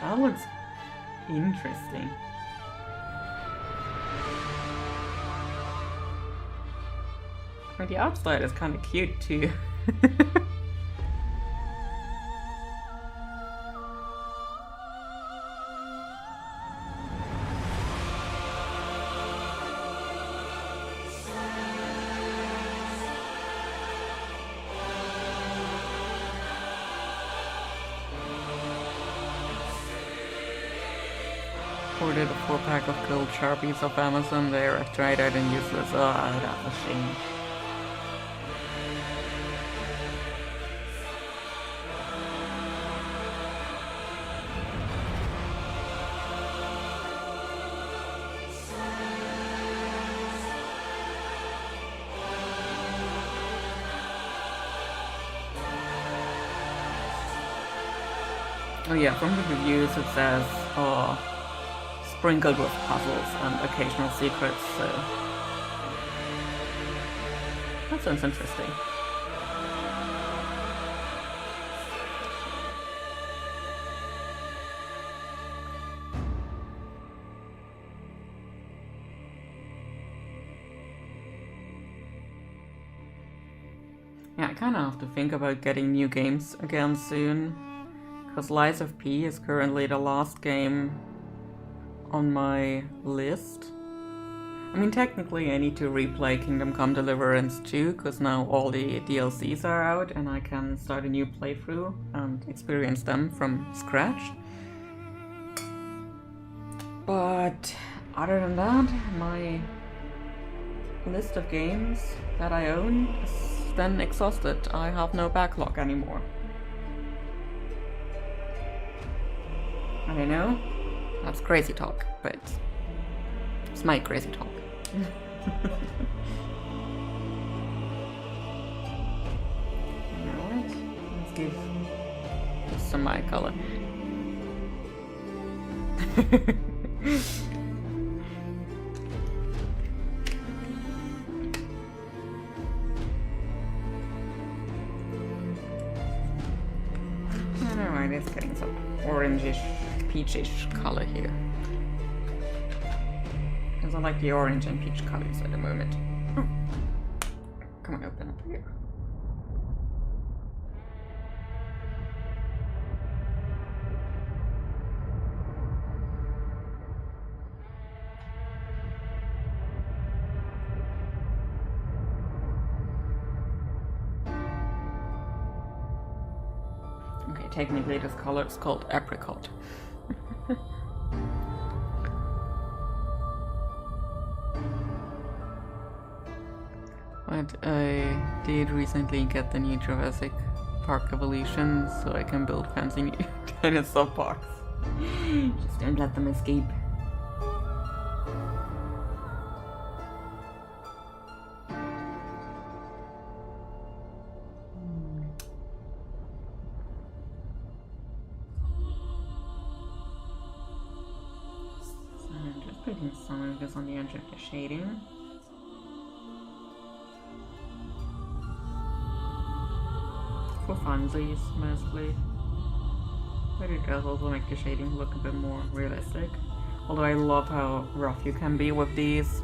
That looks interesting. And the outside is kind of cute too. Ordered a 4-pack of gold Sharpies off Amazon. They are dried out and useless. Oh, that's a shame. Oh yeah, from the reviews it says, sprinkled with puzzles and occasional secrets, so that sounds interesting. Yeah, I kinda have to think about getting new games again soon, because Lies of P is currently the last game on my list. I mean, technically I need to replay Kingdom Come Deliverance 2, because now all the DLCs are out and I can start a new playthrough and experience them from scratch. But other than that, my list of games that I own is then exhausted. I have no backlog anymore. I know, that's crazy talk, but it's my crazy talk. Alright, let's give this some my color. Alright, it's getting some orangish, peachish color here. Because I like the orange and peach colors at the moment. Oh. Come on, open up here. Okay, technically this color is called apricot. But I did recently get the new Jurassic park evolutions so I can build fancy new dinosaur parks. Just don't let them escape. So I'm just putting some of this on the edge of the shading. For funsies, mostly. But it does also make the shading look a bit more realistic. Although I love how rough you can be with these.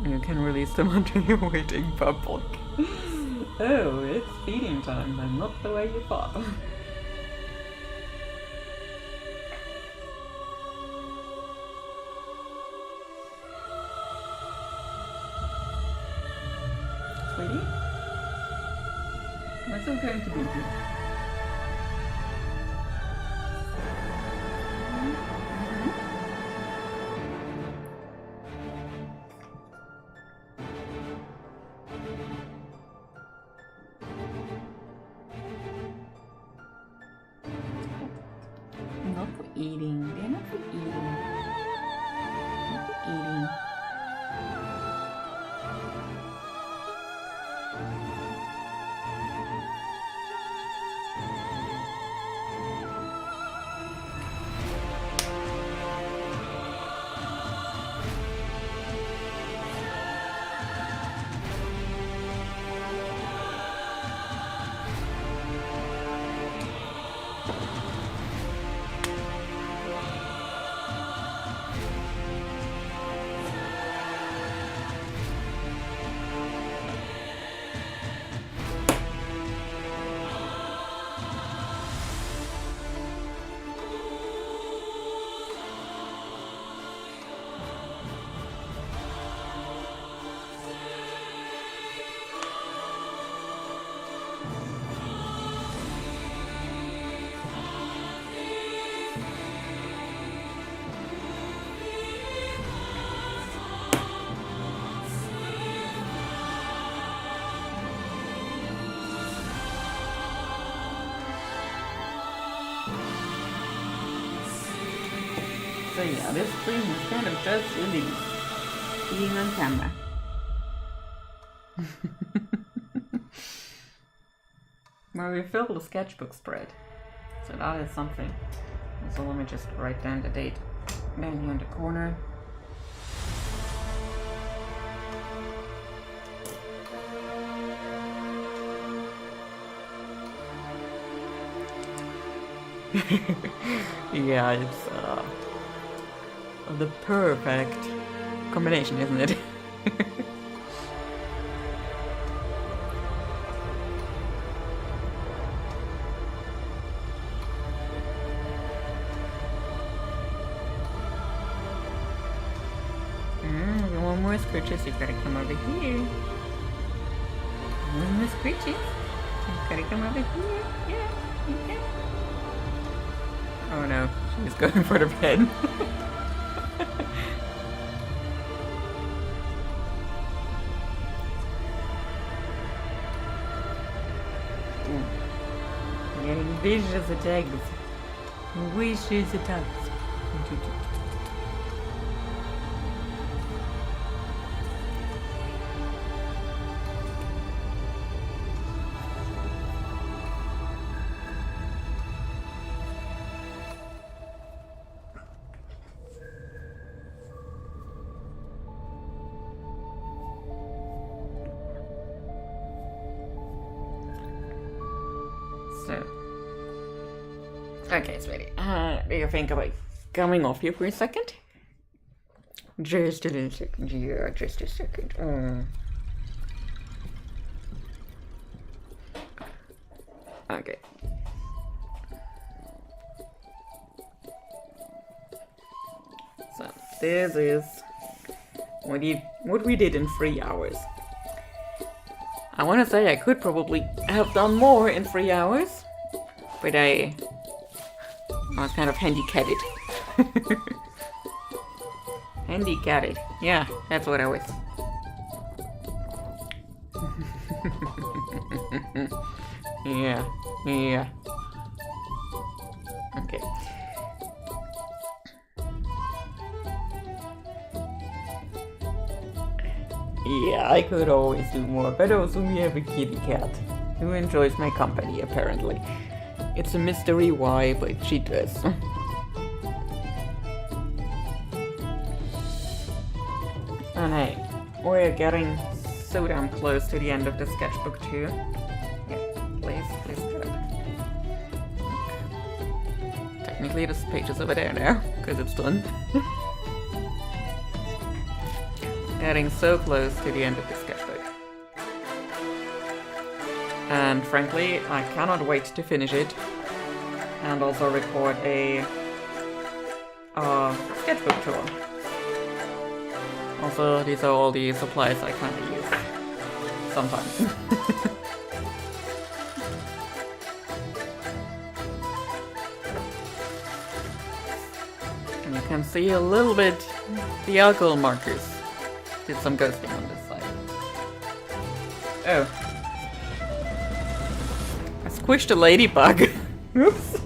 You can release them onto your waiting public. Oh, it's feeding time, and not the way you thought. Sweetie? What's it going to be here? Not for eating. They're not for eating. Not for eating. So yeah, this stream is kind of just released. Being on camera. Where we filled the sketchbook spread. So that is something. So let me just write down the date down here in the corner. Yeah, it's the perfect combination, isn't it? You want more scritches? You gotta come over here. One more scritches? You gotta come over here. Yeah, okay. Oh no, she's going for the bed. Getting vicious attacks. Vicious attacks. So, okay, sweetie. Do you think about coming off here for a second? Just a little second. Yeah, just a second. Okay. So this is what we did in 3 hours. I want to say I could probably have done more in 3 hours, but I was kind of handicapped. Handicapped. Yeah, that's what I was. Yeah, yeah. Okay. Yeah, I could always do more, but also we have a kitty cat who enjoys my company, apparently. It's a mystery why, but she does. And hey, we're getting so damn close to the end of the sketchbook too. Yeah, please go. Technically this page is over there now, because it's done. Getting so close to the end of the sketchbook. And frankly, I cannot wait to finish it. And also record a sketchbook tour. Also, these are all the supplies I kind of use. Sometimes. And you can see a little bit the alcohol markers. Did some ghosting on this side. Oh. I squished a ladybug. Oops.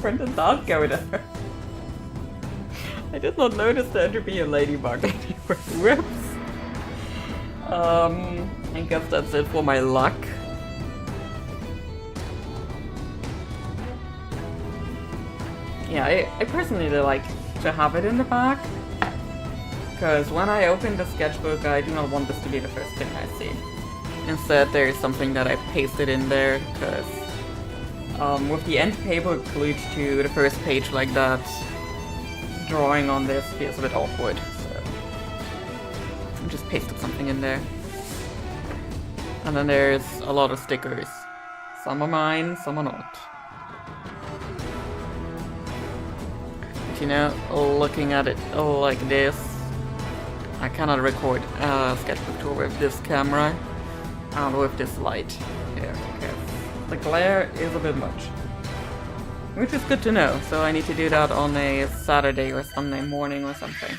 Where did that go there? I did not notice there to be a ladybug anywhere. Whoops. I guess that's it for my luck. Yeah, I personally like to have it in the back. Because when I open the sketchbook, I do not want this to be the first thing I see. Instead, there is something that I pasted in there, because with the end paper glued to the first page like that, drawing on this feels a bit awkward, so I just pasted something in there. And then there's a lot of stickers. Some are mine, some are not. But you know, looking at it like this, I cannot record a sketchbook tour with this camera and with this light here, because the glare is a bit much. Which is good to know, so I need to do that on a Saturday or Sunday morning or something.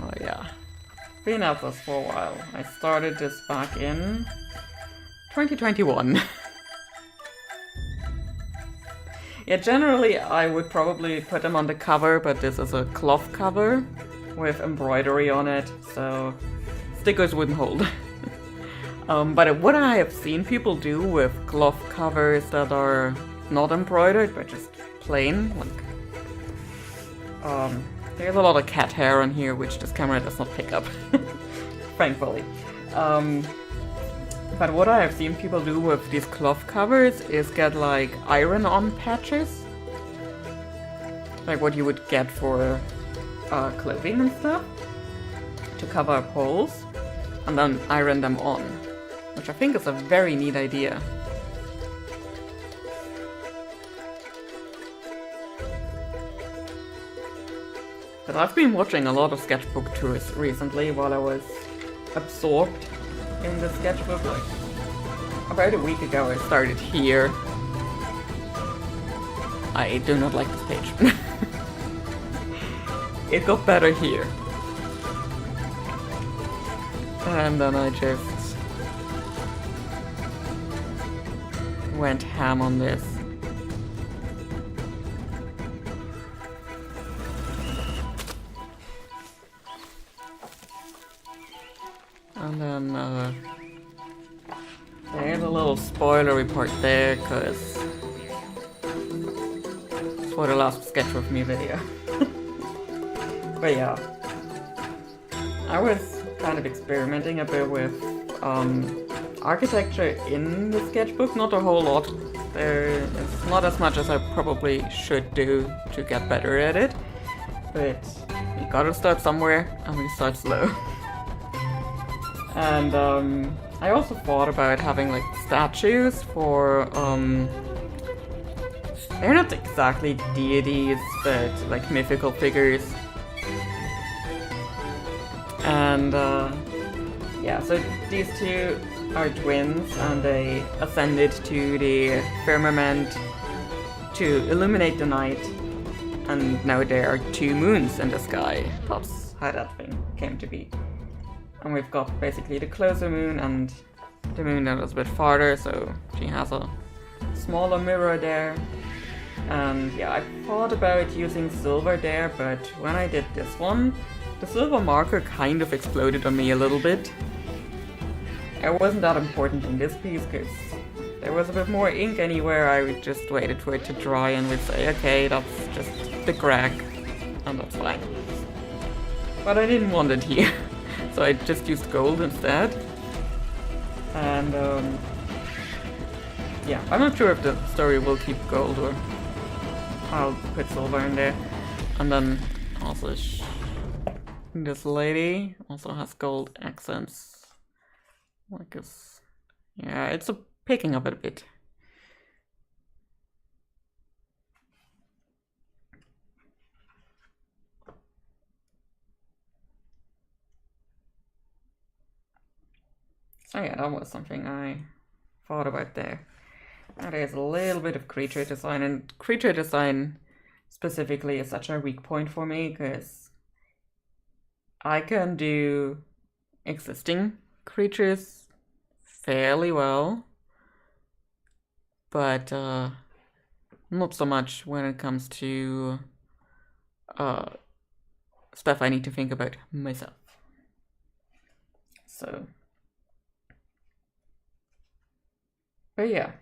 Oh yeah. Been at this for a while. I started this back in 2021. Yeah, generally I would probably put them on the cover, but this is a cloth cover with embroidery on it, so stickers wouldn't hold. But what I have seen people do with cloth covers that are not embroidered, but just plain, like... there's a lot of cat hair on here, which this camera does not pick up, thankfully. But what I have seen people do with these cloth covers is get like iron-on patches. Like what you would get for clothing and stuff. To cover up holes. And then iron them on. Which I think is a very neat idea. But I've been watching a lot of sketchbook tours recently while I was absorbed in the sketchbook. Like about a week ago I started here. I do not like this page. It got better here. And then I just went ham on this. And then there's a little spoilery part there, because it's for the last sketch with me video. But yeah, I was kind of experimenting a bit with architecture in the sketchbook, not a whole lot. There is not as much as I probably should do to get better at it, but you gotta start somewhere, and we start slow. And I also thought about having like statues for they're not exactly deities, but like mythical figures. And yeah, so these two are twins, and they ascended to the firmament to illuminate the night and now there are 2 moons in the sky. That's how that thing came to be. And we've got basically the closer moon and the moon that is a bit farther, so she has a smaller mirror there. And yeah, I thought about using silver there, but when I did this one, the silver marker kind of exploded on me a little bit. It wasn't that important in this piece, because there was a bit more ink anywhere. I would just waited for it to dry and would say, okay, that's just the crack, and that's fine. But I didn't want it here, so I just used gold instead. And yeah, I'm not sure if the story will keep gold or I'll put silver in there. And then also this lady also has gold accents. Like this. Yeah, it's picking up a bit. So yeah, that was something I thought about there. Now there's a little bit of creature design, and creature design specifically is such a weak point for me, because I can do existing creatures fairly well, but not so much when it comes to stuff I need to think about myself. So, but yeah,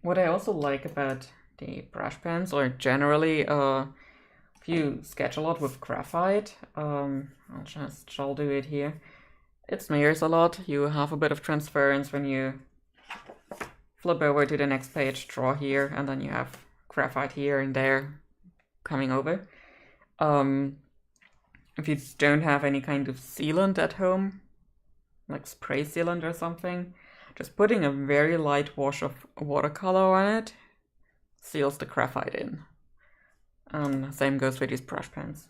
what I also like about the brush pens, or generally if you sketch a lot with graphite, I'll do it here. It smears a lot. You have a bit of transference when you flip over to the next page, draw here, and then you have graphite here and there coming over. If you don't have any kind of sealant at home, like spray sealant or something, just putting a very light wash of watercolor on it seals the graphite in. Same goes with these brush pens.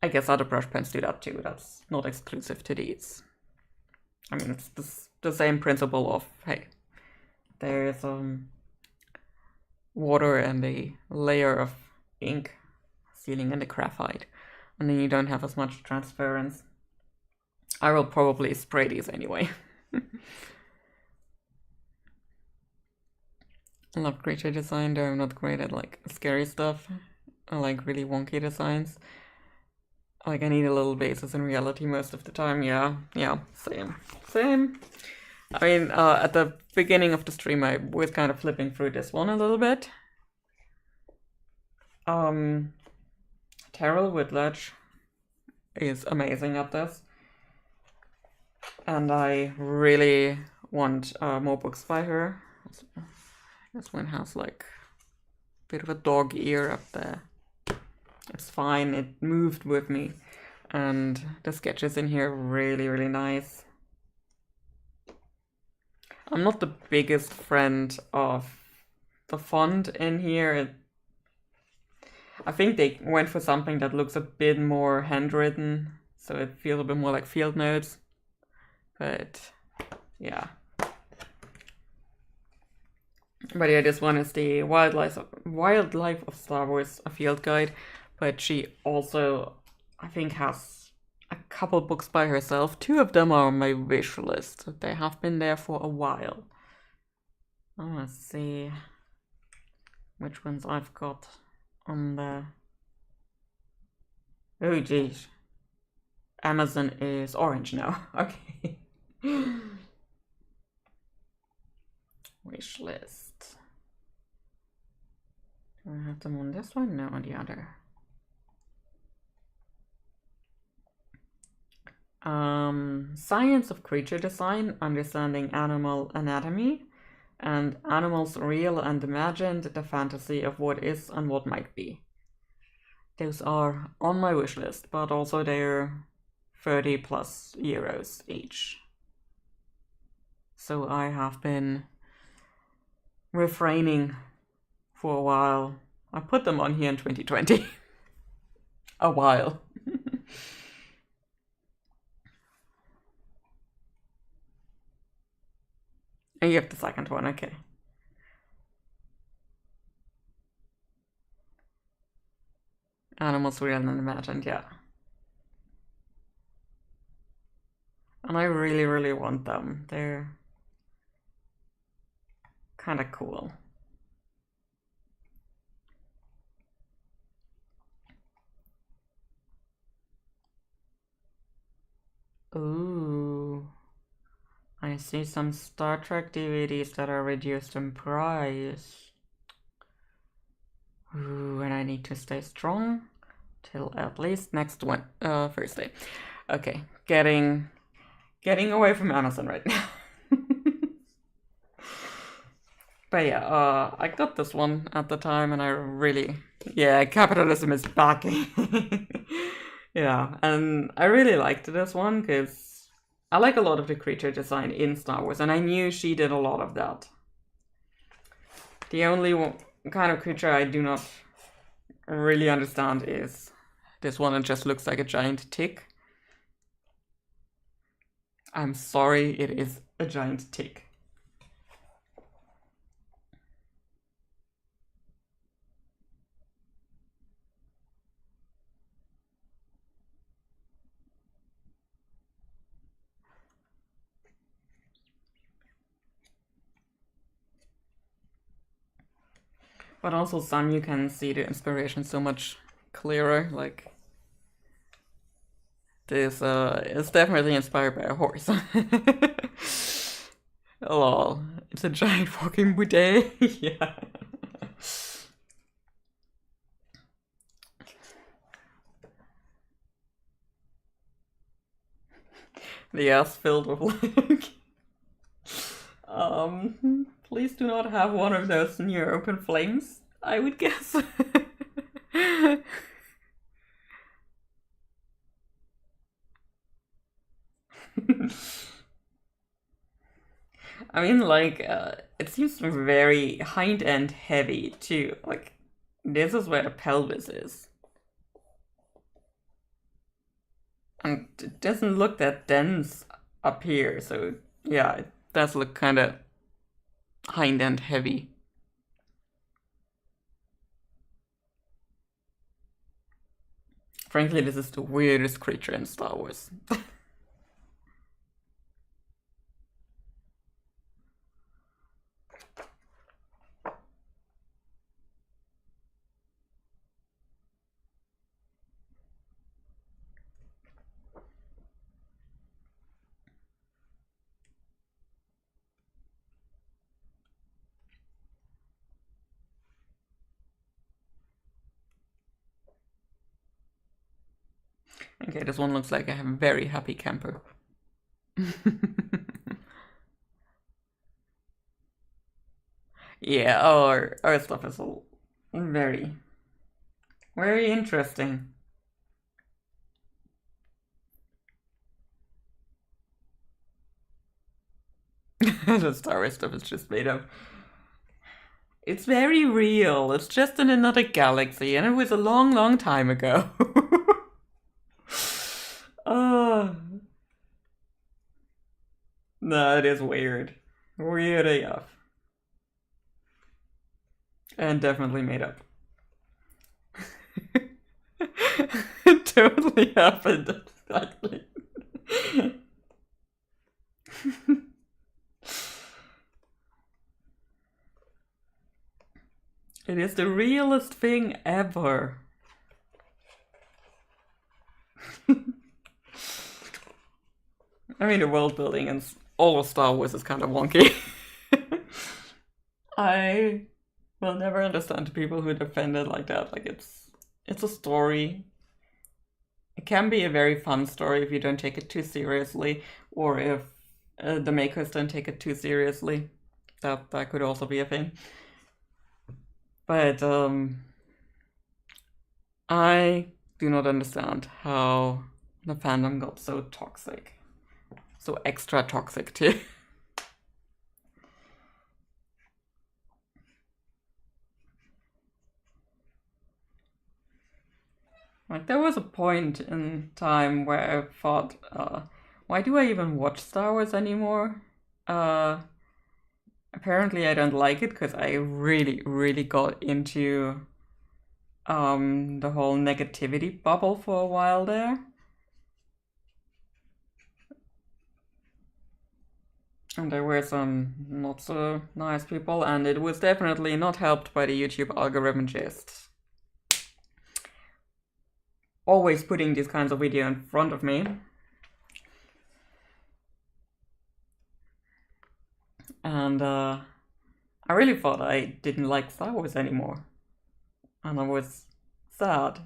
I guess other brush pens do that too. That's not exclusive to these. I mean, it's the same principle of, hey, there's water and a layer of ink sealing in the graphite, and then you don't have as much transference. I will probably spray these anyway. I love creature design, though I'm not great at like scary stuff. I like really wonky designs. Like, I need a little basis in reality most of the time. Yeah, same. I mean, at the beginning of the stream, I was kind of flipping through this one a little bit. Terrell Whitledge is amazing at this. And I really want more books by her. This one has like a bit of a dog ear up there. It's fine, it moved with me. And the sketches in here are really, really nice. I'm not the biggest friend of the font in here. I think they went for something that looks a bit more handwritten, so it feels a bit more like field notes. But yeah. But yeah, this one is the Wildlife of Star Wars, a field guide. But she also, I think, has a couple books by herself. 2 of them are on my wish list. They have been there for a while. Let's see which ones I've got on the... Oh geez. Amazon is orange now. Okay. Wish list. Do I have them on this one? No, on the other. Science of Creature Design, Understanding Animal Anatomy, and Animals Real and Imagined, the Fantasy of What Is and What Might Be. Those are on my wish list, but also they're 30 plus euros each. So I have been refraining for a while. I put them on here in 2020. A while. And you have the second one, okay. animals real and imagined, yeah. And I really, really want them. They're kind of cool. Ooh. I see some Star Trek DVDs that are reduced in price. Ooh, and I need to stay strong till at least next Thursday. Okay, getting away from Amazon right now. But yeah, I got this one at the time, and I really, yeah, capitalism is back. Yeah, and I really liked this one because I like a lot of the creature design in Star Wars, and I knew she did a lot of that. The only kind of creature I do not really understand is this one. It just looks like a giant tick. I'm sorry, it is a giant tick. But also some you can see the inspiration so much clearer, like this is definitely inspired by a horse. Lol, it's a giant fucking boudet. Yeah. The ass filled with like please do not have one of those near open flames, I would guess. I mean, like, it seems very hind-end heavy too. Like, this is where the pelvis is. And it doesn't look that dense up here, so yeah, it does look kind of hind-end heavy. Frankly, this is the weirdest creature in Star Wars. Okay, this one looks like a very happy camper. Yeah, our stuff is all very, very interesting. The Star Wars stuff is just made up. It's very real. It's just in another galaxy, and it was a long, long time ago. Oh. No, it is weird. Weird AF. And definitely made up. It totally happened, exactly. It is the realest thing ever. I mean, the world building and all of Star Wars is kind of wonky. I will never understand people who defend it like that. Like, it's a story. It can be a very fun story if you don't take it too seriously, or if the makers don't take it too seriously. That could also be a thing. But I do not understand how the fandom got so toxic. So extra toxic too. Like, there was a point in time where I thought, why do I even watch Star Wars anymore? Apparently I don't like it because I really, really got into the whole negativity bubble for a while there. And there were some not so nice people, and it was definitely not helped by the YouTube algorithm just always putting these kinds of video in front of me. And I really thought I didn't like Star Wars anymore. And I was sad.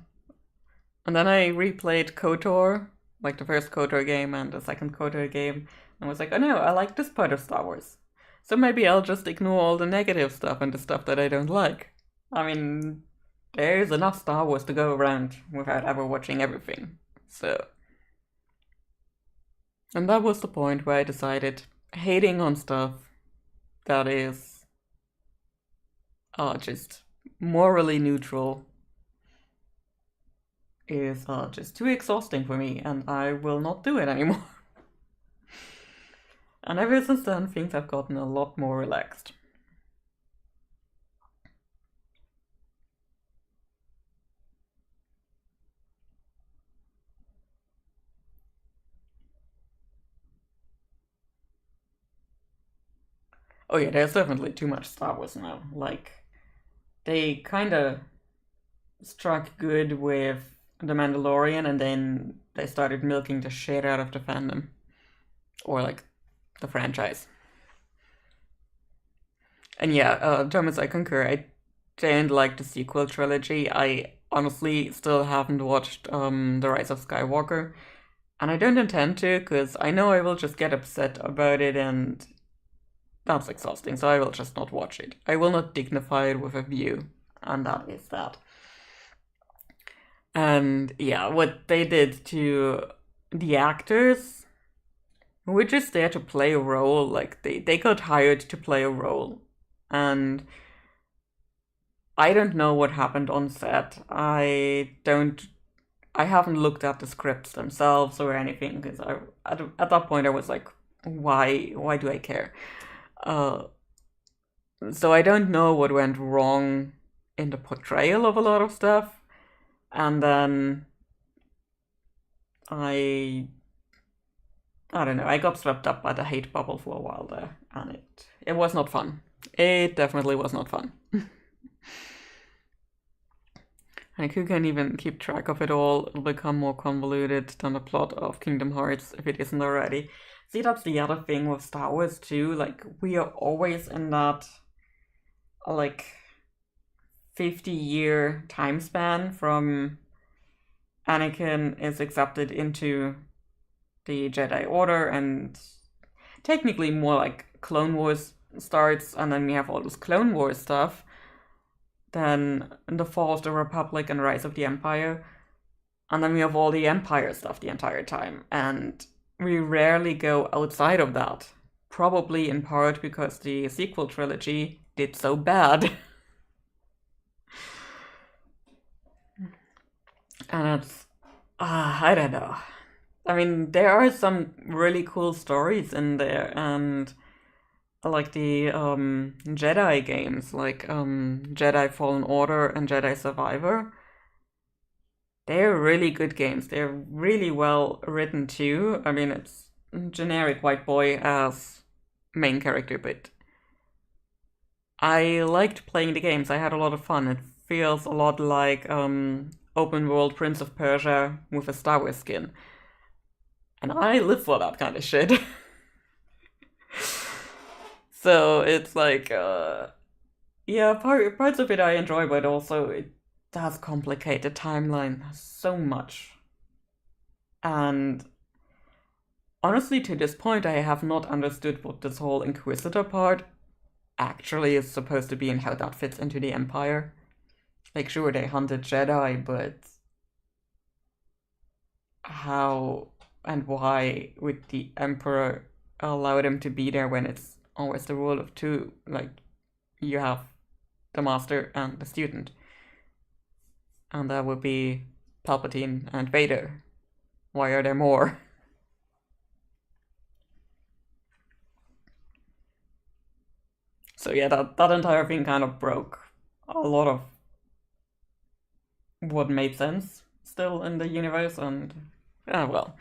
And then I replayed KOTOR, like the first KOTOR game and the second KOTOR game, and was like, oh no, I like this part of Star Wars. So maybe I'll just ignore all the negative stuff and the stuff that I don't like. I mean, there's enough Star Wars to go around without ever watching everything. So. And that was the point where I decided hating on stuff that is just morally neutral is just too exhausting for me, and I will not do it anymore. And ever since then, things have gotten a lot more relaxed. Oh yeah, there's definitely too much Star Wars now. Like, they kind of struck good with The Mandalorian, and then they started milking the shit out of the fandom. Or, like, the franchise. And yeah, Thomas, I concur. I didn't like the sequel trilogy. I honestly still haven't watched The Rise of Skywalker. And I don't intend to, because I know I will just get upset about it, and that's exhausting, so I will just not watch it. I will not dignify it with a view, and that is that. And yeah, what they did to the actors, who were just there to play a role, like they got hired to play a role. And I don't know what happened on set. I haven't looked at the scripts themselves or anything, because at that point I was like, why do I care? So I don't know what went wrong in the portrayal of a lot of stuff. And then I don't know, I got swept up by the hate bubble for a while there, and it was not fun. It definitely was not fun. Like, who can even keep track of it all? It'll become more convoluted than the plot of Kingdom Hearts if it isn't already. See, that's the other thing with Star Wars too, like, we are always in that, like, 50-year time span from Anakin is accepted into the Jedi Order, and technically more like Clone Wars starts, and then we have all this Clone Wars stuff, then the Fall of the Republic and Rise of the Empire, and then we have all the Empire stuff the entire time, and we rarely go outside of that, probably in part because the sequel trilogy did so bad. And it's, I don't know. I mean, there are some really cool stories in there, and like the Jedi games, like Jedi Fallen Order and Jedi Survivor. They're really good games. They're really well written too. I mean, it's generic white boy as main character, but I liked playing the games. I had a lot of fun. It feels a lot like open world Prince of Persia with a Star Wars skin. And I live for that kind of shit. So it's like, yeah, parts of it I enjoy, but also it does complicate the timeline so much. And honestly, to this point, I have not understood what this whole Inquisitor part actually is supposed to be and how that fits into the Empire. Like, sure, they hunted Jedi, but how and why would the Emperor allow them to be there when it's always the rule of two? Like, you have the master and the student, and that would be Palpatine and Vader. Why are there more? So yeah, that entire thing kind of broke a lot of what made sense still in the universe, and well.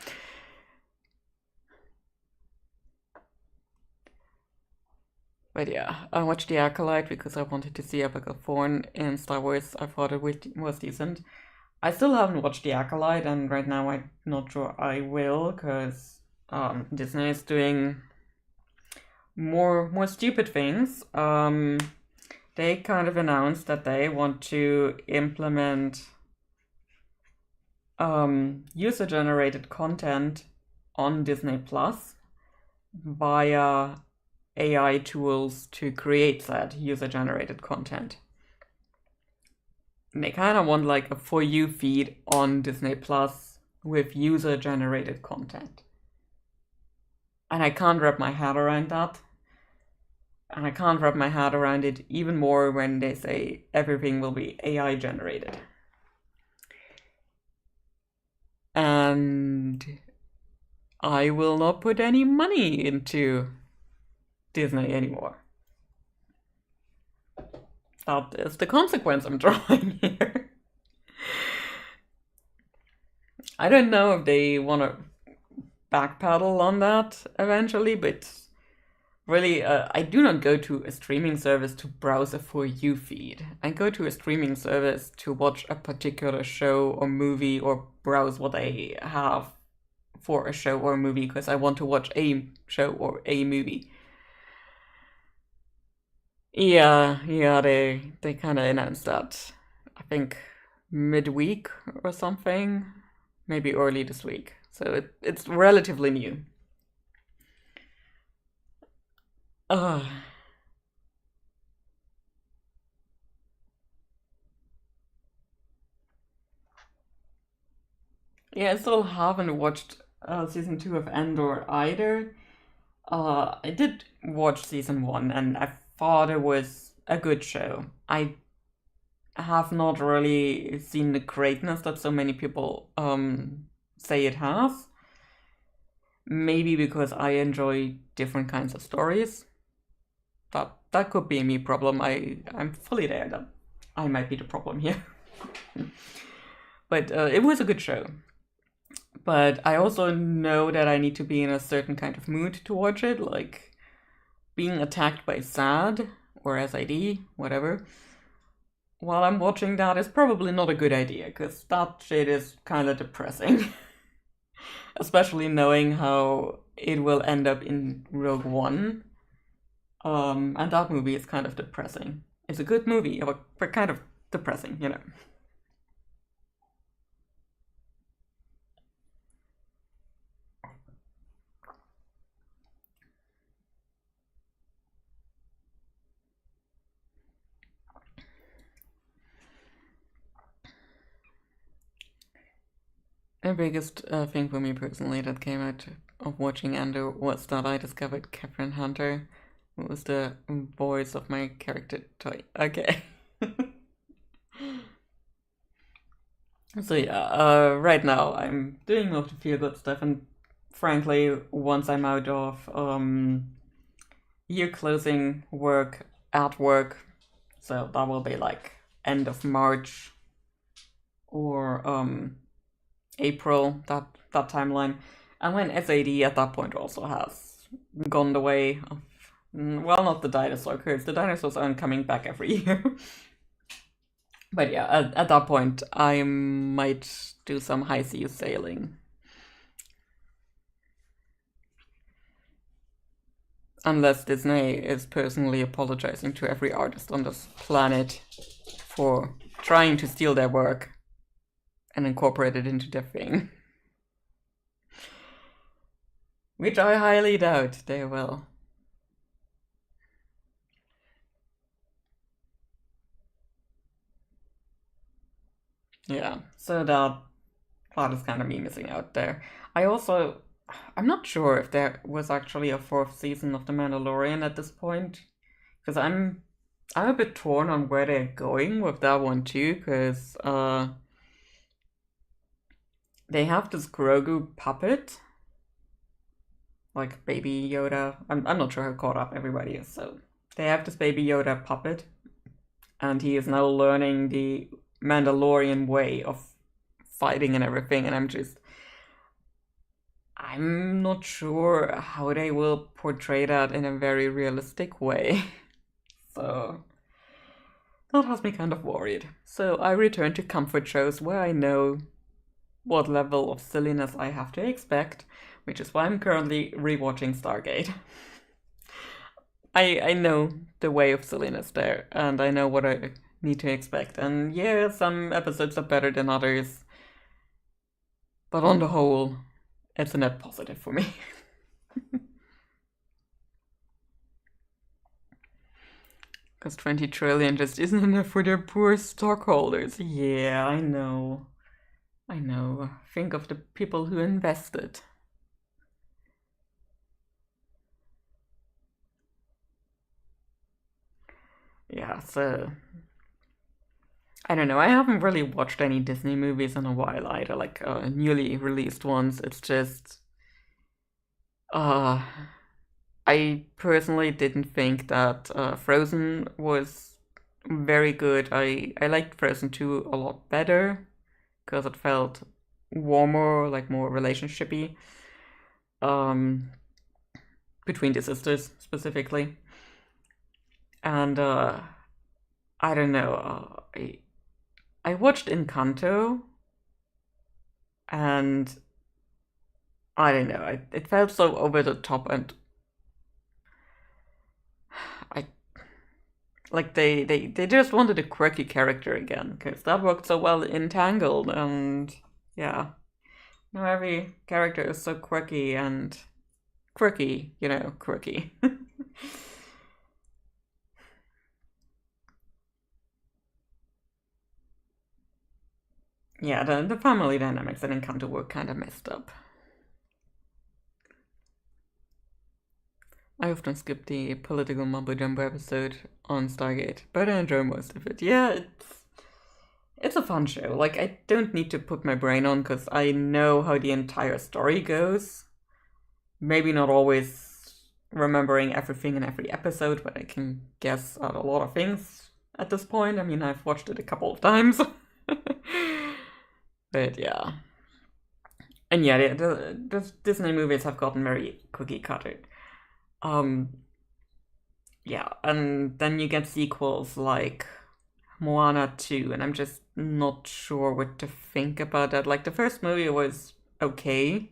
But yeah, I watched The Acolyte because I wanted to see Abigail Thorne in Star Wars. I thought it was decent. I still haven't watched The Acolyte, and right now I'm not sure I will, because Disney is doing more stupid things. They kind of announced that they want to implement user-generated content on Disney Plus via AI tools to create that user-generated content. And they kind of want like a For You feed on Disney Plus with user-generated content. And I can't wrap my head around that. And I can't wrap my head around it even more when they say everything will be AI generated. And I will not put any money into Disney anymore. That is the consequence I'm drawing here. I don't know if they want to backpedal on that eventually, but really, I do not go to a streaming service to browse a For You feed. I go to a streaming service to watch a particular show or movie or browse what I have for a show or a movie because I want to watch a show or a movie. Yeah, they kind of announced that, I think, midweek or something, maybe early this week. So it's relatively new. Yeah, I still haven't watched season 2 of Andor either. I did watch season 1 and I thought it was a good show. I have not really seen the greatness that so many people say it has. Maybe because I enjoy different kinds of stories. That could be a me problem. I'm fully there that I might be the problem here. But it was a good show. But I also know that I need to be in a certain kind of mood to watch it, like being attacked by SAD or SID, whatever. While I'm watching that is probably not a good idea, because that shit is kind of depressing. Especially knowing how it will end up in Rogue One. And that movie is kind of depressing. It's a good movie, but kind of depressing, you know. The biggest thing for me personally that came out of watching Andor was that I discovered Catherine Hunter, who was the voice of my character toy. Okay. So yeah, right now I'm doing most of the feel-good stuff, and frankly, once I'm out of year closing work at work, so that will be like end of March or April, that timeline. And when SAD at that point also has gone the way of, well, not the dinosaur curse. The dinosaurs aren't coming back every year. But yeah, at that point, I might do some high seas sailing. Unless Disney is personally apologizing to every artist on this planet for trying to steal their work and incorporate it into their thing. Which I highly doubt they will. Yeah, so that is kind of me missing out there. I'm not sure if there was actually a 4th season of The Mandalorian at this point, because I'm a bit torn on where they're going with that one too, because they have this Grogu puppet, like Baby Yoda. I'm not sure how caught up everybody is, so they have this Baby Yoda puppet, and he is now learning the Mandalorian way of fighting and everything, and I'm not sure how they will portray that in a very realistic way. So that has me kind of worried. So I return to comfort shows where I know what level of silliness I have to expect, which is why I'm currently rewatching Stargate. I know the way of silliness there, and I know what I need to expect. And yeah, some episodes are better than others, but on the whole, it's a net positive for me. Because 20 trillion just isn't enough for their poor stockholders. Yeah, I know. I know. Think of the people who invested. Yeah, so I don't know. I haven't really watched any Disney movies in a while either, like newly released ones. It's just I personally didn't think that Frozen was very good. I liked Frozen 2 a lot better because it felt warmer, like more relationship-y, between the sisters specifically. And I don't know. I watched Encanto, and I don't know. It felt so over the top, and I like they just wanted a quirky character again because that worked so well in Tangled, and yeah, now every character is so quirky and quirky, quirky. Yeah, the family dynamics in Encanto were kind of messed up. I often skip the political mumbo jumbo episode on Stargate, but I enjoy most of it. Yeah, it's a fun show. Like, I don't need to put my brain on because I know how the entire story goes. Maybe not always remembering everything in every episode, but I can guess at a lot of things at this point. I mean, I've watched it a couple of times. But yeah. And yeah, the Disney movies have gotten very cookie cutter. Yeah, and then you get sequels like Moana 2, and I'm just not sure what to think about that. Like, the first movie was okay,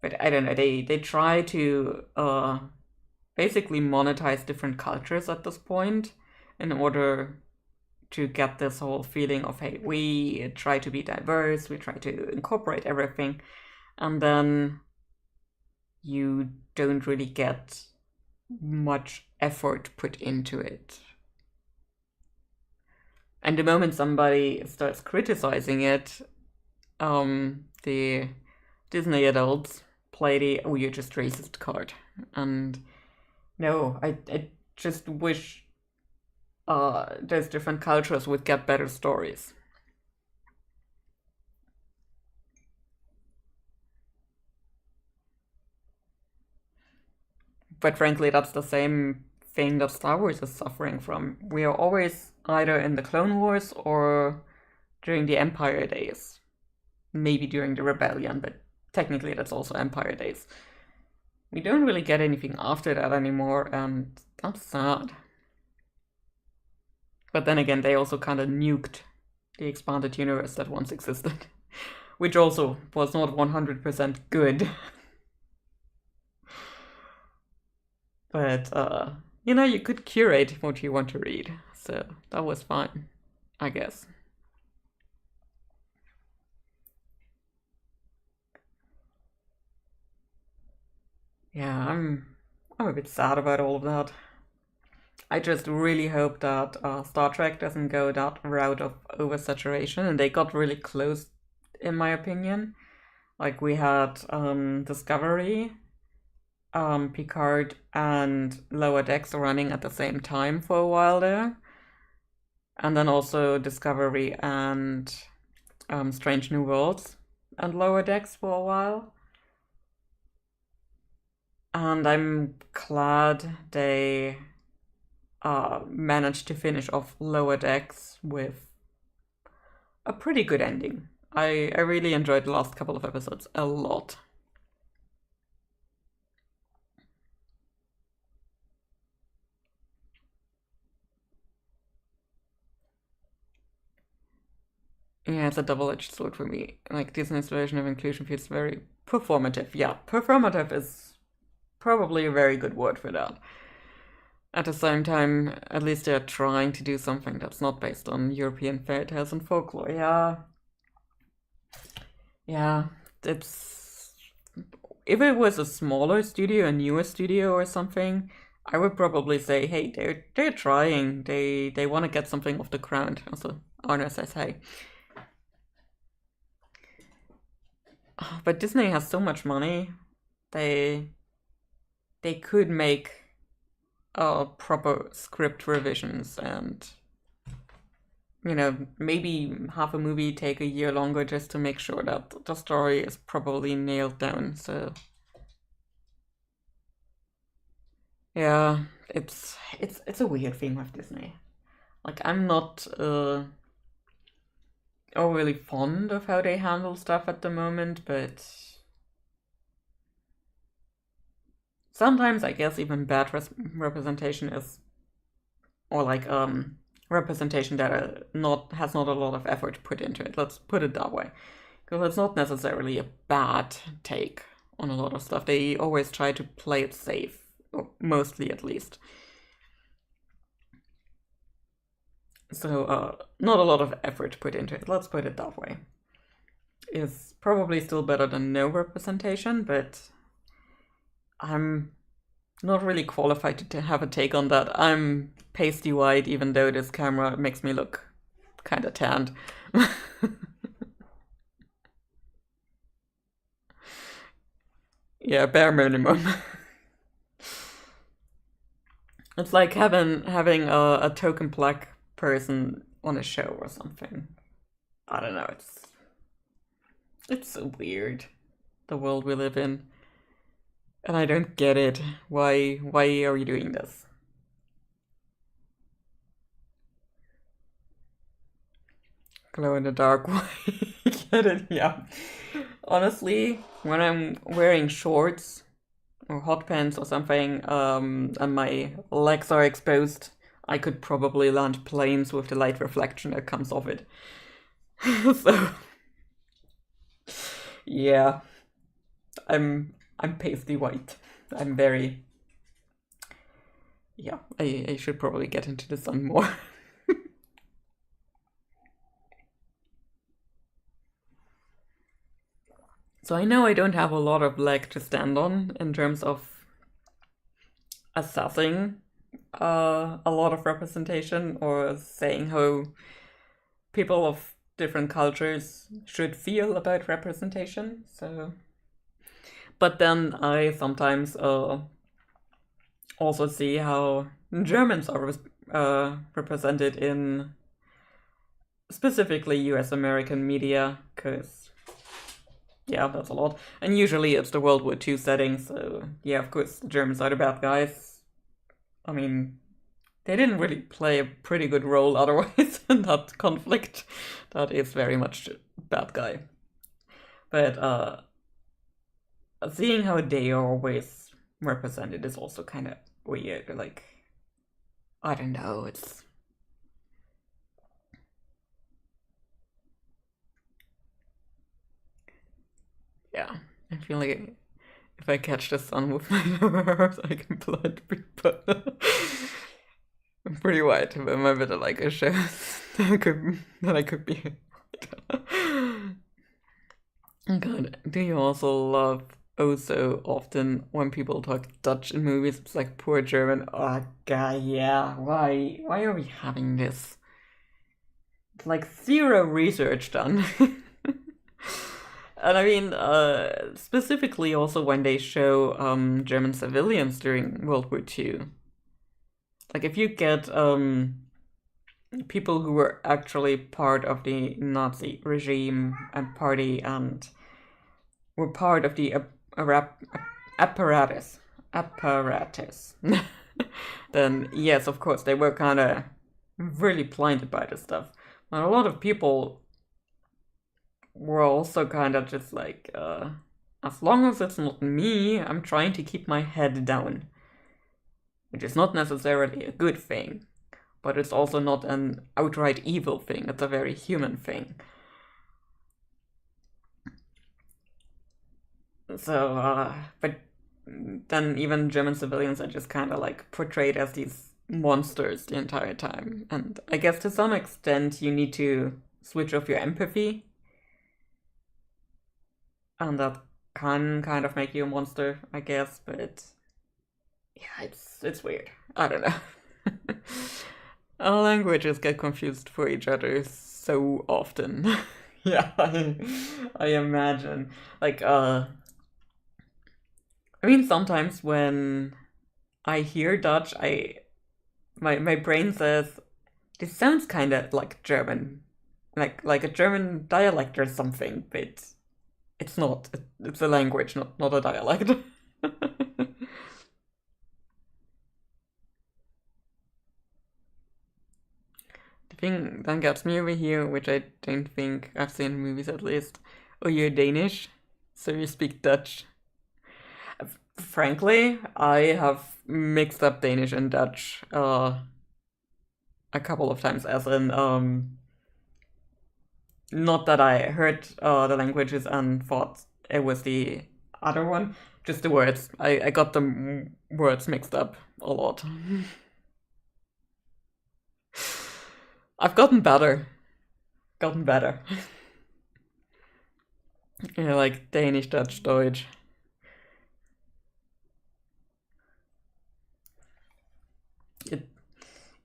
but I don't know, they try to basically monetize different cultures at this point in order to get this whole feeling of, hey, we try to be diverse, we try to incorporate everything, and then you don't really get much effort put into it. And the moment somebody starts criticizing it, the Disney adults play the "oh, you're just racist" card. And no, I just wish those different cultures would get better stories. But frankly, that's the same thing that Star Wars is suffering from. We are always either in the Clone Wars or during the Empire days. Maybe during the Rebellion, but technically that's also Empire days. We don't really get anything after that anymore, and that's sad. But then again, they also kind of nuked the expanded universe that once existed, which also was not 100% good. But, you could curate what you want to read, so that was fine, I guess. Yeah, I'm a bit sad about all of that. I just really hope that Star Trek doesn't go that route of oversaturation, and they got really close, in my opinion. Like, we had Discovery, Picard, and Lower Decks running at the same time for a while there. And then also Discovery and Strange New Worlds and Lower Decks for a while. And I'm glad they managed to finish off Lower Decks with a pretty good ending. I really enjoyed the last couple of episodes a lot. Yeah, it's a double-edged sword for me. Like, Disney's version of inclusion feels very performative. Yeah, performative is probably a very good word for that. At the same time, at least they're trying to do something that's not based on European fairy tales and folklore. Yeah, it's... If it was a smaller studio, a newer studio or something, I would probably say, hey, they're trying. They want to get something off the ground. Also, Arno says, hey. But Disney has so much money. They could make proper script revisions and, you know, maybe have a movie take a year longer just to make sure that the story is properly nailed down. So yeah, it's a weird thing with Disney. Like, I'm not overly fond of how they handle stuff at the moment, but sometimes I guess even bad representation is, or like representation that has not a lot of effort put into it. Let's put it that way, because it's not necessarily a bad take on a lot of stuff. They always try to play it safe, or mostly at least. So not a lot of effort put into it. Let's put it that way. Is probably still better than no representation, but I'm not really qualified to have a take on that. I'm pasty white, even though this camera makes me look kind of tanned. Yeah, bare minimum. It's like having a token black person on a show or something. I don't know. It's so weird, the world we live in. And I don't get it. Why are you doing this? Glow in the dark. Why? Get it? Yeah. Honestly, when I'm wearing shorts or hot pants or something, and my legs are exposed, I could probably land planes with the light reflection that comes off it. So yeah, I'm pasty white. I'm very... Yeah, I should probably get into the sun more. So I know I don't have a lot of leg to stand on in terms of assessing a lot of representation or saying how people of different cultures should feel about representation. So, but then I sometimes also see how Germans are represented in specifically US American media, because yeah, that's a lot. And usually it's the World War II setting, so yeah, of course the Germans are the bad guys. I mean, they didn't really play a pretty good role otherwise in that conflict. That is very much a bad guy. But seeing how they are always represented is also kind of weird. Like, I don't know, it's... Yeah, I feel like if I catch the sun with my arms, I can blind people. I'm pretty white, but my vitiligo shows that I could be. God, do you also love so often when people talk Dutch in movies? It's like poor German. Oh god, yeah. Why are we having this? It's like zero research done. And I mean, specifically also when they show German civilians during World War II. Like, if you get people who were actually part of the Nazi regime and party and were part of the apparatus. then yes, of course, they were kind of really blinded by this stuff. And a lot of people were also kind of just like, as long as it's not me, I'm trying to keep my head down. Which is not necessarily a good thing, but it's also not an outright evil thing, it's a very human thing. So, but then even German civilians are just kind of like portrayed as these monsters the entire time. And I guess to some extent you need to switch off your empathy. And that can kind of make you a monster, I guess, but yeah, it's weird. I don't know. Our languages get confused for each other so often. Yeah, I imagine. Like, I mean, sometimes when I hear Dutch, my brain says, this sounds kind of like German. Like a German dialect or something, but it's not. It's a language, not a dialect. The thing that gets me over here, which I don't think I've seen in movies at least, oh, you're Danish, so you speak Dutch. Frankly, I have mixed up Danish and Dutch a couple of times, as in, not that I heard the languages and thought it was the other one, just the words. I got the words mixed up a lot. I've gotten better. Gotten better. Yeah, like Danish, Dutch, Deutsch.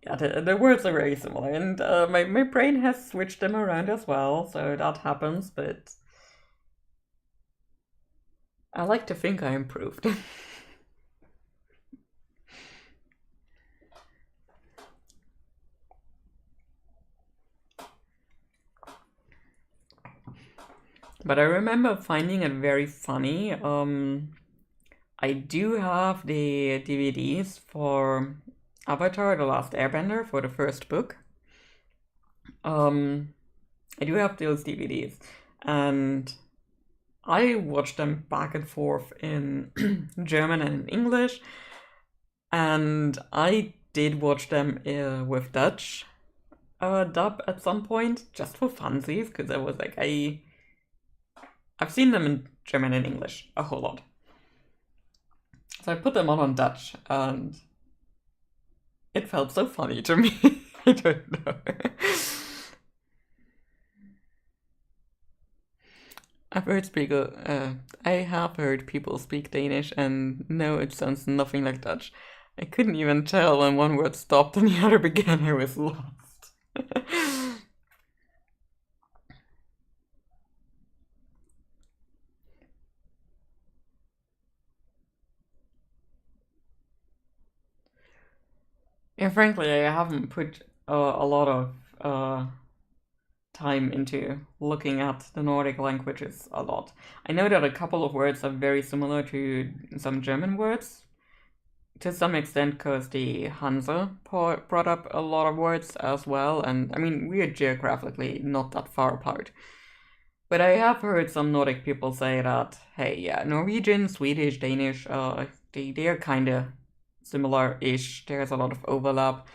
Yeah, the words are very similar, and my brain has switched them around as well, so that happens, but I like to think I improved. But I remember finding it very funny. I do have the DVDs for Avatar: The Last Airbender for the first book. I do have those DVDs, and I watched them back and forth in German and in English, and I did watch them with Dutch dub at some point, just for funsies, because I was like, I've seen them in German and English a whole lot. So I put them on Dutch, and it felt so funny to me. I don't know. I have heard people speak Danish, and no, it sounds nothing like Dutch. I couldn't even tell when one word stopped and the other began. I was lost. And frankly, I haven't put a lot of time into looking at the Nordic languages a lot. I know that a couple of words are very similar to some German words, to some extent, because the Hansa brought up a lot of words as well, and I mean, we are geographically not that far apart. But I have heard some Nordic people say that, hey, yeah, Norwegian, Swedish, Danish, they're kind of similar-ish. There's a lot of overlap.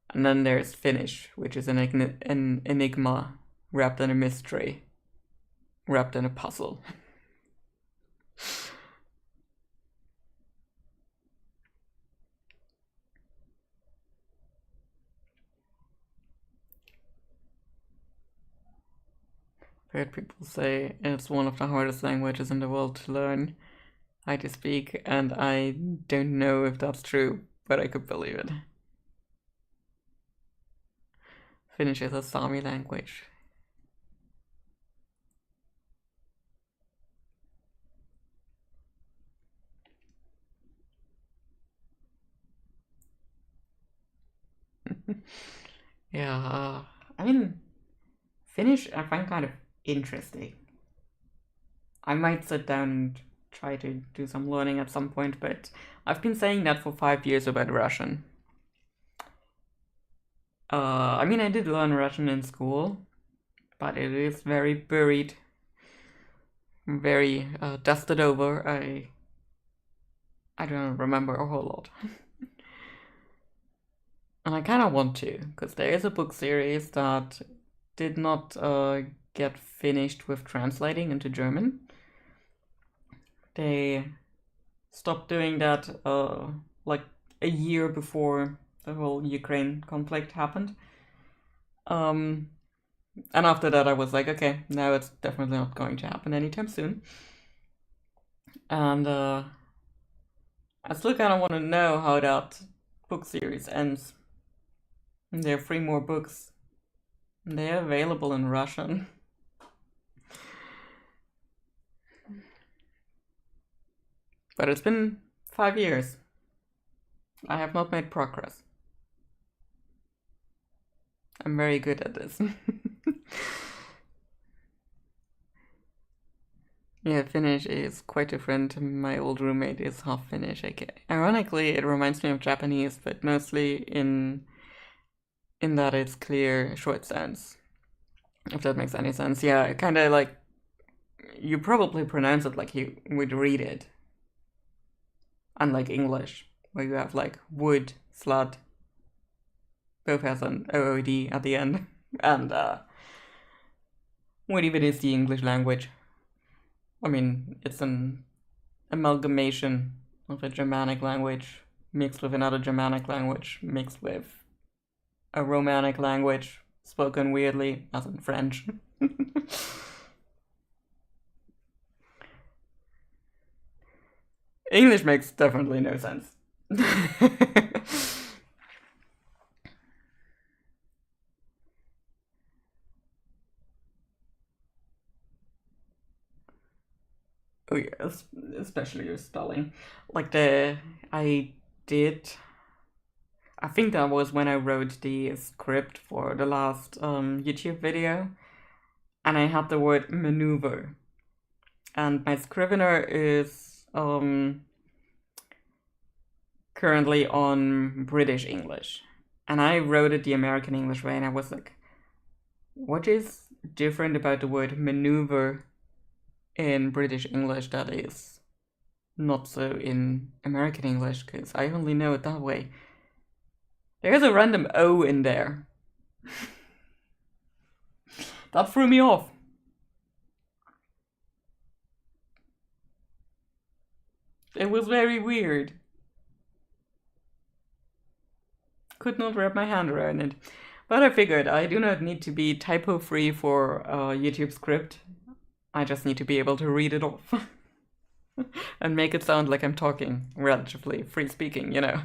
And then there's Finnish, which is an enigma wrapped in a mystery, wrapped in a puzzle. I've heard people say it's one of the hardest languages in the world to learn, to speak, and I don't know if that's true, but I could believe it. Finnish is a Sami language. Yeah, I mean, Finnish I find kind of interesting. I might sit down and try to do some learning at some point, but I've been saying that for 5 years about Russian. I mean, I did learn Russian in school, but it is very buried, very dusted over. I don't remember a whole lot. And I kind of want to, because there is a book series that did not get finished with translating into German. They stopped doing that like a year before the whole Ukraine conflict happened. And after that I was like, okay, now it's definitely not going to happen anytime soon. And I still kind of want to know how that book series ends. There are 3 more books. They're available in Russian. But it's been 5 years. I have not made progress. I'm very good at this. Yeah, Finnish is quite different. My old roommate is half Finnish. Ironically, it reminds me of Japanese, but mostly in that it's clear short sounds. If that makes any sense. Yeah, kind of like you probably pronounce it like you would read it. Unlike English, where you have like wood, slut, both has an OOD at the end, and what even is the English language? I mean, it's an amalgamation of a Germanic language mixed with another Germanic language mixed with a Romanic language spoken weirdly, as in French. English makes definitely no sense. Oh yeah, especially your spelling. Like I think that was when I wrote the script for the last YouTube video, and I had the word maneuver, and my Scrivener is currently on British English, and I wrote it the American English way, and I was like, what is different about the word maneuver in British English that is not so in American English, because I only know it that way. There's a random O in there. That threw me off. It was very weird. Could not wrap my hand around it. But I figured I do not need to be typo free for a YouTube script. I just need to be able to read it off. And make it sound like I'm talking, relatively free speaking, you know.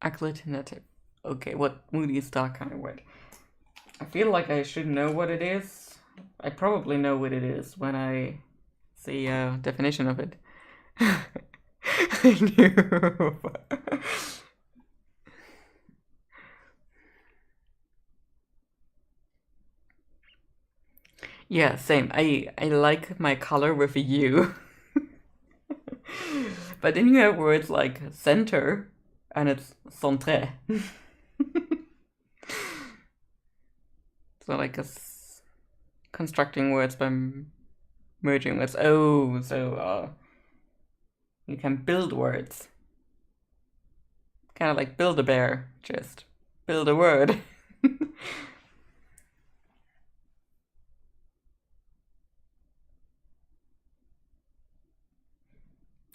Agglutinative. Okay, what is that kind of word? I feel like I should know what it is. I probably know what it is when I see a definition of it. I knew. Yeah, same. I like my color with a U. But then you have words like center, and it's centré. So like constructing words by merging words. Oh, so you can build words. Kind of like build a bear, just build a word.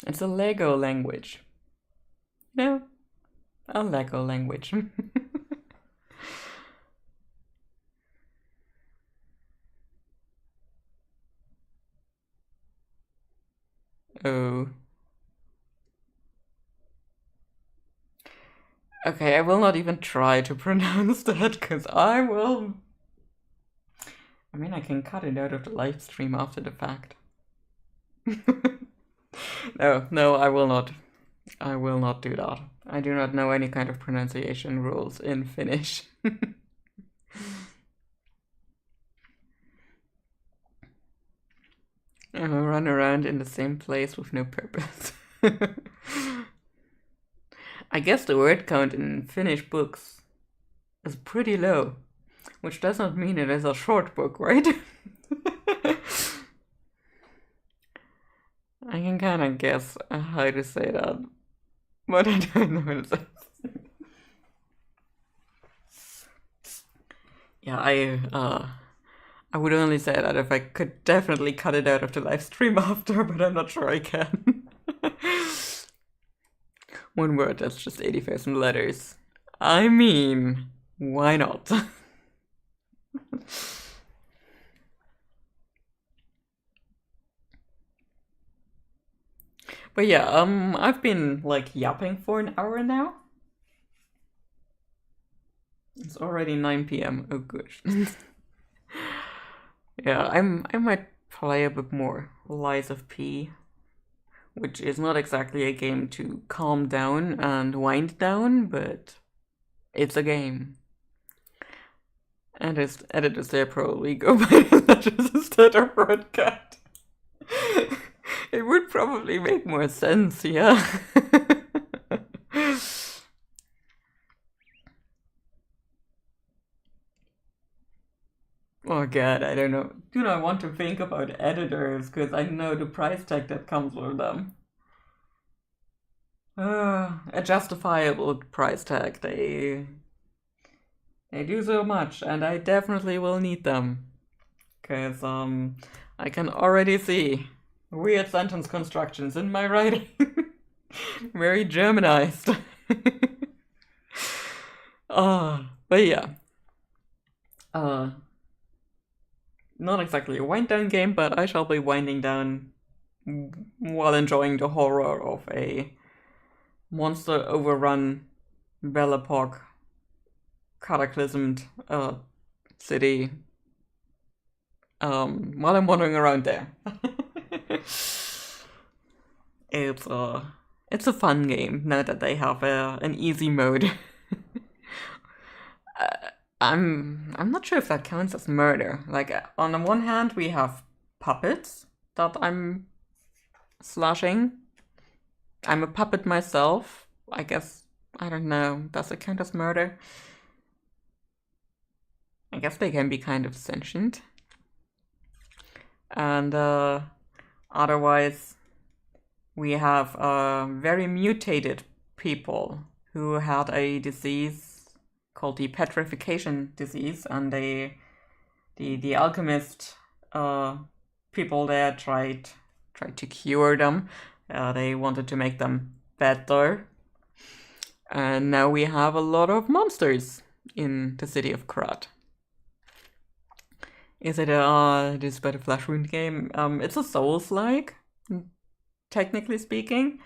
It's a Lego language. No, a Lego language. Oh. Okay, I will not even try to pronounce that, because I will... I mean, I can cut it out of the live stream after the fact. No, I will not. I will not do that. I do not know any kind of pronunciation rules in Finnish. I will run around in the same place with no purpose. I guess the word count in Finnish books is pretty low, which does not mean it is a short book, right? I can kind of guess how to say that, but I don't know what it says. Yeah, I would only say that if I could definitely cut it out of the live stream after, but I'm not sure I can. One word, that's just 80,000 letters. I mean, why not? But yeah, I've been like yapping for an hour now. It's already 9 p.m. Oh gosh. Yeah, I might play a bit more Lies of P, which is not exactly a game to calm down and wind down, but it's a game. And as editors there probably go by the letters instead of broadcast. It would probably make more sense, yeah. Oh god, I don't know. Do not want to think about editors, because I know the price tag that comes with them. A justifiable price tag. They do so much, and I definitely will need them. Because, I can already see weird sentence constructions in my writing. Very Germanized. But yeah. Not exactly a wind down game, but I shall be winding down while enjoying the horror of a monster overrun Belle-Epoque cataclysmed city while I'm wandering around there. It's a fun game now that they have an easy mode. I'm not sure if that counts as murder. Like, on the one hand, we have puppets that I'm slashing. I'm a puppet myself. I guess, I don't know, does it count as murder? I guess they can be kind of sentient. And otherwise, we have very mutated people who had a disease called the petrification disease, and the alchemist people there tried to cure them. They wanted to make them better, and now we have a lot of monsters in the city of Krat. Is it this by the Flash Wound game? It's a Souls-like, technically speaking.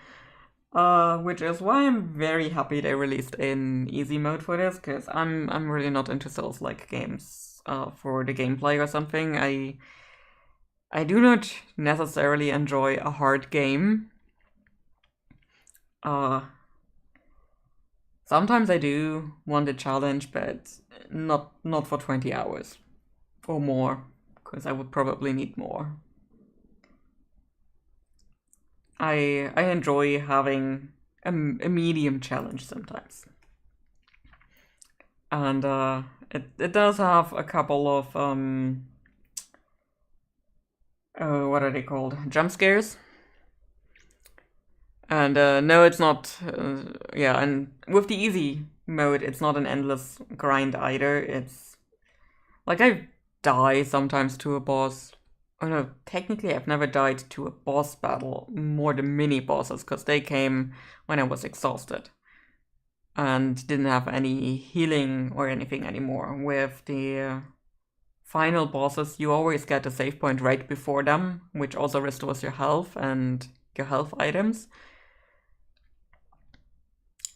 Which is why I'm very happy they released an easy mode for this, because I'm really not into Souls-like games for the gameplay or something. I do not necessarily enjoy a hard game. Sometimes I do want a challenge, but not for 20 hours or more, because I would probably need more. I enjoy having a medium challenge sometimes. And it does have a couple of what are they called? Jump scares. And no, it's not. Yeah, and with the easy mode, it's not an endless grind either. It's like I die sometimes to a boss. Oh no, technically I've never died to a boss battle, more the mini bosses, because they came when I was exhausted and didn't have any healing or anything anymore. With the final bosses, you always get a save point right before them, which also restores your health and your health items.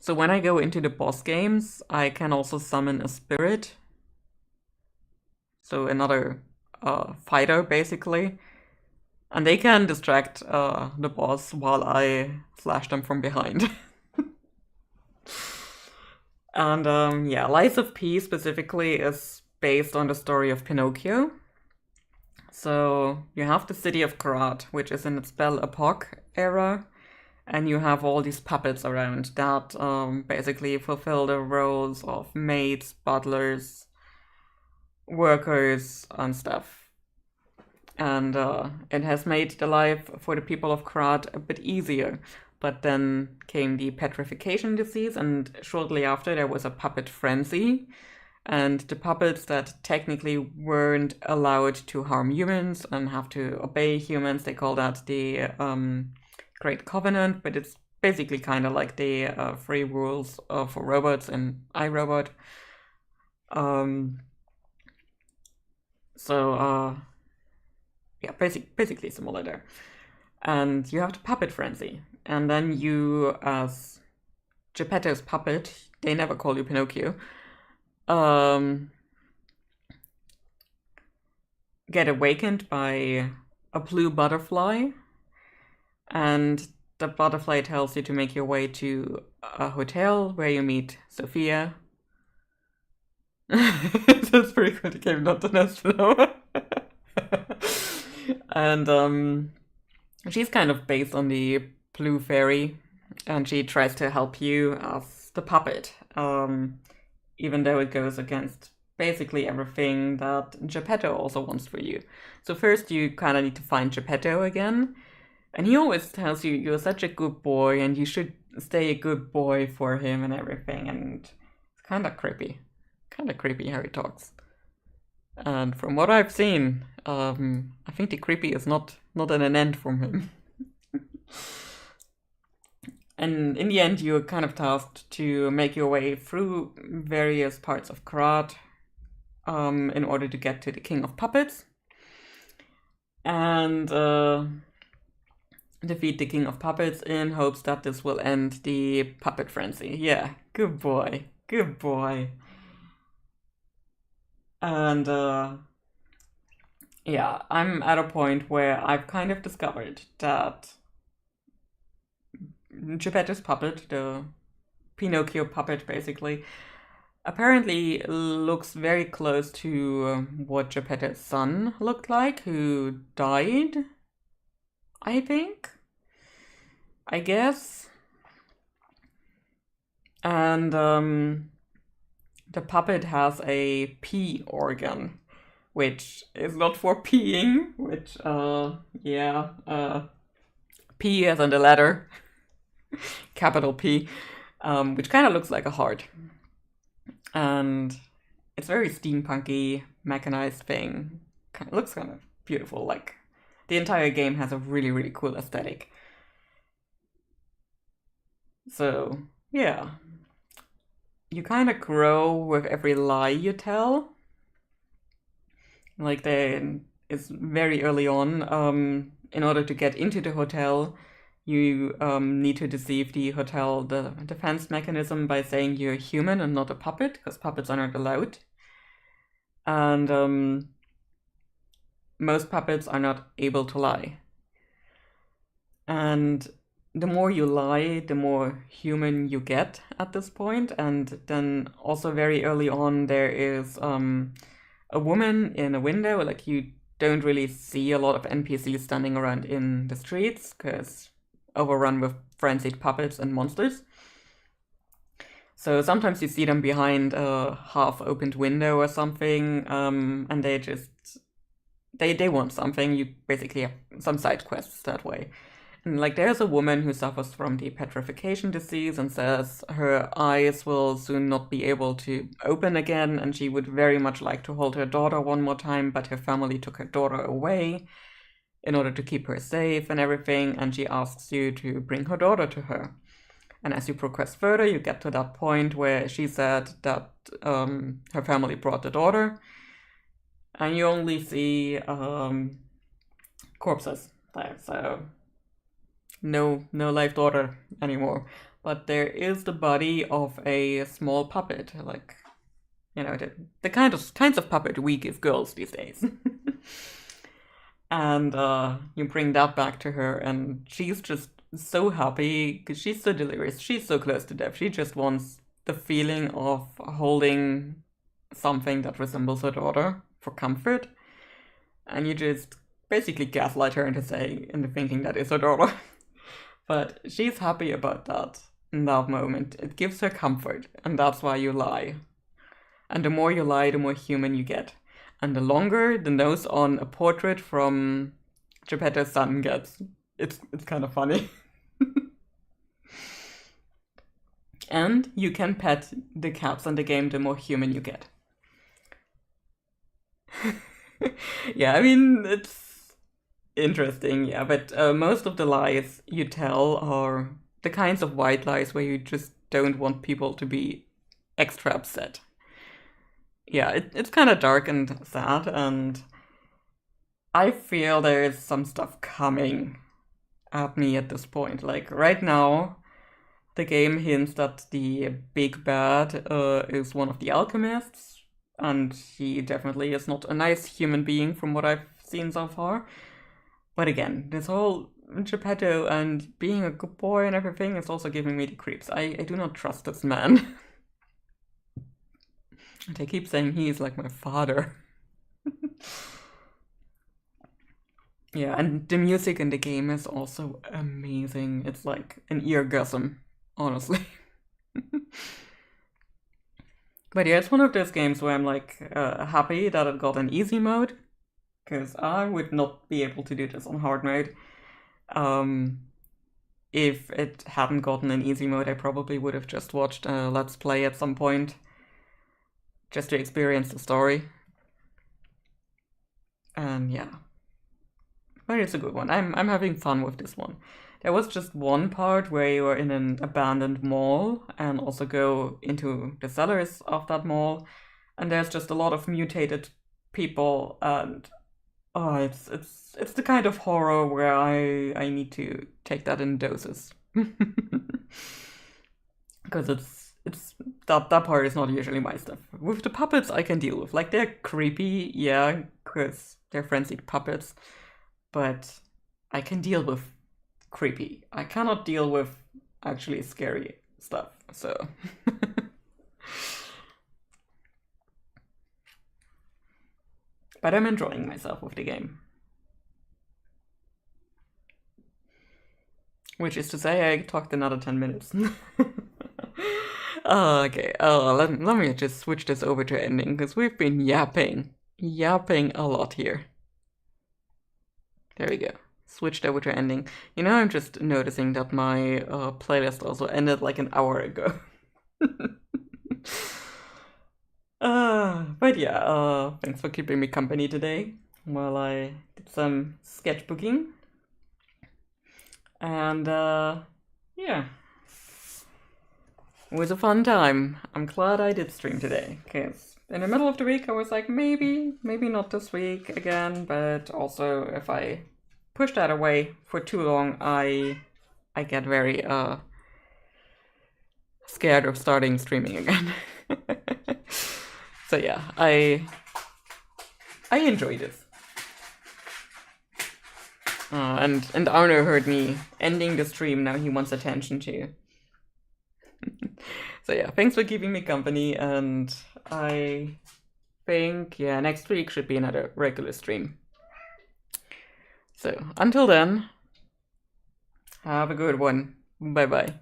So when I go into the boss games, I can also summon a spirit. So another fighter, basically. And they can distract the boss while I slash them from behind. And yeah, Lies of P specifically is based on the story of Pinocchio. So you have the city of Karat, which is in its Belle Epoque era, and you have all these puppets around that basically fulfill the roles of maids, butlers, workers, and stuff. And it has made the life for the people of Karat a bit easier. But then came the petrification disease, and shortly after there was a puppet frenzy. And the puppets that technically weren't allowed to harm humans and have to obey humans, they call that the Great Covenant, but it's basically kind of like the free rules for robots in iRobot. Yeah, basically similar there. And you have the puppet frenzy. And then you, as Geppetto's puppet, they never call you Pinocchio, get awakened by a blue butterfly. And the butterfly tells you to make your way to a hotel where you meet Sophia. That's pretty good. It came not the nest though. And she's kind of based on the Blue Fairy, and she tries to help you as the puppet, even though it goes against basically everything that Geppetto also wants for you. So first you kind of need to find Geppetto again, and he always tells you you're such a good boy and you should stay a good boy for him and everything, and it's kind of creepy how he talks. And from what I've seen, I think the creepy is not at an end from him. And in the end, you're kind of tasked to make your way through various parts of Karat in order to get to the King of Puppets. And defeat the King of Puppets in hopes that this will end the puppet frenzy. Yeah, good boy. Good boy. And yeah, I'm at a point where I've kind of discovered that Geppetto's puppet, the Pinocchio puppet basically, apparently looks very close to what Geppetto's son looked like, who died, I think? I guess. And the puppet has a pee organ, which is not for peeing, which, P as in the letter, capital P, which kind of looks like a heart. And it's very steampunky, mechanized thing. Looks kind of beautiful, like, the entire game has a really, really cool aesthetic. So, yeah. You kind of grow with every lie you tell. Like, it's very early on. In order to get into the hotel, you need to deceive the hotel the defense mechanism by saying you're human and not a puppet, because puppets are not allowed. And most puppets are not able to lie. And the more you lie, the more human you get at this point. And then also very early on, there is a woman in a window. Like, you don't really see a lot of NPCs standing around in the streets because overrun with frenzied puppets and monsters. So sometimes you see them behind a half-opened window or something, and they want something. You basically have some side quests that way. And like, there's a woman who suffers from the petrification disease and says her eyes will soon not be able to open again, and she would very much like to hold her daughter one more time, but her family took her daughter away in order to keep her safe and everything, and she asks you to bring her daughter to her. And as you progress further, you get to that point where she said that her family brought the daughter, and you only see corpses there, so no live daughter anymore. But there is the body of a small puppet, like, you know, the kinds of puppet we give girls these days. And you bring that back to her, and she's just so happy because she's so delirious. She's so close to death. She just wants the feeling of holding something that resembles her daughter for comfort. And you just basically gaslight her into thinking that is her daughter. But she's happy about that in that moment. It gives her comfort, and that's why you lie. And the more you lie, the more human you get. And the longer the nose on a portrait from Geppetto's son gets, it's kind of funny. And you can pet the cats in the game the more human you get. Yeah, I mean, it's interesting, yeah, but most of the lies you tell are the kinds of white lies where you just don't want people to be extra upset. Yeah, it's kind of dark and sad, and I feel there is some stuff coming at me at this point. Like, right now, the game hints that the big bad is one of the alchemists, and he definitely is not a nice human being from what I've seen so far. But again, this whole Geppetto and being a good boy and everything is also giving me the creeps. I do not trust this man. And I keep saying he's like my father. Yeah, and the music in the game is also amazing. It's like an eargasm, honestly. But yeah, it's one of those games where I'm like happy that it got an easy mode, because I would not be able to do this on hard mode. If it hadn't gotten an easy mode, I probably would have just watched a Let's Play at some point, just to experience the story. And yeah, but it's a good one. I'm having fun with this one. There was just one part where you are in an abandoned mall and also go into the cellars of that mall, and there's just a lot of mutated people, and oh, it's the kind of horror where I need to take that in doses. Because it's that part is not usually my stuff. With the puppets I can deal with. Like, they're creepy, yeah, because they're frenzied puppets, but I can deal with creepy. I cannot deal with actually scary stuff, so. But I'm enjoying myself with the game. Which is to say, I talked another 10 minutes. Okay, let me just switch this over to ending, because we've been yapping a lot here. There we go. Switched over to ending. You know, I'm just noticing that my playlist also ended like an hour ago. But yeah, thanks for keeping me company today while I did some sketchbooking. And yeah, it was a fun time. I'm glad I did stream today, because in the middle of the week I was like, maybe not this week again, but also if I push that away for too long, I get very scared of starting streaming again. So yeah, I enjoyed it. And Arno heard me ending the stream, now he wants attention too. So yeah, thanks for keeping me company, and I think, yeah, next week should be another regular stream. So, until then, have a good one. Bye bye.